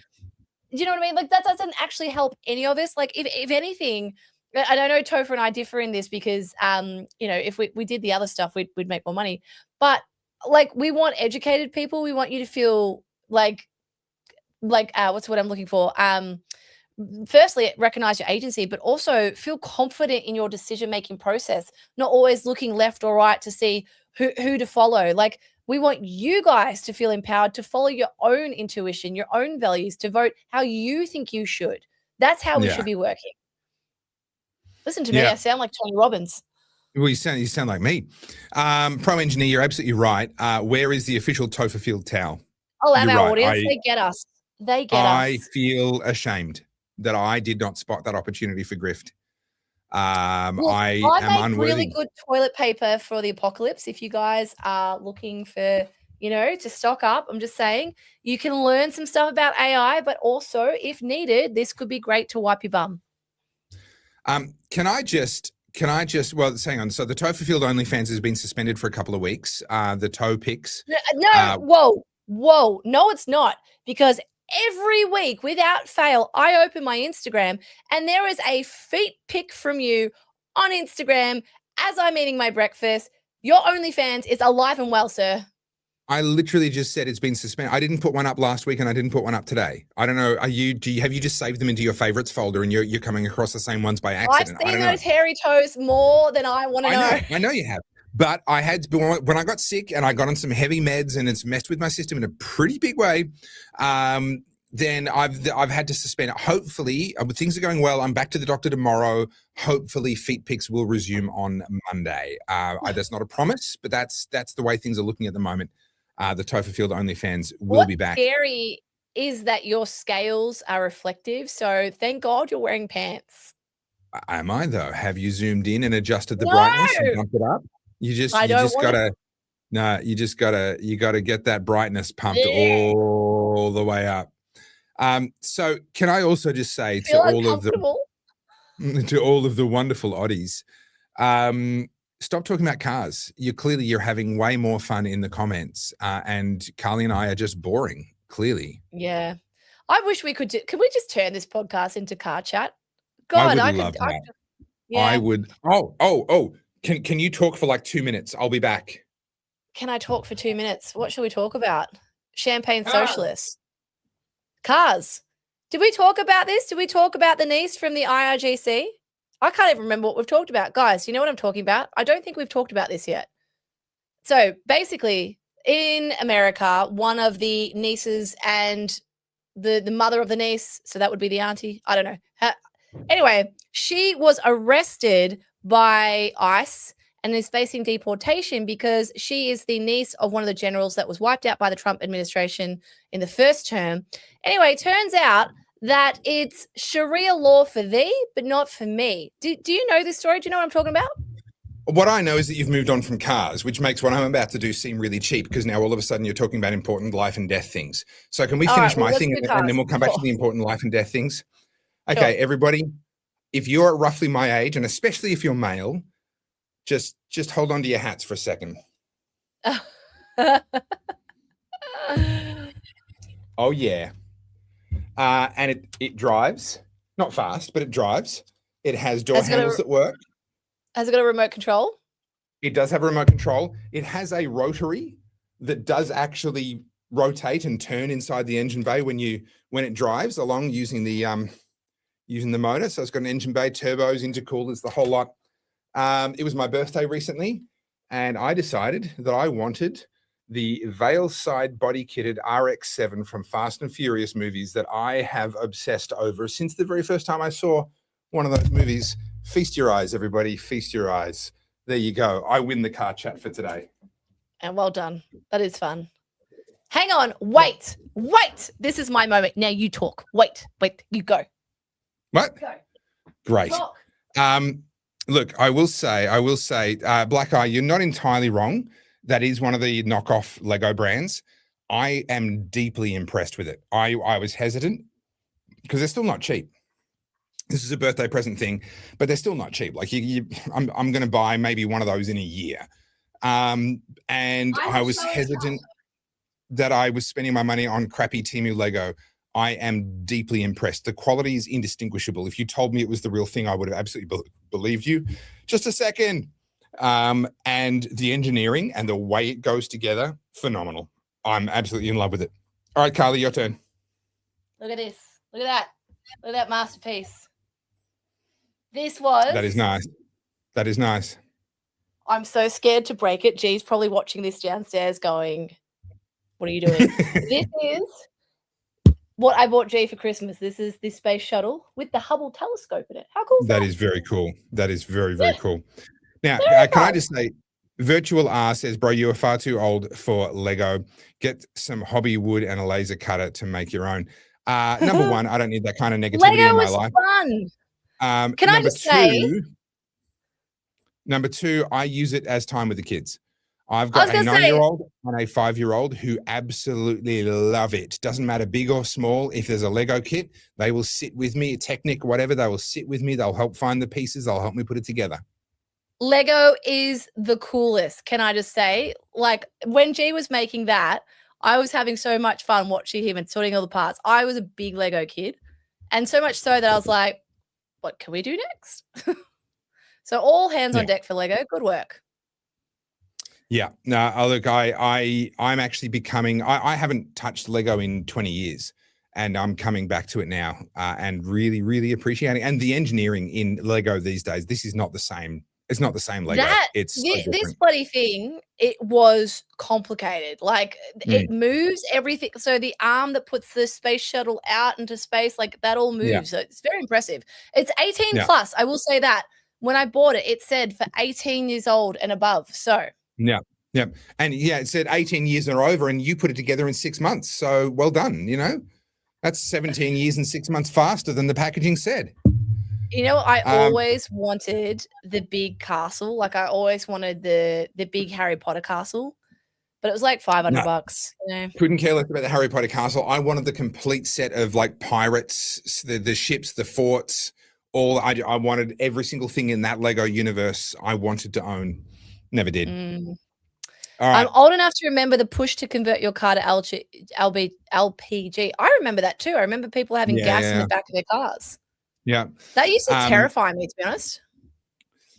you know what I mean? Like, that doesn't actually help any of us. Like, if anything, I know Topher and I differ in this because, if we did the other stuff, we'd make more money. But like, we want educated people. We want you to feel like what's what I'm looking for? Firstly, recognize your agency, but also feel confident in your decision-making process, not always looking left or right to see who to follow. Like, we want you guys to feel empowered to follow your own intuition, your own values, to vote how you think you should. That's how we should be working. Listen to me. I sound like Tony Robbins. Well, you sound like me. Pro engineer, you're absolutely right. Where is the official Topher Field towel? I'll have our audience. They get us. I feel ashamed that I did not spot that opportunity for grift. I am unworthy. Really good toilet paper for the apocalypse. If you guys are looking for, to stock up, I'm just saying you can learn some stuff about AI, but also, if needed, this could be great to wipe your bum. Can I just, well, hang on. So the Topher Field OnlyFans has been suspended for a couple of weeks. The toe pics. Whoa. No, it's not. Because every week, without fail, I open my Instagram and there is a feet pic from you on Instagram as I'm eating my breakfast. Your OnlyFans is alive and well, sir. I literally just said it's been suspended. I didn't put one up last week and I didn't put one up today. I don't know. Have you just saved them into your favorites folder and you're coming across the same ones by accident? I've seen those hairy toes more than I want to know. I know you have. But I had, when I got sick and I got on some heavy meds and it's messed with my system in a pretty big way, then I've had to suspend it. Hopefully, things are going well. I'm back to the doctor tomorrow. Hopefully, feet pics will resume on Monday. That's not a promise, but that's the way things are looking at the moment. The Topher Field OnlyFans will be back. What's scary is that your scales are reflective. So thank God you're wearing pants. Am I though? Have you zoomed in and adjusted the brightness and bumped it up? You gotta get that brightness pumped all the way up. So can I also just say to all of the wonderful oddies, stop talking about cars. You're having way more fun in the comments, and Carly and I are just boring. Clearly, yeah. I wish we could. Can we just turn this podcast into car chat? God, I would love that. I would. Oh. Can you talk for like 2 minutes? I'll be back. Can I talk for 2 minutes? What shall we talk about? Champagne socialists. Cars. Did we talk about this? Did we talk about the niece from the IRGC? I can't even remember what we've talked about. Guys, you know what I'm talking about? I don't think we've talked about this yet. So basically, in America, one of the nieces and the mother of the niece, so that would be the auntie, I don't know. Anyway, she was arrested by ICE and is facing deportation because she is the niece of one of the generals that was wiped out by the Trump administration in the first term. Anyway, turns out that it's Sharia law for thee, but not for me. Do you know this story? Do you know what I'm talking about? What I know is that you've moved on from cars, which makes what I'm about to do seem really cheap because now all of a sudden you're talking about important life and death things. So can we finish my thing and then we'll come back to the important life and death things? Okay, everybody, if you're roughly my age, and especially if you're male, just hold on to your hats for a second. Oh, yeah. And it drives, not fast, but it drives. It has door handles that work. Has it got a remote control? It does have a remote control. It has a rotary that does actually rotate and turn inside the engine bay when it drives along using the motor. So it's got an engine bay, turbos, intercoolers, the whole lot. It was my birthday recently, and I decided that I wanted the Veilside body-kitted RX-7 from Fast and Furious movies that I have obsessed over since the very first time I saw one of those movies. Feast your eyes, everybody. Feast your eyes. There you go. I win the car chat for today. And well done. That is fun. Hang on. Wait. This is my moment. Now you talk. Wait. You go. What? Go. Great. Talk. Look, I will say, Black Eye, you're not entirely wrong. That is one of the knockoff Lego brands. I am deeply impressed with it. I was hesitant because they're still not cheap. This is a birthday present thing, but they're still not cheap. Like I'm going to buy maybe one of those in a year. And I was hesitant that I was spending my money on crappy Temu Lego. I am deeply impressed. The quality is indistinguishable. If you told me it was the real thing, I would have absolutely believed you. Just a second. And the engineering and the way it goes together, phenomenal. I'm absolutely in love with it. All right, Carly, your turn. Look at this. Look at that. Look at that masterpiece. This was... That is nice. That is nice. I'm so scared to break it. G's probably watching this downstairs going, what are you doing? This is what I bought G for Christmas. This is the space shuttle with the Hubble telescope in it. How cool is that? That is very cool. That is very, very cool. Now, Very can I fun. just say, Virtual R says, bro, you are far too old for Lego. Get some hobby wood and a laser cutter to make your own. Number one, I don't need that kind of negativity Lego in my was life. fun. Can I just say... Number two, I use it as time with the kids. I've got a 9-year-old and a 5-year-old who absolutely love it. Doesn't matter big or small. If there's a Lego kit, they will sit with me, a Technic, whatever. They will sit with me. They'll help find the pieces. They'll help me put it together. Lego is the coolest. Can I just say, like when G was making that, I was having so much fun watching him and sorting all the parts. I was a big Lego kid, and so much so that I was like, what can we do next? So all hands on deck for Lego. Good work. Yeah. No, look, I'm actually becoming, I haven't touched Lego in 20 years and I'm coming back to it now and really, really appreciating. And the engineering in Lego these days, this is not the same. It's not the same Lego. This bloody thing, it was complicated. Like it moves everything. So the arm that puts the space shuttle out into space, like that all moves. Yeah. So it's very impressive. It's 18 plus. I will say that. When I bought it, it said for 18 years old and above. So yeah. And it said 18 years or over, and you put it together in 6 months. So well done. You know, that's 17 years and 6 months faster than the packaging said. You know, I always wanted the big castle. Like I always wanted the big Harry Potter castle, but it was like $500. You know? Couldn't care less about the Harry Potter castle. I wanted the complete set of like pirates, the ships, the forts. I wanted every single thing in that Lego universe I wanted to own. Never did. All right. I'm old enough to remember the push to convert your car to LPG. I remember that too. I remember people having gas in the back of their cars. Yeah. That used to terrify me, to be honest.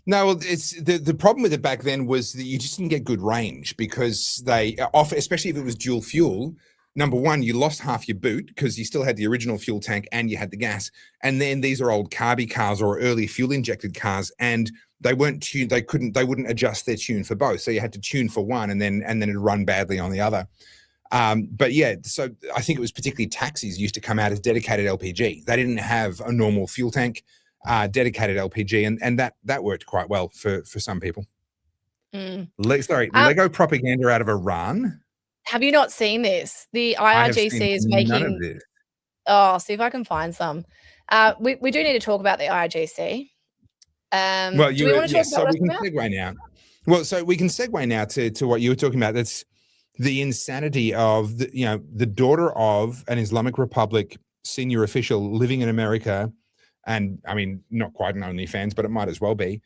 No, well, it's the problem with it back then was that you just didn't get good range because they offer, especially if it was dual fuel. Number one, you lost half your boot because you still had the original fuel tank and you had the gas. And then these are old carby cars or early fuel injected cars, and they weren't tuned. They wouldn't adjust their tune for both. So you had to tune for one, and then it'd run badly on the other. But yeah, so I think it was particularly taxis used to come out as dedicated LPG. They didn't have a normal fuel tank, dedicated LPG, and that worked quite well for some people. Lego propaganda out of Iran. Have you not seen this? The IRGC is making. None of this. Oh, see if I can find some. We do need to talk about the IRGC. Well, do we want to talk about we can segue now. Well, so we can segue now to what you were talking about. That's the insanity of the daughter of an Islamic Republic senior official living in America, and I mean not quite an OnlyFans, but it might as well be,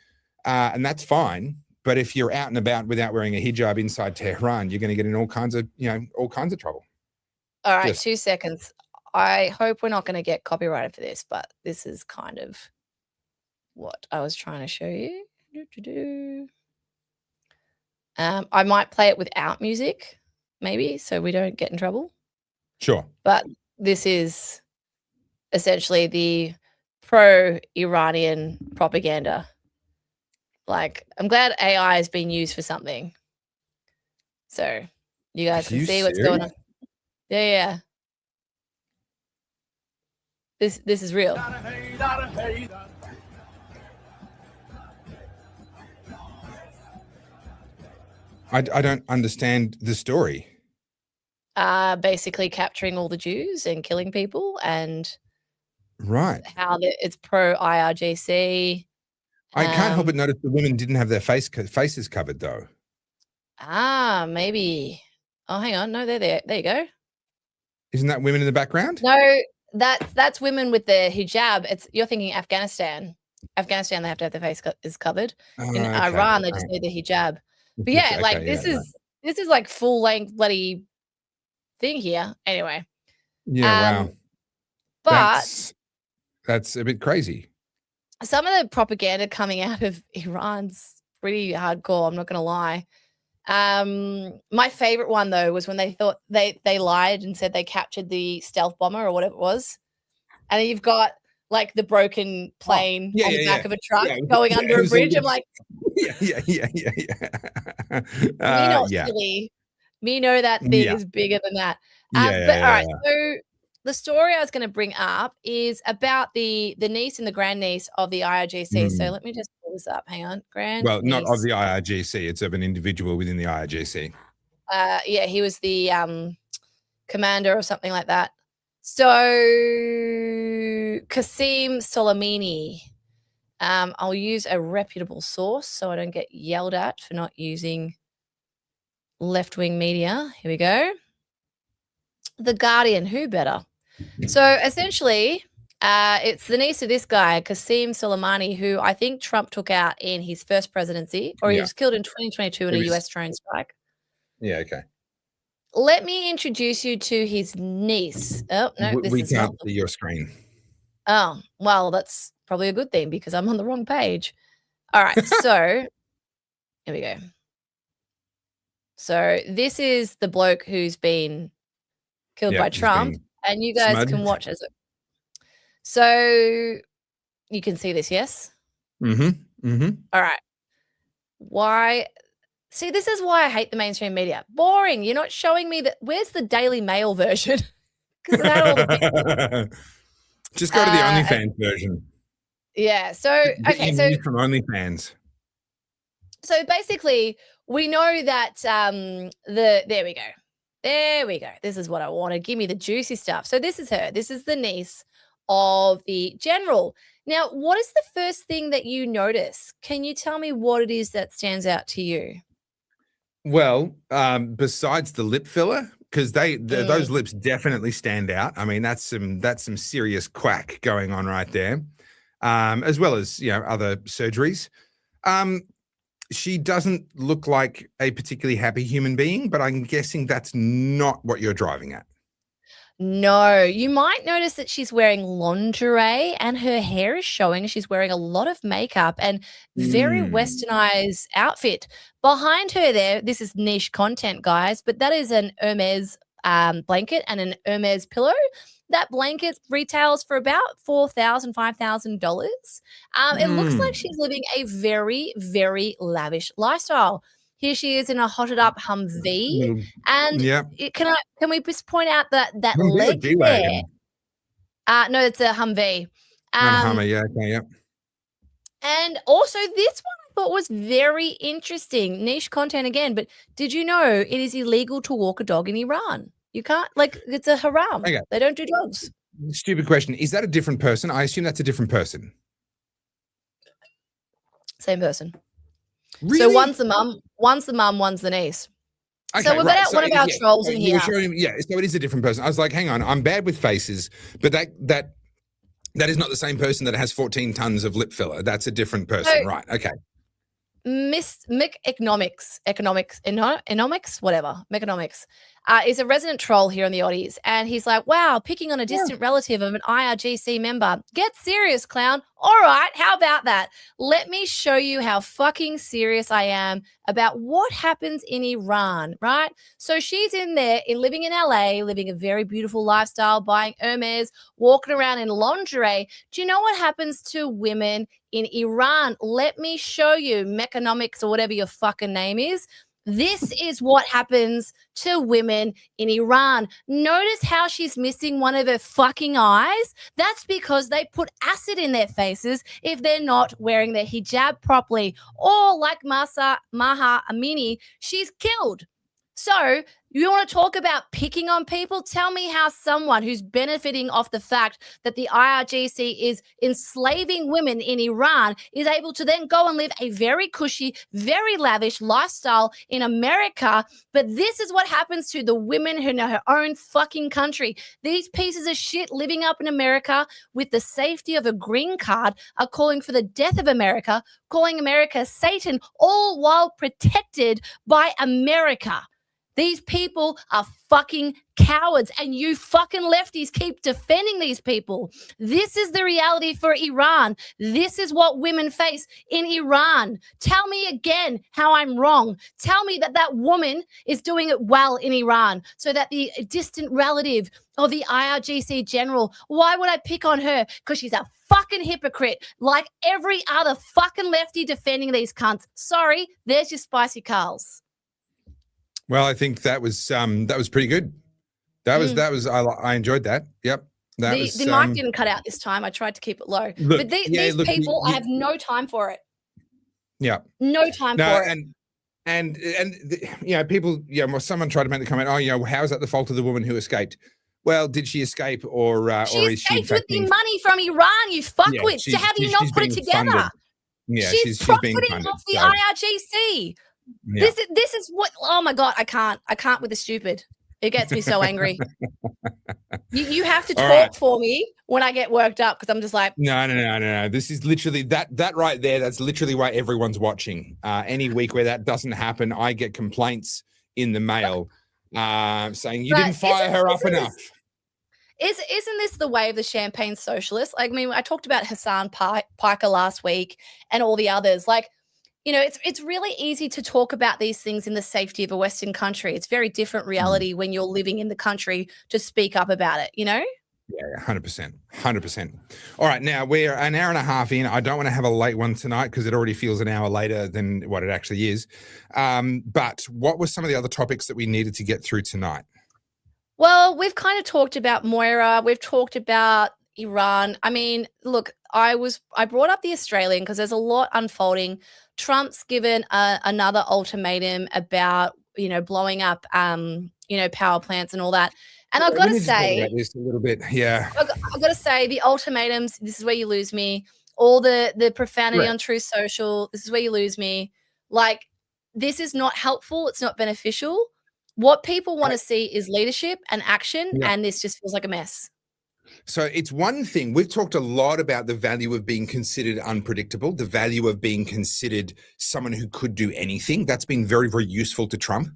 and that's fine. But if you're out and about without wearing a hijab inside Tehran, you're going to get in all kinds of trouble. All right, 2 seconds. I hope we're not going to get copyrighted for this, but this is kind of what I was trying to show you. I might play it without music, maybe, so we don't get in trouble. Sure. But this is essentially the pro-Iranian propaganda. Like, I'm glad AI is being used for something. So you guys can see what's going on. Yeah. This is real. I don't understand the story. Basically capturing all the Jews and killing people, and right, how it's pro-IRGC. I can't help but notice the women didn't have their faces covered, though. Maybe. Oh, hang on. No, they're there. There you go. Isn't that women in the background? No, that's women with their hijab. You're thinking Afghanistan. Afghanistan, they have to have their face is covered. In Iran, they just need the hijab. But yeah, this is like full length bloody thing here. Anyway. Yeah. Wow. But that's a bit crazy. some of the propaganda coming out of Iran's pretty hardcore, I'm not going to lie. My favorite one, though, was when they thought they lied and said they captured the stealth bomber or whatever it was. And you've got like the broken plane on the back of a truck going under a bridge. I'm like, yeah. me not silly. Me know that thing is bigger than that. All right. So the story I was going to bring up is about the niece and the grandniece of the IRGC. So let me just pull this up. Hang on. Well, not of the IRGC. It's of an individual within the IRGC. Yeah, he was the commander or something like that. So Qasem Soleimani. I'll use a reputable source so I don't get yelled at for not using left-wing media. Here we go. The Guardian, who better? So essentially, it's the niece of this guy, Qasem Soleimani, who I think Trump took out in his first presidency, or he was killed in 2022 in a US drone strike. Yeah, okay. Let me introduce you to his niece. Oh, no, this we is can't not see your screen. Oh, well, that's probably a good thing because I'm on the wrong page. All right, so here we go. So this is the bloke who's been killed by Trump, and you guys can watch as it. So you can see this, yes? Mm-hmm. All right. Why? See, this is why I hate the mainstream media. Boring. You're not showing me that. Where's the Daily Mail version? Because it had all the Just go to the OnlyFans version. Yeah. So okay. So from OnlyFans. So basically, we know that there we go. There we go. This is what I wanted. Give me the juicy stuff. So this is her. This is the niece of the general. Now, what is the first thing that you notice? Can you tell me what it is that stands out to you? Well, besides the lip filler, because those lips definitely stand out. I mean, that's some serious quack going on right there, as well as other surgeries. She doesn't look like a particularly happy human being, but I'm guessing that's not what you're driving at. No, you might notice that she's wearing lingerie and her hair is showing. She's wearing a lot of makeup and very westernized outfit. Behind her there, this is niche content, guys, but that is an Hermes blanket and an Hermes pillow. That blanket retails for about $4,000, $5,000. It looks like she's living a very, very lavish lifestyle. Here she is in a hotted up Humvee, and can we just point out that leg there? No, it's a Humvee. Hummer, yeah, okay, yeah. And also this one I thought was very interesting, niche content again. But did you know it is illegal to walk a dog in Iran? You can't, it's a haram. Okay. They don't do dogs. Stupid question. Is that a different person? I assume that's a different person. Same person. Really? So one's the mum, one's the niece. Okay, so we've got one of our trolls in here. So it is a different person. I was like, hang on, I'm bad with faces, but that is not the same person that has 14 tons of lip filler. That's a different person, right? Okay. Economics, whatever, Meconomics, is a resident troll here on the Oddies. And he's like, wow, picking on a distant relative of an IRGC member. Get serious, clown. All right, how about that? Let me show you how fucking serious I am about what happens in Iran, right? So she's in there, living in LA, living a very beautiful lifestyle, buying Hermes, walking around in lingerie. Do you know what happens to women in Iran? Let me show you, Meconomics or whatever your fucking name is. This is what happens to women in Iran. Notice how she's missing one of her fucking eyes? That's because they put acid in their faces if they're not wearing their hijab properly. Or like Maha Amini, she's killed. So you want to talk about picking on people? Tell me how someone who's benefiting off the fact that the IRGC is enslaving women in Iran is able to then go and live a very cushy, very lavish lifestyle in America. But this is what happens to the women who know her own fucking country. These pieces of shit living up in America with the safety of a green card are calling for the death of America, calling America Satan, all while protected by America. These people are fucking cowards, and you fucking lefties keep defending these people. This is the reality for Iran. This is what women face in Iran. Tell me again how I'm wrong. Tell me that that woman is doing it well in Iran, so that the distant relative of the IRGC general, why would I pick on her? Because she's a fucking hypocrite, like every other fucking lefty defending these cunts. Sorry, there's your spicy Carlz. Well, I think that was pretty good. That was I enjoyed that. Yep. The mic didn't cut out this time. I tried to keep it low. Look, but these people, I have no time for it. Yeah. No time for it. And you know, people, well, someone tried to make the comment, how is that the fault of the woman who escaped? Well, did she escape or is she escaped with the money from Iran, you fuckwit. So have you not put it together? Funded. Yeah, she's being profiting funded, off the IRGC. Yeah. This is what, oh my God, I can't with the stupid. It gets me so angry. You have to talk for me when I get worked up, because I'm just like, no. This is literally that right there. That's literally why everyone's watching. Any week where that doesn't happen, I get complaints in the mail saying you didn't fire her up enough. Isn't this the way of the champagne socialists? Like, I mean, I talked about Hassan Piker last week and all the others. Like, it's really easy to talk about these things in the safety of a Western country. It's very different reality when you're living in the country to speak up about it, Yeah, 100%. All right, now we're an hour and a half in. I don't want to have a late one tonight because it already feels an hour later than what it actually is. But what were some of the other topics that we needed to get through tonight? Well, we've kind of talked about Moira. We've talked about Iran. I mean, look, I brought up the Australian because there's a lot unfolding. Trump's given another ultimatum about, blowing up, power plants and all that. And I've got to say, this a little bit, yeah. I've got to say, the ultimatums, this is where you lose me. All the profanity on Truth Social, this is where you lose me. Like, this is not helpful. It's not beneficial. What people want to see is leadership and action, and this just feels like a mess. So it's one thing. We've talked a lot about the value of being considered unpredictable, the value of being considered someone who could do anything. That's been very, very useful to Trump.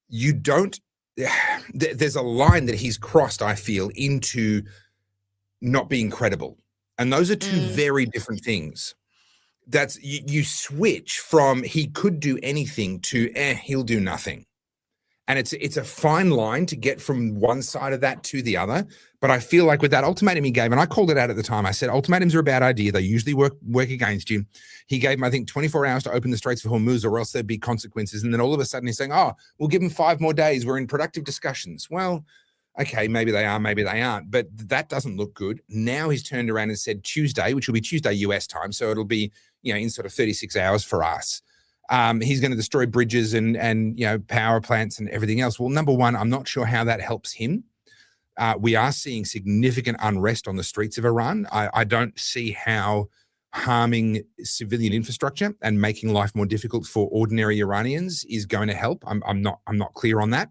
There's a line that he's crossed, I feel, into not being credible. And those are two very different things. That's you switch from he could do anything to he'll do nothing. And it's a fine line to get from one side of that to the other. But I feel like with that ultimatum he gave, and I called it out at the time, I said, ultimatums are a bad idea. They usually work against you. He gave him, I think, 24 hours to open the Straits of Hormuz or else there'd be consequences. And then all of a sudden he's saying, we'll give him 5 more days. We're in productive discussions. Well, okay, maybe they are, maybe they aren't. But that doesn't look good. Now he's turned around and said Tuesday, which will be Tuesday US time. So it'll be, in sort of 36 hours for us. He's going to destroy bridges and power plants and everything else. Well, number one, I'm not sure how that helps him. We are seeing significant unrest on the streets of Iran. I don't see how harming civilian infrastructure and making life more difficult for ordinary Iranians is going to help. I'm not clear on that.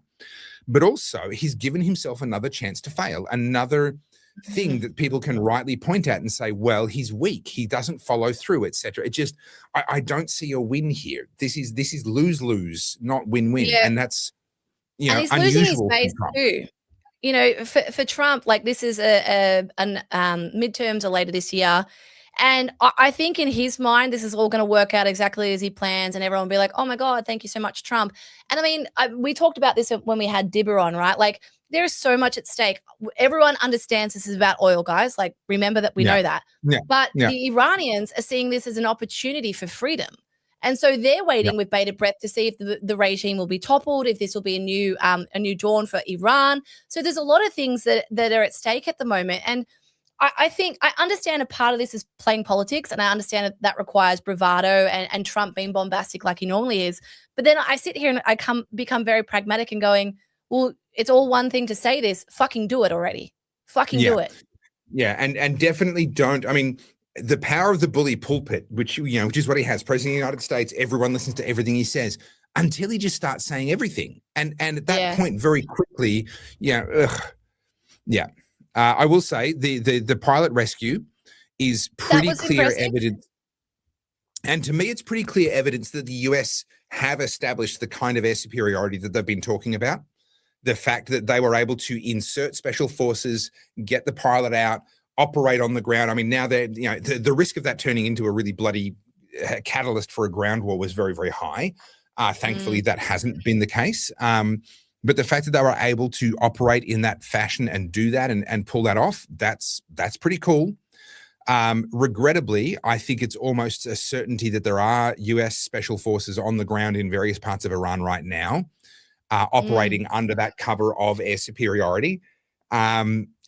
But also, he's given himself another chance to fail, another thing that people can rightly point at and say, well, he's weak, he doesn't follow through, etc. It just, I don't see a win here. This is lose-lose, not win-win. Yeah. And that's, and he's losing his base too. For Trump, like, this is midterms are later this year. And I think in his mind, this is all going to work out exactly as he plans, and everyone will be like, oh my God, thank you so much, Trump. And I mean, we talked about this when we had Dibber on, right? Like, there is so much at stake. Everyone understands this is about oil, guys. Like, remember that we know that. Yeah. But the Iranians are seeing this as an opportunity for freedom. And so they're waiting with bated breath to see if the regime will be toppled, if this will be a new dawn for Iran. So there's a lot of things that are at stake at the moment. And I think I understand a part of this is playing politics, and I understand that requires bravado and Trump being bombastic like he normally is. But then I sit here and I become very pragmatic and going, well, it's all one thing to say this. Fucking do it already. Fucking do it. Yeah, and definitely don't. I mean, the power of the bully pulpit, which is what he has. President of the United States, everyone listens to everything he says until he just starts saying everything. And at that point, very quickly, I will say the pilot rescue is pretty clear evidence. And to me, it's pretty clear evidence that the US have established the kind of air superiority that they've been talking about. The fact that they were able to insert special forces, get the pilot out, operate on the ground. I mean, now they're, the risk of that turning into a really bloody catalyst for a ground war was very, very high. Thankfully, that hasn't been the case. But the fact that they were able to operate in that fashion and do that and pull that off, that's pretty cool. Regrettably, I think it's almost a certainty that there are US special forces on the ground in various parts of Iran right now, operating under that cover of air superiority.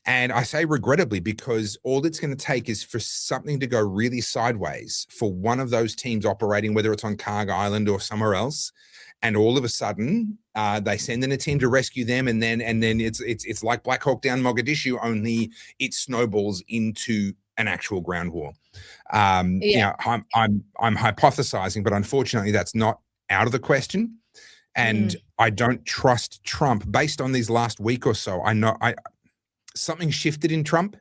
And I say regrettably because all it's going to take is for something to go really sideways for one of those teams operating, whether it's on Karg Island or somewhere else, and all of a sudden they send in a team to rescue them, and then it's like Black Hawk Down Mogadishu, only it snowballs into an actual ground war. I'm hypothesizing, but unfortunately that's not out of the question. And I don't trust Trump based on these last week or so. Something shifted in Trump,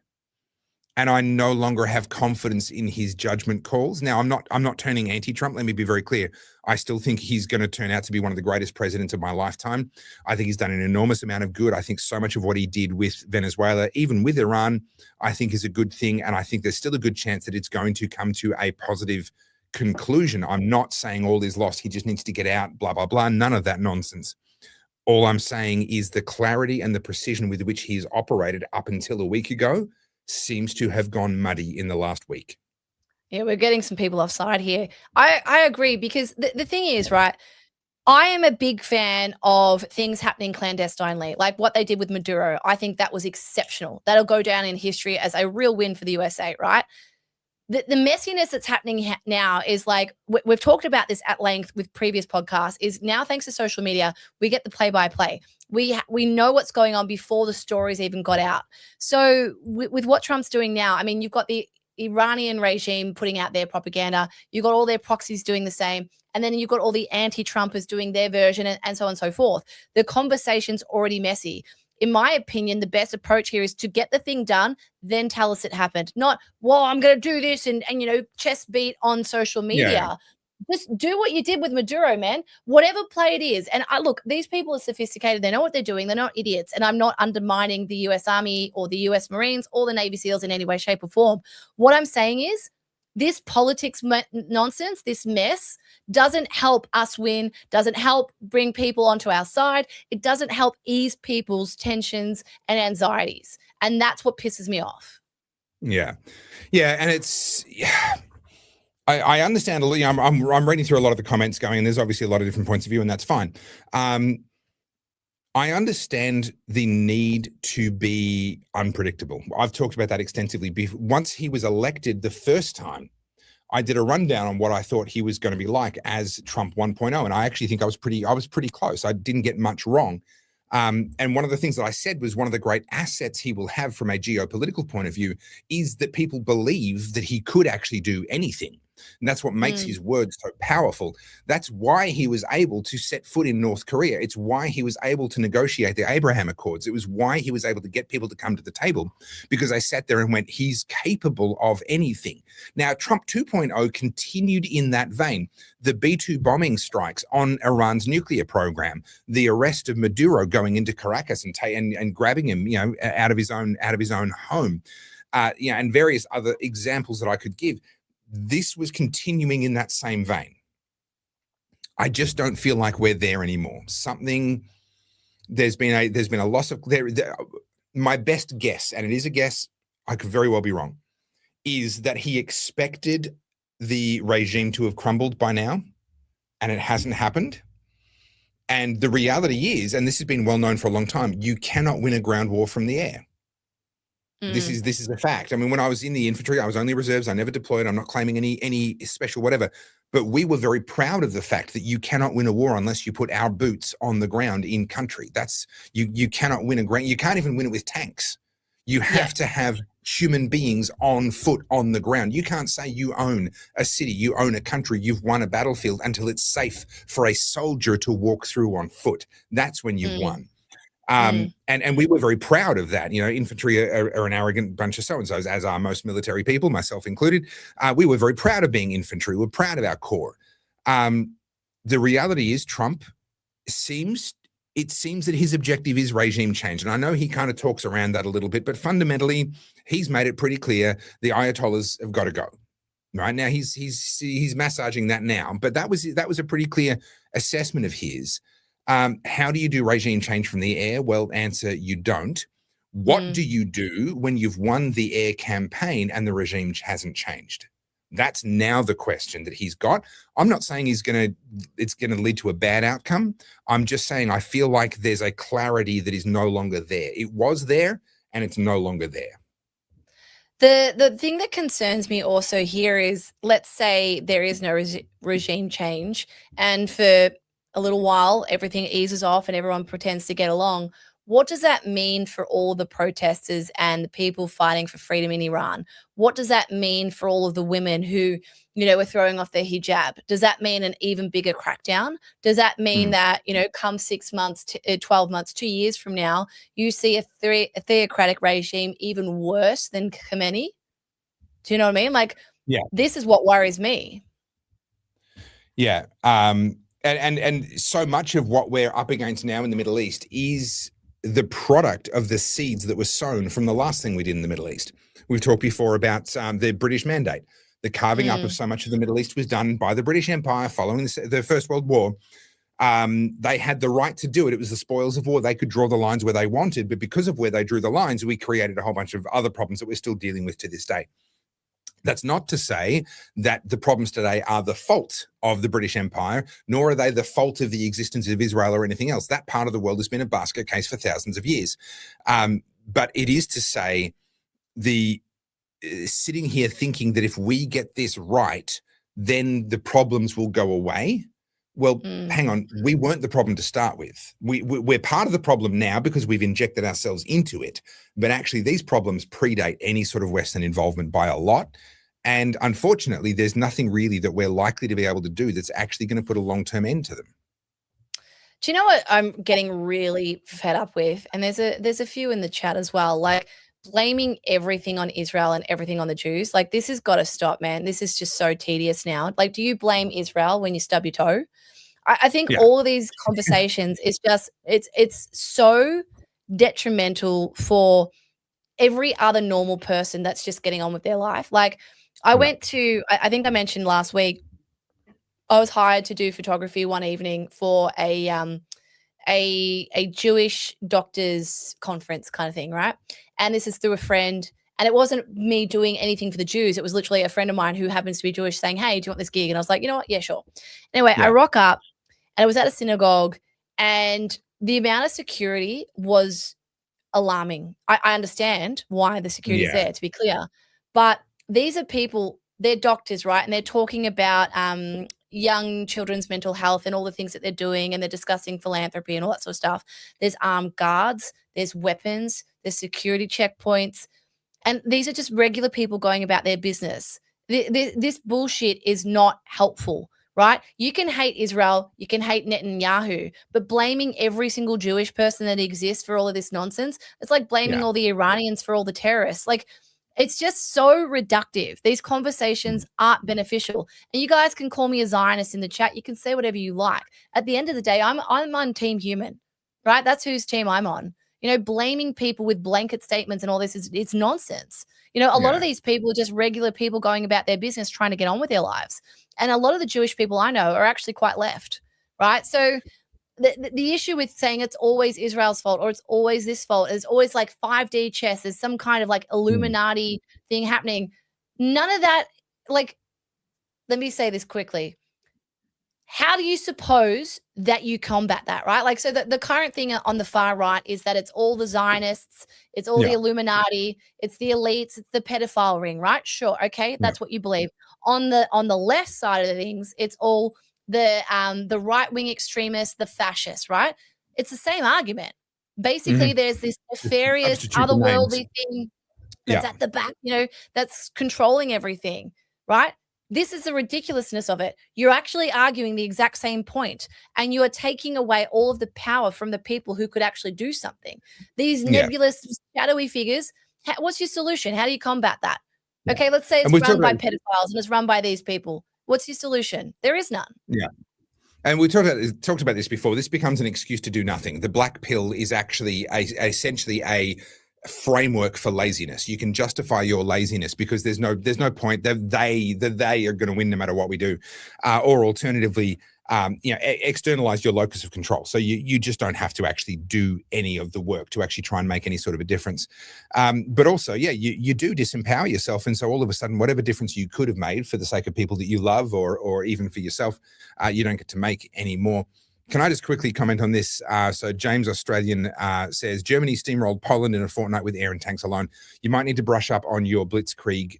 and I no longer have confidence in his judgment calls. Now, I'm not turning anti-Trump. Let me be very clear. I still think he's going to turn out to be one of the greatest presidents of my lifetime. I think he's done an enormous amount of good. I think so much of what he did with Venezuela, even with Iran, I think is a good thing. And I think there's still a good chance that it's going to come to a positive conclusion. I'm not saying all is lost. He just needs to get out, blah, blah, blah. None of that nonsense. All I'm saying is the clarity and the precision with which he's operated up until a week ago seems to have gone muddy in the last week. Yeah, we're getting some people offside here. I agree, because the thing is, right, I am a big fan of things happening clandestinely, like what they did with Maduro. I think that was exceptional. That'll go down in history as a real win for the USA, right? The messiness that's happening now is like, we've talked about this at length with previous podcasts, is now thanks to social media, we get the play-by-play. We know what's going on before the stories even got out. So with what Trump's doing now, I mean, you've got the Iranian regime putting out their propaganda. You've got all their proxies doing the same. And then you've got all the anti-Trumpers doing their version, and so on and so forth. The conversation's already messy. In my opinion, the best approach here is to get the thing done, then tell us it happened. Not, well, I'm going to do this and chest beat on social media. Yeah. Just do what you did with Maduro, man. Whatever play it is. And look, these people are sophisticated. They know what they're doing. They're not idiots. And I'm not undermining the US Army or the US Marines or the Navy SEALs in any way, shape, or form. What I'm saying is, this politics nonsense, this mess, doesn't help us win, doesn't help bring people onto our side. It doesn't help ease people's tensions and anxieties. And that's what pisses me off. Yeah. Yeah. And it's, I understand a lot. I'm reading through a lot of the comments going, and there's obviously a lot of different points of view, and that's fine. I understand the need to be unpredictable. I've talked about that extensively. Once he was elected the first time, I did a rundown on what I thought he was going to be like as Trump 1.0, and I actually think I was pretty close. I didn't get much wrong. And one of the things that I said was one of the great assets he will have from a geopolitical point of view is that people believe that he could actually do anything. And that's what makes his words so powerful. That's why he was able to set foot in North Korea. It's why he was able to negotiate the Abraham Accords. It was why he was able to get people to come to the table, because they sat there and went, he's capable of anything. Now, Trump 2.0 continued in that vein. The B-2 bombing strikes on Iran's nuclear program, the arrest of Maduro going into Caracas and grabbing him, out of his own home, and various other examples that I could give. This was continuing in that same vein. I just don't feel like we're there anymore. There's been a loss of my best guess, and it is a guess, I could very well be wrong, is that he expected the regime to have crumbled by now, and it hasn't happened. And the reality is, and this has been well known for a long time, you cannot win a ground war from the air. This is a fact. I mean, when I was in the infantry, I was only reserves. I never deployed. I'm not claiming any special whatever. But we were very proud of the fact that you cannot win a war unless you put our boots on the ground in country. That's you cannot win you can't even win it with tanks. You have to have human beings on foot on the ground. You can't say you own a city, you own a country, you've won a battlefield until it's safe for a soldier to walk through on foot. That's when you've won. And we were very proud of that. Infantry are an arrogant bunch of so-and-sos, as are most military people, myself included. We were very proud of being infantry. We're proud of our corps. The the reality is Trump seems that his objective is regime change. And I know he kind of talks around that a little bit, but fundamentally, he's made it pretty clear the Ayatollahs have got to go. Right now, he's massaging that now, but that was a pretty clear assessment of his. How do you do regime change from the air? Well, answer, you don't. What do you do when you've won the air campaign and the regime hasn't changed? That's now the question that he's got. I'm not saying it's going to lead to a bad outcome. I'm just saying I feel like there's a clarity that is no longer there. It was there and it's no longer there. The thing that concerns me also here is, let's say there is no regime change, and for a little while everything eases off and everyone pretends to get along. What does that mean for all the protesters and the people fighting for freedom in Iran? What does that mean for all of the women who, were throwing off their hijab? Does that mean an even bigger crackdown? Does that mean that, come 6 months, 12 months, 2 years from now, you see a theocratic regime even worse than Khamenei? Do you know what I mean? Like, this is what worries me. Yeah. And so much of what we're up against now in the Middle East is the product of the seeds that were sown from the last thing we did in the Middle East. We've talked before about the British Mandate. The carving up of so much of the Middle East was done by the British Empire following the First World War. They had the right to do it. It was the spoils of war. They could draw the lines where they wanted, but because of where they drew the lines, we created a whole bunch of other problems that we're still dealing with to this day. That's not to say that the problems today are the fault of the British Empire, nor are they the fault of the existence of Israel or anything else. That part of the world has been a basket case for thousands of years. But it is to say sitting here thinking that if we get this right, then the problems will go away. Well, hang on. We weren't the problem to start with. We're part of the problem now because we've injected ourselves into it. But actually, these problems predate any sort of Western involvement by a lot. And unfortunately, there's nothing really that we're likely to be able to do that's actually going to put a long-term end to them. Do you know what I'm getting really fed up with? And there's a few in the chat as well, like blaming everything on Israel and everything on the Jews. Like, this has got to stop, man. This is just so tedious now. Like, do you blame Israel when you stub your toe? I think all of these conversations is just, it's so detrimental for every other normal person that's just getting on with their life. Like, I went to, I think I mentioned last week, I was hired to do photography one evening for a Jewish doctors conference kind of thing, right? And this is through a friend. And it wasn't me doing anything for the Jews. It was literally a friend of mine who happens to be Jewish saying, hey, do you want this gig? And I was like, you know what? Yeah, sure. Anyway, I rock up and it was at a synagogue and the amount of security was alarming. I understand why the security is there, to be clear. But these are people, they're doctors, right? And they're talking about young children's mental health and all the things that they're doing, and they're discussing philanthropy and all that sort of stuff. There's armed guards, there's weapons, there's security checkpoints. And these are just regular people going about their business. This bullshit is not helpful, right? You can hate Israel, you can hate Netanyahu, but blaming every single Jewish person that exists for all of this nonsense, it's like blaming all the Iranians for all the terrorists. Like, it's just so reductive. These conversations aren't beneficial. And you guys can call me a Zionist in the chat. You can say whatever you like. At the end of the day, I'm on Team Human, right? That's whose team I'm on. Blaming people with blanket statements and all this it's nonsense. A lot of these people are just regular people going about their business, trying to get on with their lives. And a lot of the Jewish people I know are actually quite left, right? So the issue with saying it's always Israel's fault or it's always this fault, it's always like 5D chess, there's some kind of like Illuminati thing happening. None of that, like, let me say this quickly. How do you suppose that you combat that, right? Like, so the current thing on the far right is that it's all the Zionists, it's all the Illuminati, it's the elites, it's the pedophile ring, right? Sure, okay, that's what you believe. On the left side of the things, it's all the right-wing extremists, the fascists, right? It's the same argument. Basically, there's this nefarious, otherworldly thing that's at the back, that's controlling everything, right? This is the ridiculousness of it. You're actually arguing the exact same point, and you are taking away all of the power from the people who could actually do something. These nebulous, shadowy figures, what's your solution? How do you combat that? Okay, let's say it's run by pedophiles and it's run by these people. What's your solution? There is none. Yeah. And we talked about this before. This becomes an excuse to do nothing. The black pill is actually essentially a framework for laziness. You can justify your laziness because there's no point. They are going to win no matter what we do, or alternatively, externalize your locus of control. So you just don't have to actually do any of the work to actually try and make any sort of a difference. But also, you do disempower yourself. And so all of a sudden, whatever difference you could have made for the sake of people that you love or even for yourself, you don't get to make anymore. Can I just quickly comment on this? So James Australian says, Germany steamrolled Poland in a fortnight with air and tanks alone. You might need to brush up on your blitzkrieg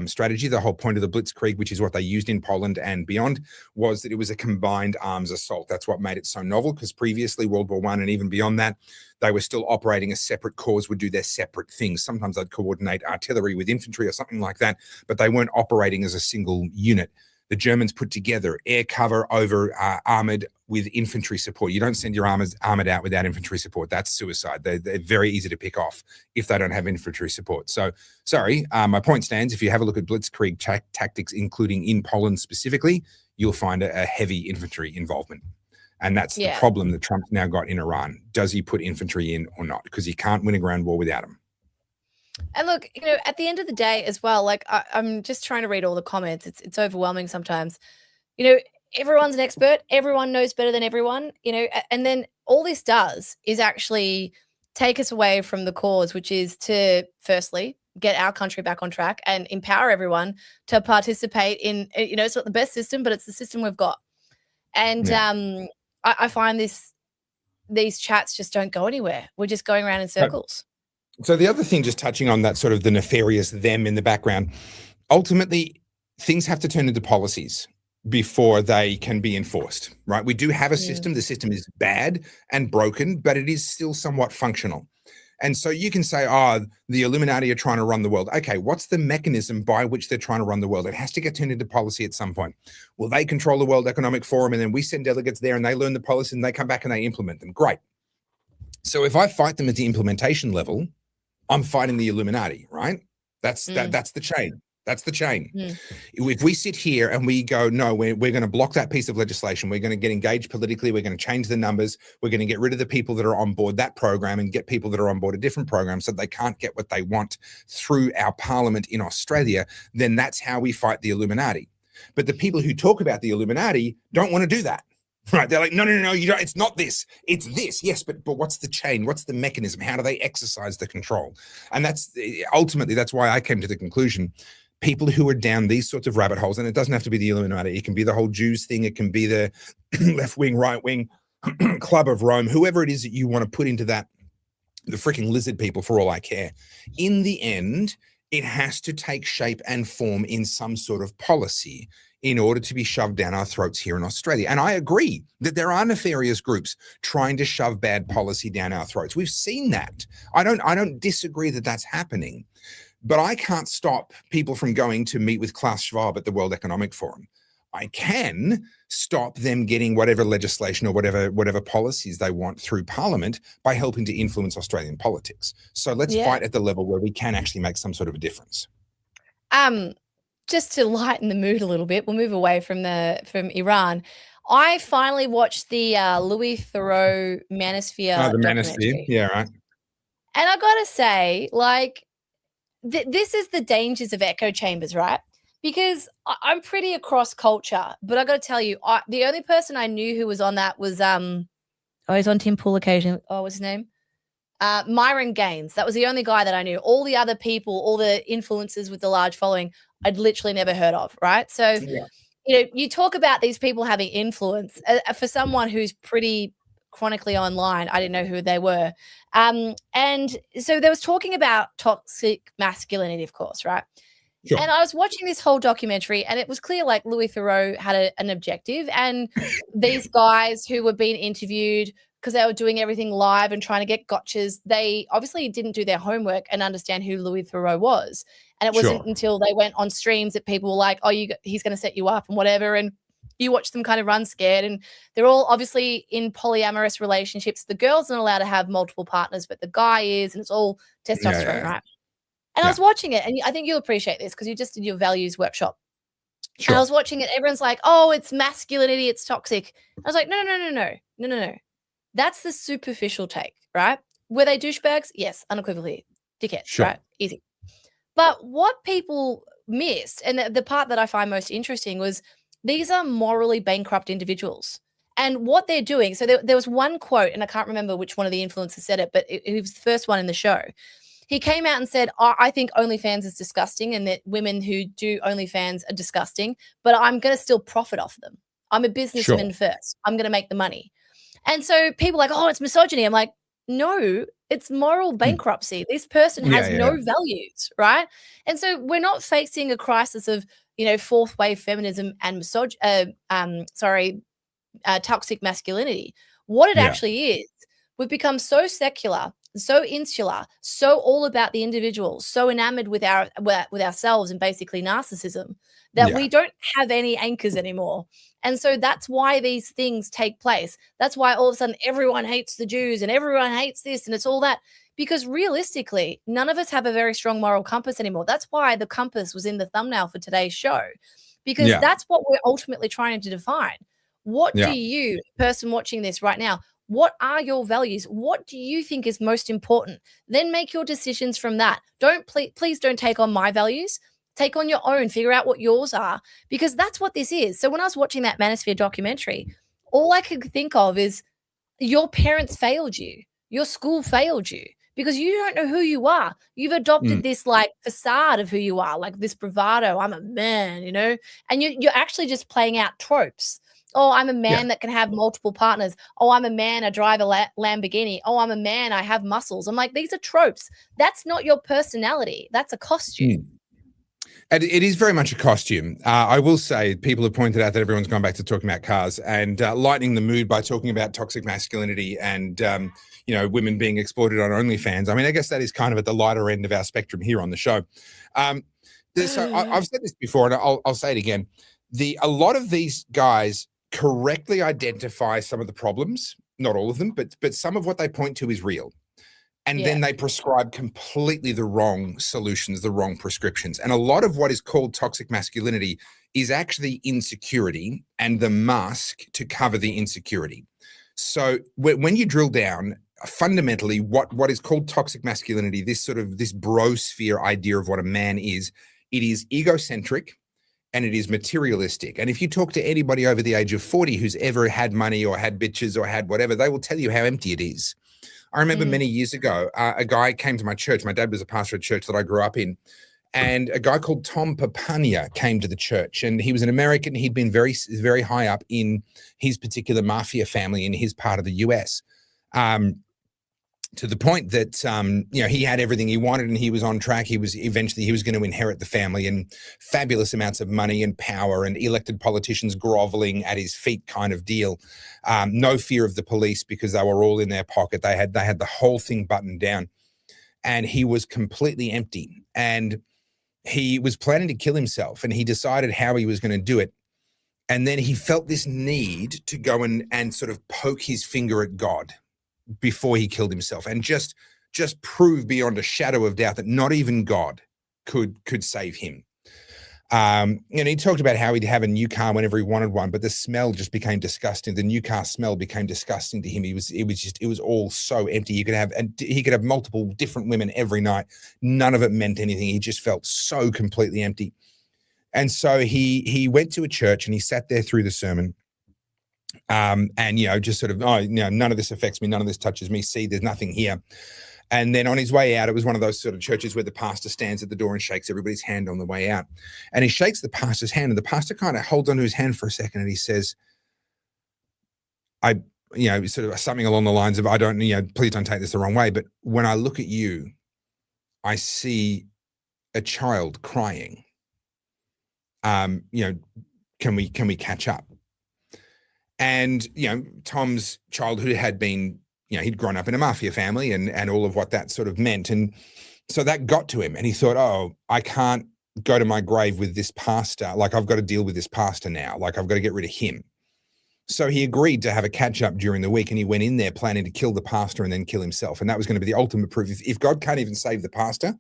strategy. The whole point of the blitzkrieg, which is what they used in Poland and beyond, was that it was a combined arms assault. That's what made it so novel, because previously, World War I and even beyond that, they were still operating as separate corps, would do their separate things. Sometimes they'd coordinate artillery with infantry or something like that, but they weren't operating as a single unit. The Germans put together air cover over armored with infantry support. You don't send your armored out without infantry support. That's suicide. They're very easy to pick off if they don't have infantry support. So, sorry, my point stands. If you have a look at blitzkrieg tactics, including in Poland specifically, you'll find a heavy infantry involvement. And that's the problem that Trump's now got in Iran. Does he put infantry in or not? Because he can't win a ground war without them. And look, at the end of the day as well, like I'm just trying to read all the comments. It's overwhelming sometimes. Everyone's an expert. Everyone knows better than everyone, and then all this does is actually take us away from the cause, which is to firstly get our country back on track and empower everyone to participate in, it's not the best system, but it's the system we've got. And I find these chats just don't go anywhere. We're just going around in circles. So the other thing, just touching on that sort of the nefarious them in the background, ultimately things have to turn into policies before they can be enforced, right? We do have a system. The system is bad and broken, but it is still somewhat functional. And so you can say, the Illuminati are trying to run the world. Okay, what's the mechanism by which they're trying to run the world? It has to get turned into policy at some point. Well, they control the World Economic Forum, and then we send delegates there and they learn the policy and they come back and they implement them. Great. So if I fight them at the implementation level, I'm fighting the Illuminati, right? That's the chain. That's the chain. If we sit here and we go, no, we're going to block that piece of legislation. We're going to get engaged politically. We're going to change the numbers. We're going to get rid of the people that are on board that program and get people that are on board a different program so they can't get what they want through our parliament in Australia. Then that's how we fight the Illuminati. But the people who talk about the Illuminati don't want to do that. Right, they're like, no, you don't. It's not this. It's this. Yes, but what's the chain? What's the mechanism? How do they exercise the control? And that's ultimately why I came to the conclusion. People who are down these sorts of rabbit holes, and it doesn't have to be the Illuminati. It can be the whole Jews thing. It can be the left wing, right wing, Club of Rome, whoever it is that you want to put into that. The freaking lizard people, for all I care. In the end, it has to take shape and form in some sort of policy in order to be shoved down our throats here in Australia. And I agree that there are nefarious groups trying to shove bad policy down our throats. We've seen that. I don't disagree that that's happening, but I can't stop people from going to meet with Klaus Schwab at the World Economic Forum. I can stop them getting whatever legislation or whatever policies they want through Parliament by helping to influence Australian politics. So let's fight at the level where we can actually make some sort of a difference. Just to lighten the mood a little bit, we'll move away from Iran. I finally watched the Louis Theroux Manosphere. The Manosphere, yeah, right. And I gotta say, like, this is the dangers of echo chambers, right? Because I'm pretty across culture, but I gotta tell you, the only person I knew who was on that was he's on Tim Pool occasionally. What's his name? Myron Gaines. That was the only guy that I knew. All the other people, all the influencers with the large following, I'd literally never heard of, right? So, you talk about these people having influence. For someone who's pretty chronically online, I didn't know who they were. And so there was talking about toxic masculinity, of course, right? Sure. And I was watching this whole documentary, and it was clear like Louis Theroux had an objective, and these guys who were being interviewed because they were doing everything live and trying to get gotchas, they obviously didn't do their homework and understand who Louis Theroux was. And it wasn't until they went on streams that people were like, he's going to set you up and whatever. And you watch them kind of run scared. And they're all obviously in polyamorous relationships. The girl's not allowed to have multiple partners, but the guy is, and it's all testosterone, right? And I was watching it, and I think you'll appreciate this because you just did your values workshop. And I was watching it. Everyone's like, "Oh, it's masculinity. It's toxic." I was like, "No. That's the superficial take, right? Were they douchebags? Yes, unequivocally, dickheads, right? Easy." But what people missed, and the part that I find most interesting, was these are morally bankrupt individuals. And what they're doing, so there was one quote, and I can't remember which one of the influencers said it, but it was the first one in the show. He came out and said, I think OnlyFans is disgusting and that women who do OnlyFans are disgusting, but I'm going to still profit off them. I'm a businessman first. I'm going to make the money. And so people are like, oh, it's misogyny. I'm like, no, it's moral bankruptcy. This person has no values, right? And so we're not facing a crisis of, fourth wave feminism and toxic masculinity. What it actually is, we've become so secular, so insular, so all about the individual, so enamored with ourselves and basically narcissism that we don't have any anchors anymore. And so that's why these things take place. That's why all of a sudden everyone hates the Jews and everyone hates this and it's all that. Because realistically, none of us have a very strong moral compass anymore. That's why the compass was in the thumbnail for today's show, because that's what we're ultimately trying to define. What do you, person watching this right now, what are your values? What do you think is most important? Then make your decisions from that. Please don't take on my values. Take on your own. Figure out what yours are, because that's what this is. So when I was watching that Manosphere documentary, all I could think of is your parents failed you. Your school failed you because you don't know who you are. You've adopted this like facade of who you are, like this bravado. I'm a man, and you're actually just playing out tropes. Oh, I'm a man that can have multiple partners. Oh, I'm a man, I drive a Lamborghini. Oh, I'm a man, I have muscles. I'm like, these are tropes. That's not your personality. That's a costume. And it is very much a costume. I will say, people have pointed out that everyone's gone back to talking about cars and lightening the mood by talking about toxic masculinity and, women being exploited on OnlyFans. I mean, I guess that is kind of at the lighter end of our spectrum here on the show. So I've said this before, and I'll say it again. A lot of these guys correctly identify some of the problems, not all of them, but some of what they point to is real. And then they prescribe completely the wrong solutions, the wrong prescriptions. And a lot of what is called toxic masculinity is actually insecurity and the mask to cover the insecurity. So when you drill down, fundamentally what is called toxic masculinity, this brosphere idea of what a man is, it is egocentric, and it is materialistic. And if you talk to anybody over the age of 40 who's ever had money or had bitches or had whatever, they will tell you how empty it is. I remember many years ago, a guy came to my church. My dad was a pastor at a church that I grew up in. And a guy called Tom Papania came to the church. And he was an American. He'd been very, very high up in his particular mafia family in his part of the US. To the point that, he had everything he wanted and he was on track. He was going to inherit the family and fabulous amounts of money and power and elected politicians groveling at his feet kind of deal. No fear of the police because they were all in their pocket. They had the whole thing buttoned down, and he was completely empty. And he was planning to kill himself, and he decided how he was going to do it. And then he felt this need to go and sort of poke his finger at God before he killed himself, and just prove beyond a shadow of doubt that not even God could save him. And he talked about how he'd have a new car whenever he wanted one, but the smell just became disgusting. The new car smell became disgusting to him. It was all so empty. He could have multiple different women every night. None of it meant anything. He just felt so completely empty. And so he went to a church and he sat there through the sermon. And just sort of, none of this affects me, none of this touches me. See, there's nothing here. And then on his way out, it was one of those sort of churches where the pastor stands at the door and shakes everybody's hand on the way out. And he shakes the pastor's hand, and the pastor kind of holds onto his hand for a second, and he says, sort of something along the lines of, please don't take this the wrong way, but when I look at you, I see a child crying. Can we catch up? And, Tom's childhood had been, he'd grown up in a mafia family and all of what that sort of meant. And so that got to him, and he thought, oh, I can't go to my grave with this pastor. Like, I've got to deal with this pastor now. Like, I've got to get rid of him. So he agreed to have a catch up during the week, and he went in there planning to kill the pastor and then kill himself. And that was going to be the ultimate proof. If God can't even save the pastor,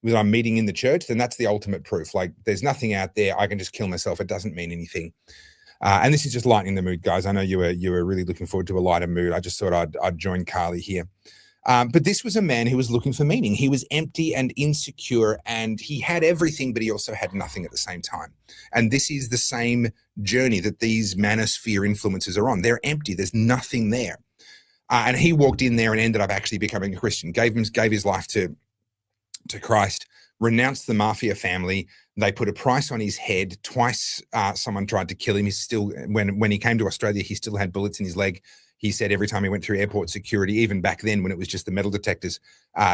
that I'm meeting in the church, then that's the ultimate proof. Like, there's nothing out there. I can just kill myself. It doesn't mean anything. And this is just lightening the mood, guys. I know you were really looking forward to a lighter mood. I just thought I'd join Carly here. But this was a man who was looking for meaning. He was empty and insecure, and he had everything, but he also had nothing at the same time. And this is the same journey that these manosphere influencers are on. They're empty. There's nothing there. And he walked in there and ended up actually becoming a Christian, gave his life to Christ, renounced the mafia family. They put a price on his head. Twice someone tried to kill him. He's still, when he came to Australia, he still had bullets in his leg. He said every time he went through airport security, even back then when it was just the metal detectors,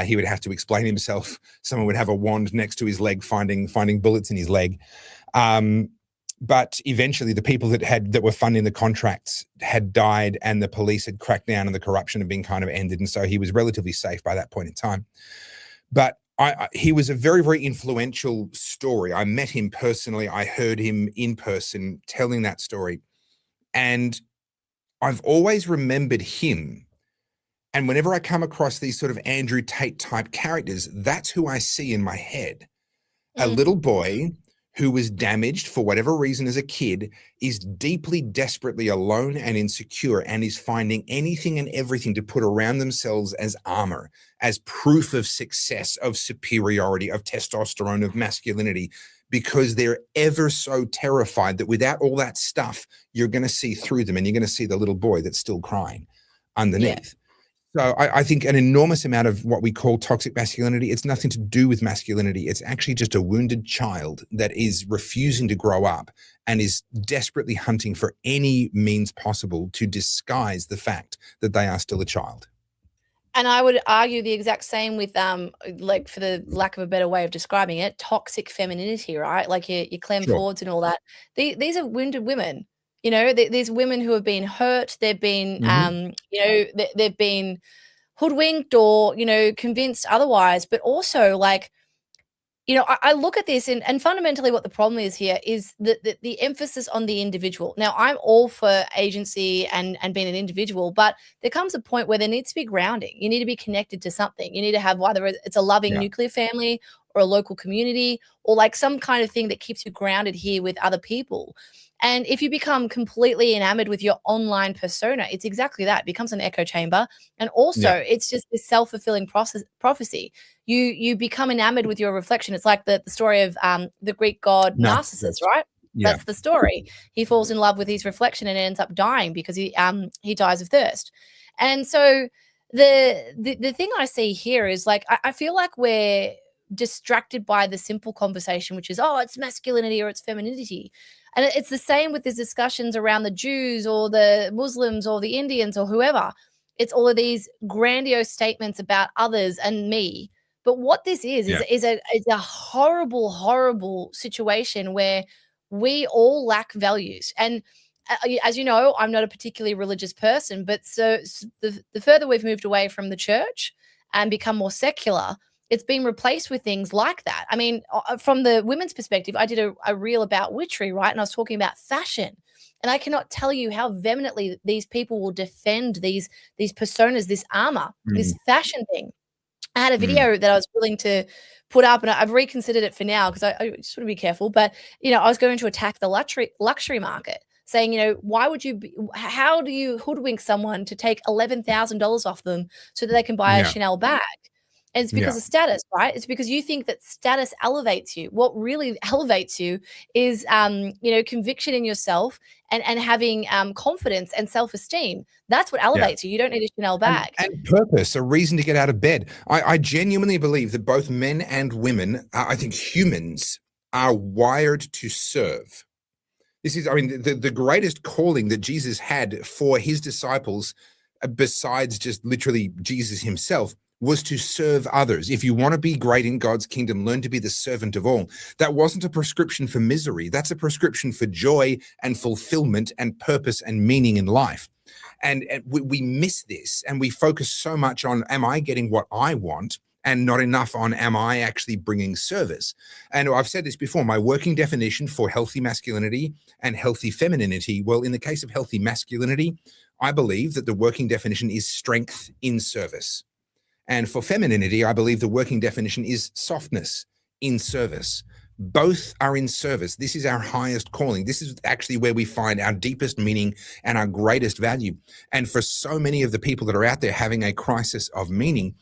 he would have to explain himself. Someone would have a wand next to his leg, finding bullets in his leg. But eventually the people that were funding the contracts had died, and the police had cracked down, and the corruption had been kind of ended. And so he was relatively safe by that point in time. But he was a very, very influential story. I met him personally. I heard him in person telling that story. And I've always remembered him. And whenever I come across these sort of Andrew Tate type characters, that's who I see in my head. A little boy who was damaged for whatever reason as a kid, is deeply, desperately alone and insecure, and is finding anything and everything to put around themselves as armor, as proof of success, of superiority, of testosterone, of masculinity, because they're ever so terrified that without all that stuff, you're going to see through them, and you're going to see the little boy that's still crying underneath. Yeah. So I think an enormous amount of what we call toxic masculinity, it's nothing to do with masculinity. It's actually just a wounded child that is refusing to grow up and is desperately hunting for any means possible to disguise the fact that they are still a child. And I would argue the exact same with, like, for the lack of a better way of describing it, toxic femininity, right? Like your Clem Fords and all that. These are wounded women. You know, these women who have been hurt, they've been, you know, they've been hoodwinked or, you know, convinced otherwise. But also, like, you know, I look at this and fundamentally what the problem is here is the emphasis on the individual. Now, I'm all for agency and being an individual, but there comes a point where there needs to be grounding. You need to be connected to something. You need to have, whether it's a loving nuclear family or a local community, or like some kind of thing that keeps you grounded here with other people. And if you become completely enamored with your online persona, it's exactly that. It becomes an echo chamber. And also it's just this self-fulfilling prophecy. You become enamored with your reflection. It's like the story of the Greek god Narcissus, right? Yeah. That's the story. He falls in love with his reflection and ends up dying because he dies of thirst. And so the thing I see here is, like, I feel like we're distracted by the simple conversation, which is, oh, it's masculinity or it's femininity. And it's the same with the discussions around the Jews or the Muslims or the Indians or whoever. It's all of these grandiose statements about others and me. But what this is a horrible, horrible situation where we all lack values. And as you know, I'm not a particularly religious person, but so the further we've moved away from the church and become more secular, it's been replaced with things like that. I mean, from the women's perspective, I did a reel about witchery, right? And I was talking about fashion. And I cannot tell you how vehemently these people will defend these personas, this armor, this fashion thing. I had a video that I was willing to put up, and I've reconsidered it for now because I just want to be careful. But, you know, I was going to attack the luxury market, saying, you know, how do you hoodwink someone to take $11,000 off them so that they can buy a Chanel bag? And it's because of status, right? It's because you think that status elevates you. What really elevates you is, you know, conviction in yourself and having confidence and self-esteem. That's what elevates you. You don't need a Chanel bag. And purpose, a reason to get out of bed. I genuinely believe that both men and women, I think humans, are wired to serve. This is, I mean, the greatest calling that Jesus had for his disciples, besides just literally Jesus himself, was to serve others. If you want to be great in God's kingdom, learn to be the servant of all. That wasn't a prescription for misery. That's a prescription for joy and fulfillment and purpose and meaning in life. And we miss this, and we focus so much on, am I getting what I want? And not enough on, am I actually bringing service? And I've said this before, my working definition for healthy masculinity and healthy femininity, well, in the case of healthy masculinity, I believe that the working definition is strength in service. And for femininity, I believe the working definition is softness in service. Both are in service. This is our highest calling. This is actually where we find our deepest meaning and our greatest value. And for so many of the people that are out there having a crisis of meaning,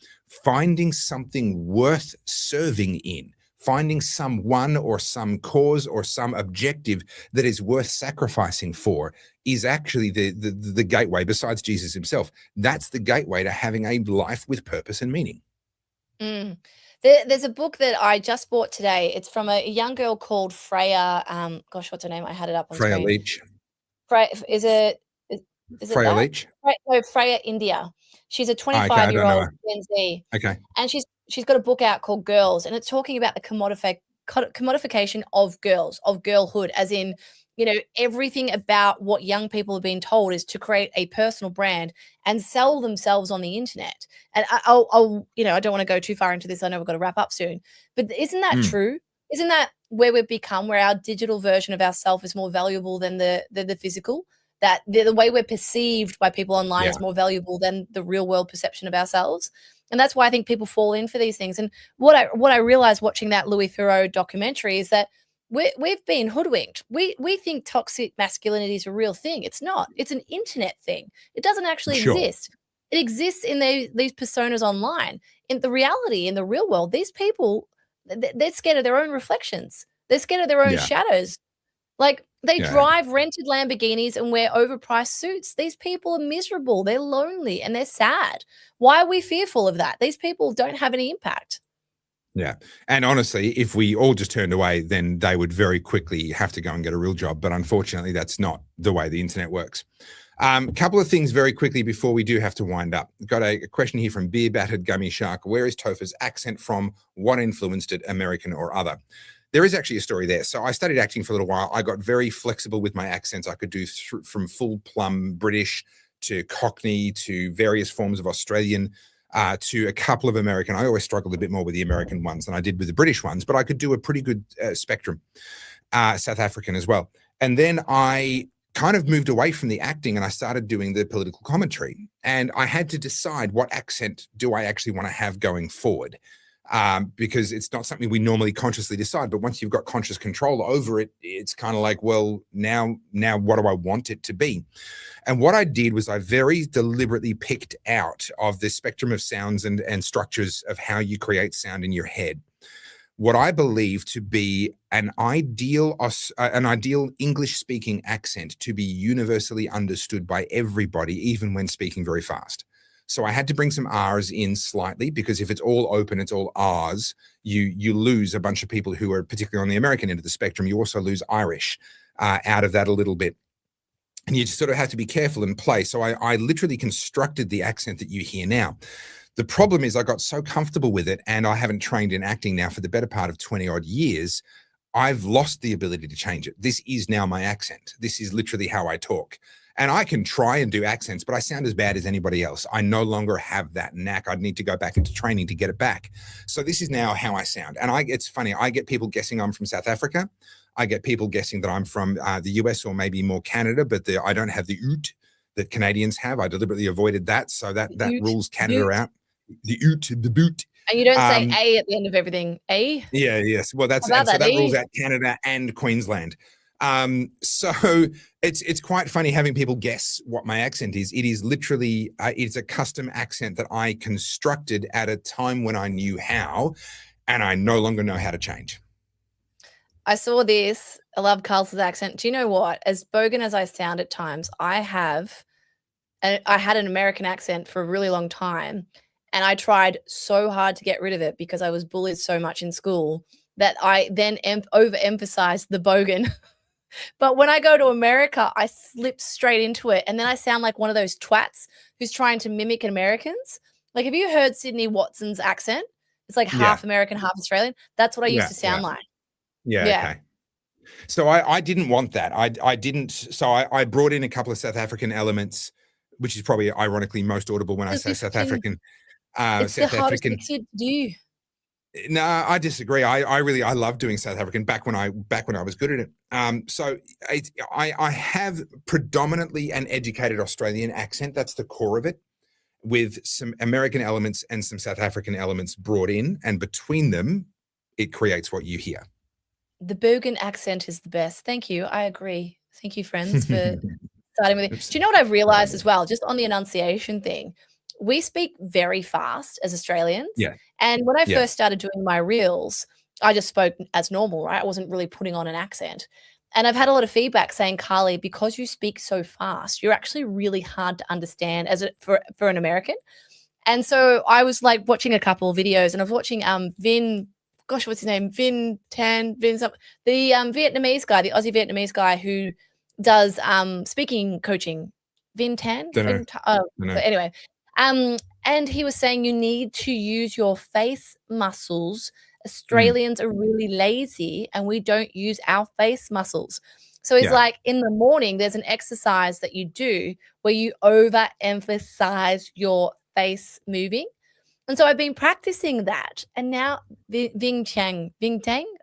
finding something worth serving in, finding someone or some cause or some objective that is worth sacrificing for is actually the gateway, besides Jesus himself. That's the gateway to having a life with purpose and meaning. There's a book that I just bought today. It's from a young girl called Freya. Gosh, what's her name? I had it up on Freya screen. Leach. Is it Freya that? Leach? No, Freya India. She's a Okay, I don't 25-year-old know. Gen Z. Okay. And she's got a book out called Girls, and it's talking about the commodification of girls, of girlhood, as in, you know, everything about what young people have been told is to create a personal brand and sell themselves on the internet. And I'll you know, I don't want to go too far into this. I know we've got to wrap up soon, but isn't that true? Isn't that where we've become, where our digital version of ourselves is more valuable than the physical? That the way we're perceived by people online is more valuable than the real world perception of ourselves. And that's why I think people fall in for these things. And what I realized watching that Louis Theroux documentary is that we've been hoodwinked. We think toxic masculinity is a real thing. It's not. It's an internet thing. It doesn't actually exist. It exists in these personas online. In the reality, in the real world, these people, they're scared of their own reflections. They're scared of their own shadows. Like, they drive rented Lamborghinis and wear overpriced suits. These people are miserable. They're lonely and they're sad. Why are we fearful of that? These people don't have any impact. Yeah. And honestly, if we all just turned away, then they would very quickly have to go and get a real job. But unfortunately, that's not the way the internet works. A couple of things very quickly before we do have to wind up. Got a question here from Beer Battered Gummy Shark. Where is Topher's accent from? What influenced it, American or other? There is actually a story there. So I studied acting for a little while. I got very flexible with my accents. I could do from full plumb British to Cockney to various forms of Australian to a couple of American. I always struggled a bit more with the American ones than I did with the British ones, but I could do a pretty good spectrum. South African as well. And then I kind of moved away from the acting and I started doing the political commentary. And I had to decide, what accent do I actually want to have going forward? Because it's not something we normally consciously decide, but once you've got conscious control over it, it's kind of like, well, now what do I want it to be? And what I did was I very deliberately picked out of the spectrum of sounds and structures of how you create sound in your head, what I believe to be an ideal English-speaking accent to be universally understood by everybody, even when speaking very fast. So I had to bring some R's in slightly, because if it's all open, it's all R's, you lose a bunch of people who are particularly on the American end of the spectrum. You also lose Irish out of that a little bit. And you just sort of have to be careful and play. So I literally constructed the accent that you hear now. The problem is I got so comfortable with it, and I haven't trained in acting now for the better part of 20 odd years. I've lost the ability to change it. This is now my accent. This is literally how I talk. And I can try and do accents, but I sound as bad as anybody else. I no longer have that knack. I'd need to go back into training to get it back. So this is now how I sound. And it's funny, I get people guessing I'm from South Africa. I get people guessing that I'm from the US or maybe more Canada, but I don't have the oot that Canadians have. I deliberately avoided that. So that rules Canada out. The oot, the boot. And you don't say A at the end of everything. A? Yeah, yes. Well, that rules out Canada and Queensland. So it's quite funny having people guess what my accent is. It is literally, it's a custom accent that I constructed at a time when I knew how, and I no longer know how to change. I saw this. I love Carlz's accent. Do you know what? As bogan as I sound at times, I had an American accent for a really long time, and I tried so hard to get rid of it because I was bullied so much in school that I then overemphasized the bogan. But when I go to America, I slip straight into it. And then I sound like one of those twats who's trying to mimic Americans. Like, have you heard Sydney Watson's accent? It's like half American, half Australian. That's what I used to sound like. Yeah. Okay. So I didn't want that. I didn't. So I brought in a couple of South African elements, which is probably ironically most audible when I say South African. It's the hardest thing to do. No, I disagree. I love doing South African back when I was good at it. So I have predominantly an educated Australian accent. That's the core of it. with some American elements and some South African elements brought in, and between them, it creates what you hear. The Bogan accent is the best. Thank you. I agree. Thank you, friends, for starting with it. Do you know what I've realized as well, just on the enunciation thing? We speak very fast as Australians. Yeah. And when I first started doing my reels, I just spoke as normal, right? I wasn't really putting on an accent. And I've had a lot of feedback saying, Carly, because you speak so fast, you're actually really hard to understand for an American. And so I was like watching a couple of videos, and I was watching Vin, gosh, what's his name? Vin Tan, the Vietnamese guy, the Aussie Vietnamese guy who does speaking coaching. Vin Tan? Anyway. And he was saying you need to use your face muscles. Australians are really lazy and we don't use our face muscles. So he's like, in the morning, there's an exercise that you do where you overemphasize your face moving. And so I've been practicing that. And now Ving Tang,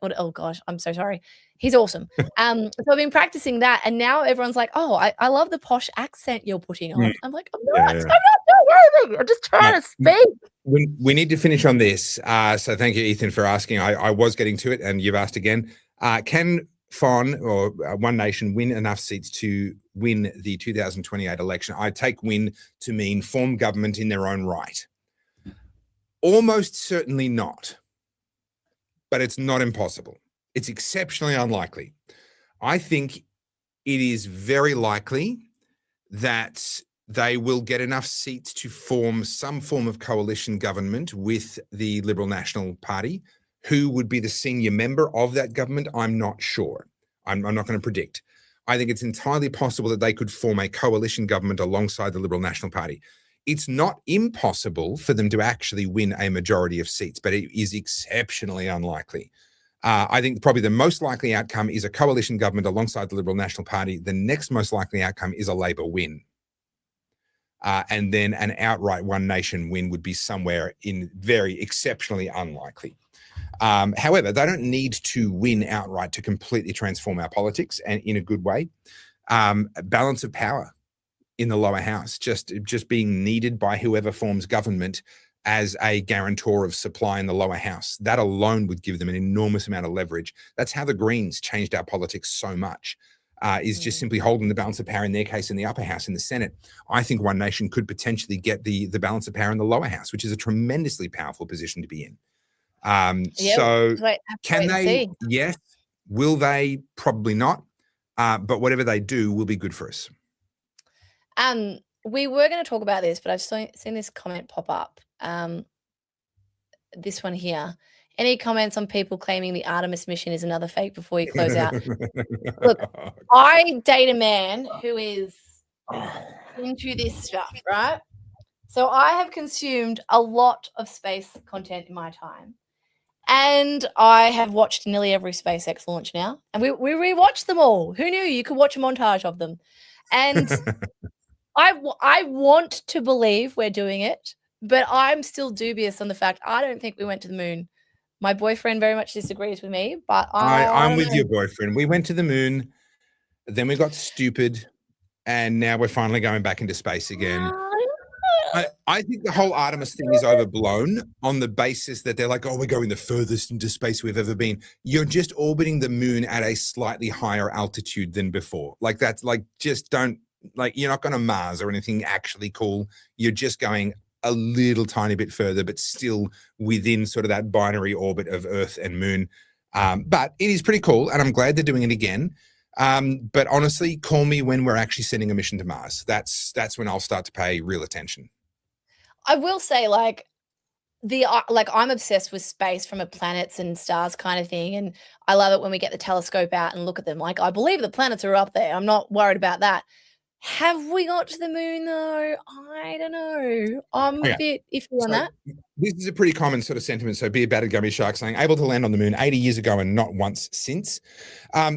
oh gosh, I'm so sorry. He's awesome. So I've been practicing that. And now everyone's like, oh, I love the posh accent you're putting on. I'm like, I'm not I'm just trying to speak. We need to finish on this. So thank you, Ethan, for asking. I was getting to it and you've asked again. Can FON or One Nation win enough seats to win the 2028 election? I take win to mean form government in their own right. Almost certainly not, but it's not impossible. It's exceptionally unlikely. I think it is very likely that they will get enough seats to form some form of coalition government with the Liberal National Party. Who would be the senior member of that government? I'm not sure. I'm not going to predict. I think it's entirely possible that they could form a coalition government alongside the Liberal National Party. It's not impossible for them to actually win a majority of seats, but it is exceptionally unlikely. I think probably the most likely outcome is a coalition government alongside the Liberal National Party. The next most likely outcome is a Labor win. And then an outright One Nation win would be somewhere in very exceptionally unlikely. However, they don't need to win outright to completely transform our politics, and in a good way. Balance of power in the lower house, just being needed by whoever forms government as a guarantor of supply in the lower house. That alone would give them an enormous amount of leverage. That's how the Greens changed our politics so much, is just simply holding the balance of power, in their case, in the upper house, in the Senate. I think One Nation could potentially get the balance of power in the lower house, which is a tremendously powerful position to be in. So can they? Yes. Will they? Probably not. But whatever they do will be good for us. We were going to talk about this, but I've seen this comment pop up. This one here. Any comments on people claiming the Artemis mission is another fake before you close out? Look, I date a man who is into this stuff, right? So I have consumed a lot of space content in my time. And I have watched nearly every SpaceX launch now. And we rewatched them all. Who knew you could watch a montage of them? And I want to believe we're doing it, but I'm still dubious on the fact I don't think we went to the moon. My boyfriend very much disagrees with me, but I'm with your boyfriend. We went to the moon, then we got stupid, and now we're finally going back into space again. I think the whole Artemis thing is overblown on the basis that they're like, oh, we're going the furthest into space we've ever been. You're just orbiting the moon at a slightly higher altitude than before. Like, that's like, just don't, like, you're not going to Mars or anything actually cool. You're just going a little tiny bit further, but still within sort of that binary orbit of Earth and moon. But it is pretty cool, and I'm glad they're doing it again. But honestly, call me when we're actually sending a mission to Mars. That's when I'll start to pay real attention. I will say, like I'm obsessed with space from a planets and stars kind of thing, and I love it when we get the telescope out and look at them. Like, I believe the planets are up there. I'm not worried about that. Have we got to the moon though? I don't know. I'm a bit iffy on that. This is a pretty common sort of sentiment. So, Be a Battered Gummy Shark saying able to land on the moon 80 years ago and not once since.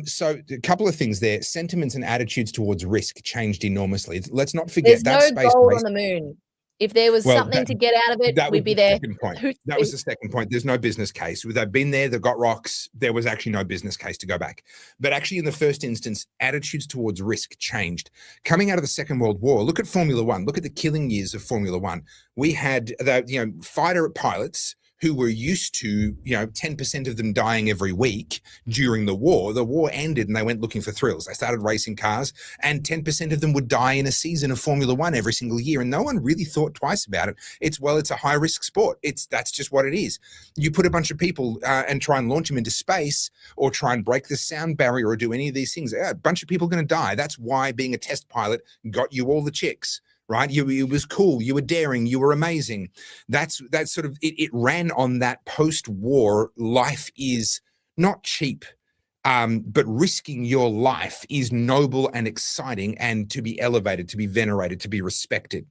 So a couple of things there. Sentiments and attitudes towards risk changed enormously. Let's not forget there's no gold on the moon. If there was Well, something to get out of it, that we'd was be the there. second point. That was the second point. There's no business case. They've been there, they've got rocks. There was actually no business case to go back. But actually, in the first instance, attitudes towards risk changed. Coming out of the Second World War, look at Formula One. Look at the killing years of Formula One. We had the fighter pilots who were used to 10% of them dying every week during the war. The war ended and they went looking for thrills. They started racing cars, and 10% of them would die in a season of Formula One every single year. And no one really thought twice about it. It's a high risk sport. That's just what it is. You put a bunch of people and try and launch them into space, or try and break the sound barrier, or do any of these things. A bunch of people are going to die. That's why being a test pilot got you all the chicks. Right? It was cool. You were daring. You were amazing. That's sort of, it ran on that post-war life is not cheap, but risking your life is noble and exciting, and to be elevated, to be venerated, to be respected.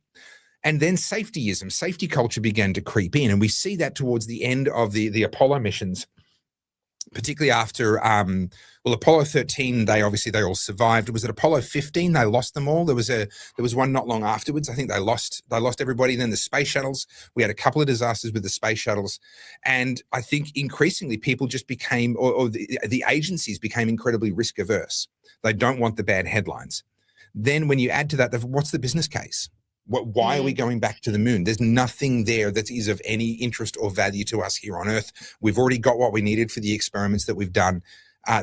And then safetyism, safety culture began to creep in. And we see that towards the end of the Apollo missions, particularly after, Apollo 13, they all survived. Was it Apollo 15? They lost them all. There was one not long afterwards. I think they lost everybody. Then the space shuttles, we had a couple of disasters with the space shuttles. And I think increasingly people just became, or the agencies became incredibly risk averse. They don't want the bad headlines. Then when you add to that, what's the business case? Why are we going back to the moon? There's nothing there that is of any interest or value to us here on Earth. We've already got what we needed for the experiments that we've done.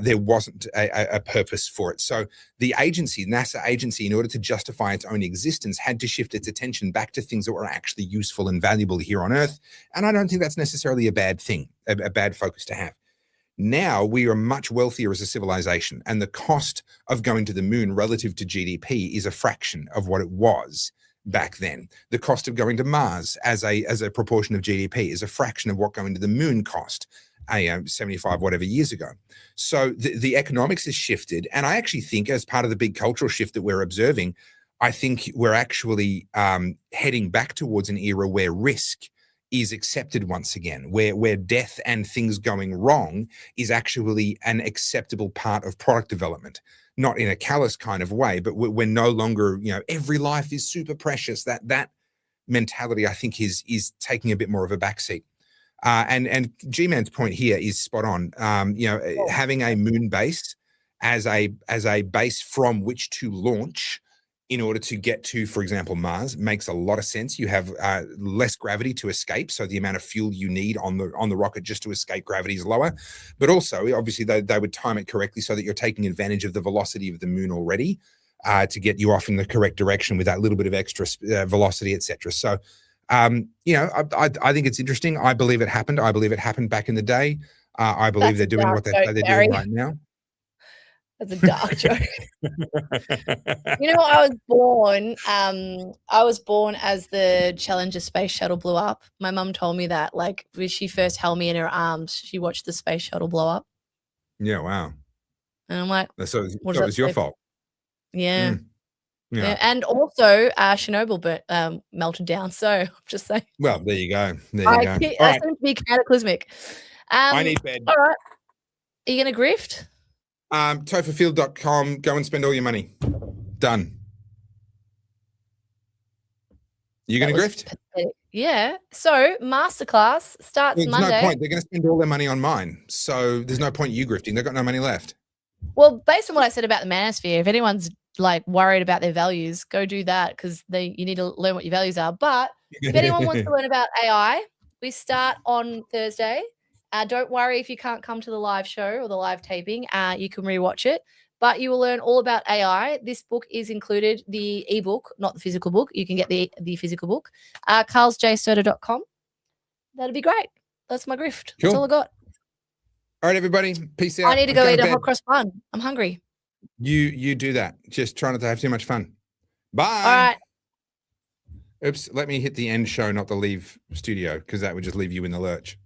There wasn't a purpose for it. So the agency, NASA agency, in order to justify its own existence, had to shift its attention back to things that were actually useful and valuable here on Earth. And I don't think that's necessarily a bad thing, a bad focus to have. Now we are much wealthier as a civilization, and the cost of going to the moon relative to GDP is a fraction of what it was back then. The cost of going to Mars as a proportion of GDP is a fraction of what going to the moon cost 75 whatever years ago. So the economics has shifted, and I actually think, as part of the big cultural shift that we're observing, I think we're actually heading back towards an era where risk is accepted once again, where death and things going wrong is actually an acceptable part of product development. Not in a callous kind of way, but we're no longer, every life is super precious. That mentality, I think, is taking a bit more of a backseat. And G-Man's point here is spot on. Having a moon base as a base from which to launch in order to get to, for example, Mars makes a lot of sense. You have less gravity to escape, so the amount of fuel you need on the rocket just to escape gravity is lower. But also, obviously, they would time it correctly so that you're taking advantage of the velocity of the moon already to get you off in the correct direction with that little bit of extra velocity, etc. So, I think it's interesting. I believe it happened. I believe it happened back in the day. I believe they're doing what they're doing right now. That's a dark joke. I was born as the Challenger space shuttle blew up. My mum told me that, like, when she first held me in her arms, she watched the space shuttle blow up. Yeah, wow. And I'm like, so it was your fault. Yeah. Yeah. And also Chernobyl melted down. So I'm just saying. Well, there you go. I seem to be cataclysmic. I need bed. All right. Are you going to grift? Topherfield.com. Go and spend all your money. Done. You going to grift? Pathetic. Yeah. So masterclass starts There's Monday. no point. They're going to spend all their money on mine. So there's no point you grifting. They've got no money left. Well, based on what I said about the Manosphere, if anyone's like worried about their values, go do that, because you need to learn what your values are. But if anyone wants to learn about AI, we start on Thursday. Don't worry if you can't come to the live show or the live taping. You can rewatch it, but you will learn all about AI. This book is included, the ebook, not the physical book. You can get the physical book. carlzjsoda.com. That'd be great. That's my grift. Cool. That's all I got. All right, everybody. Peace out. I need to go eat a hot cross bun. I'm hungry. You do that. Just try not to have too much fun. Bye. All right. Oops. Let me hit the end show, not the leave studio, because that would just leave you in the lurch.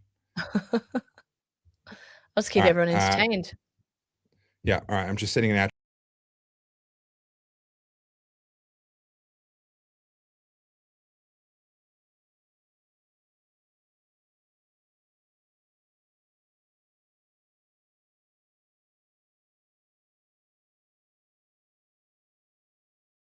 Let's keep everyone entertained. Yeah. All right. I'm just setting an out.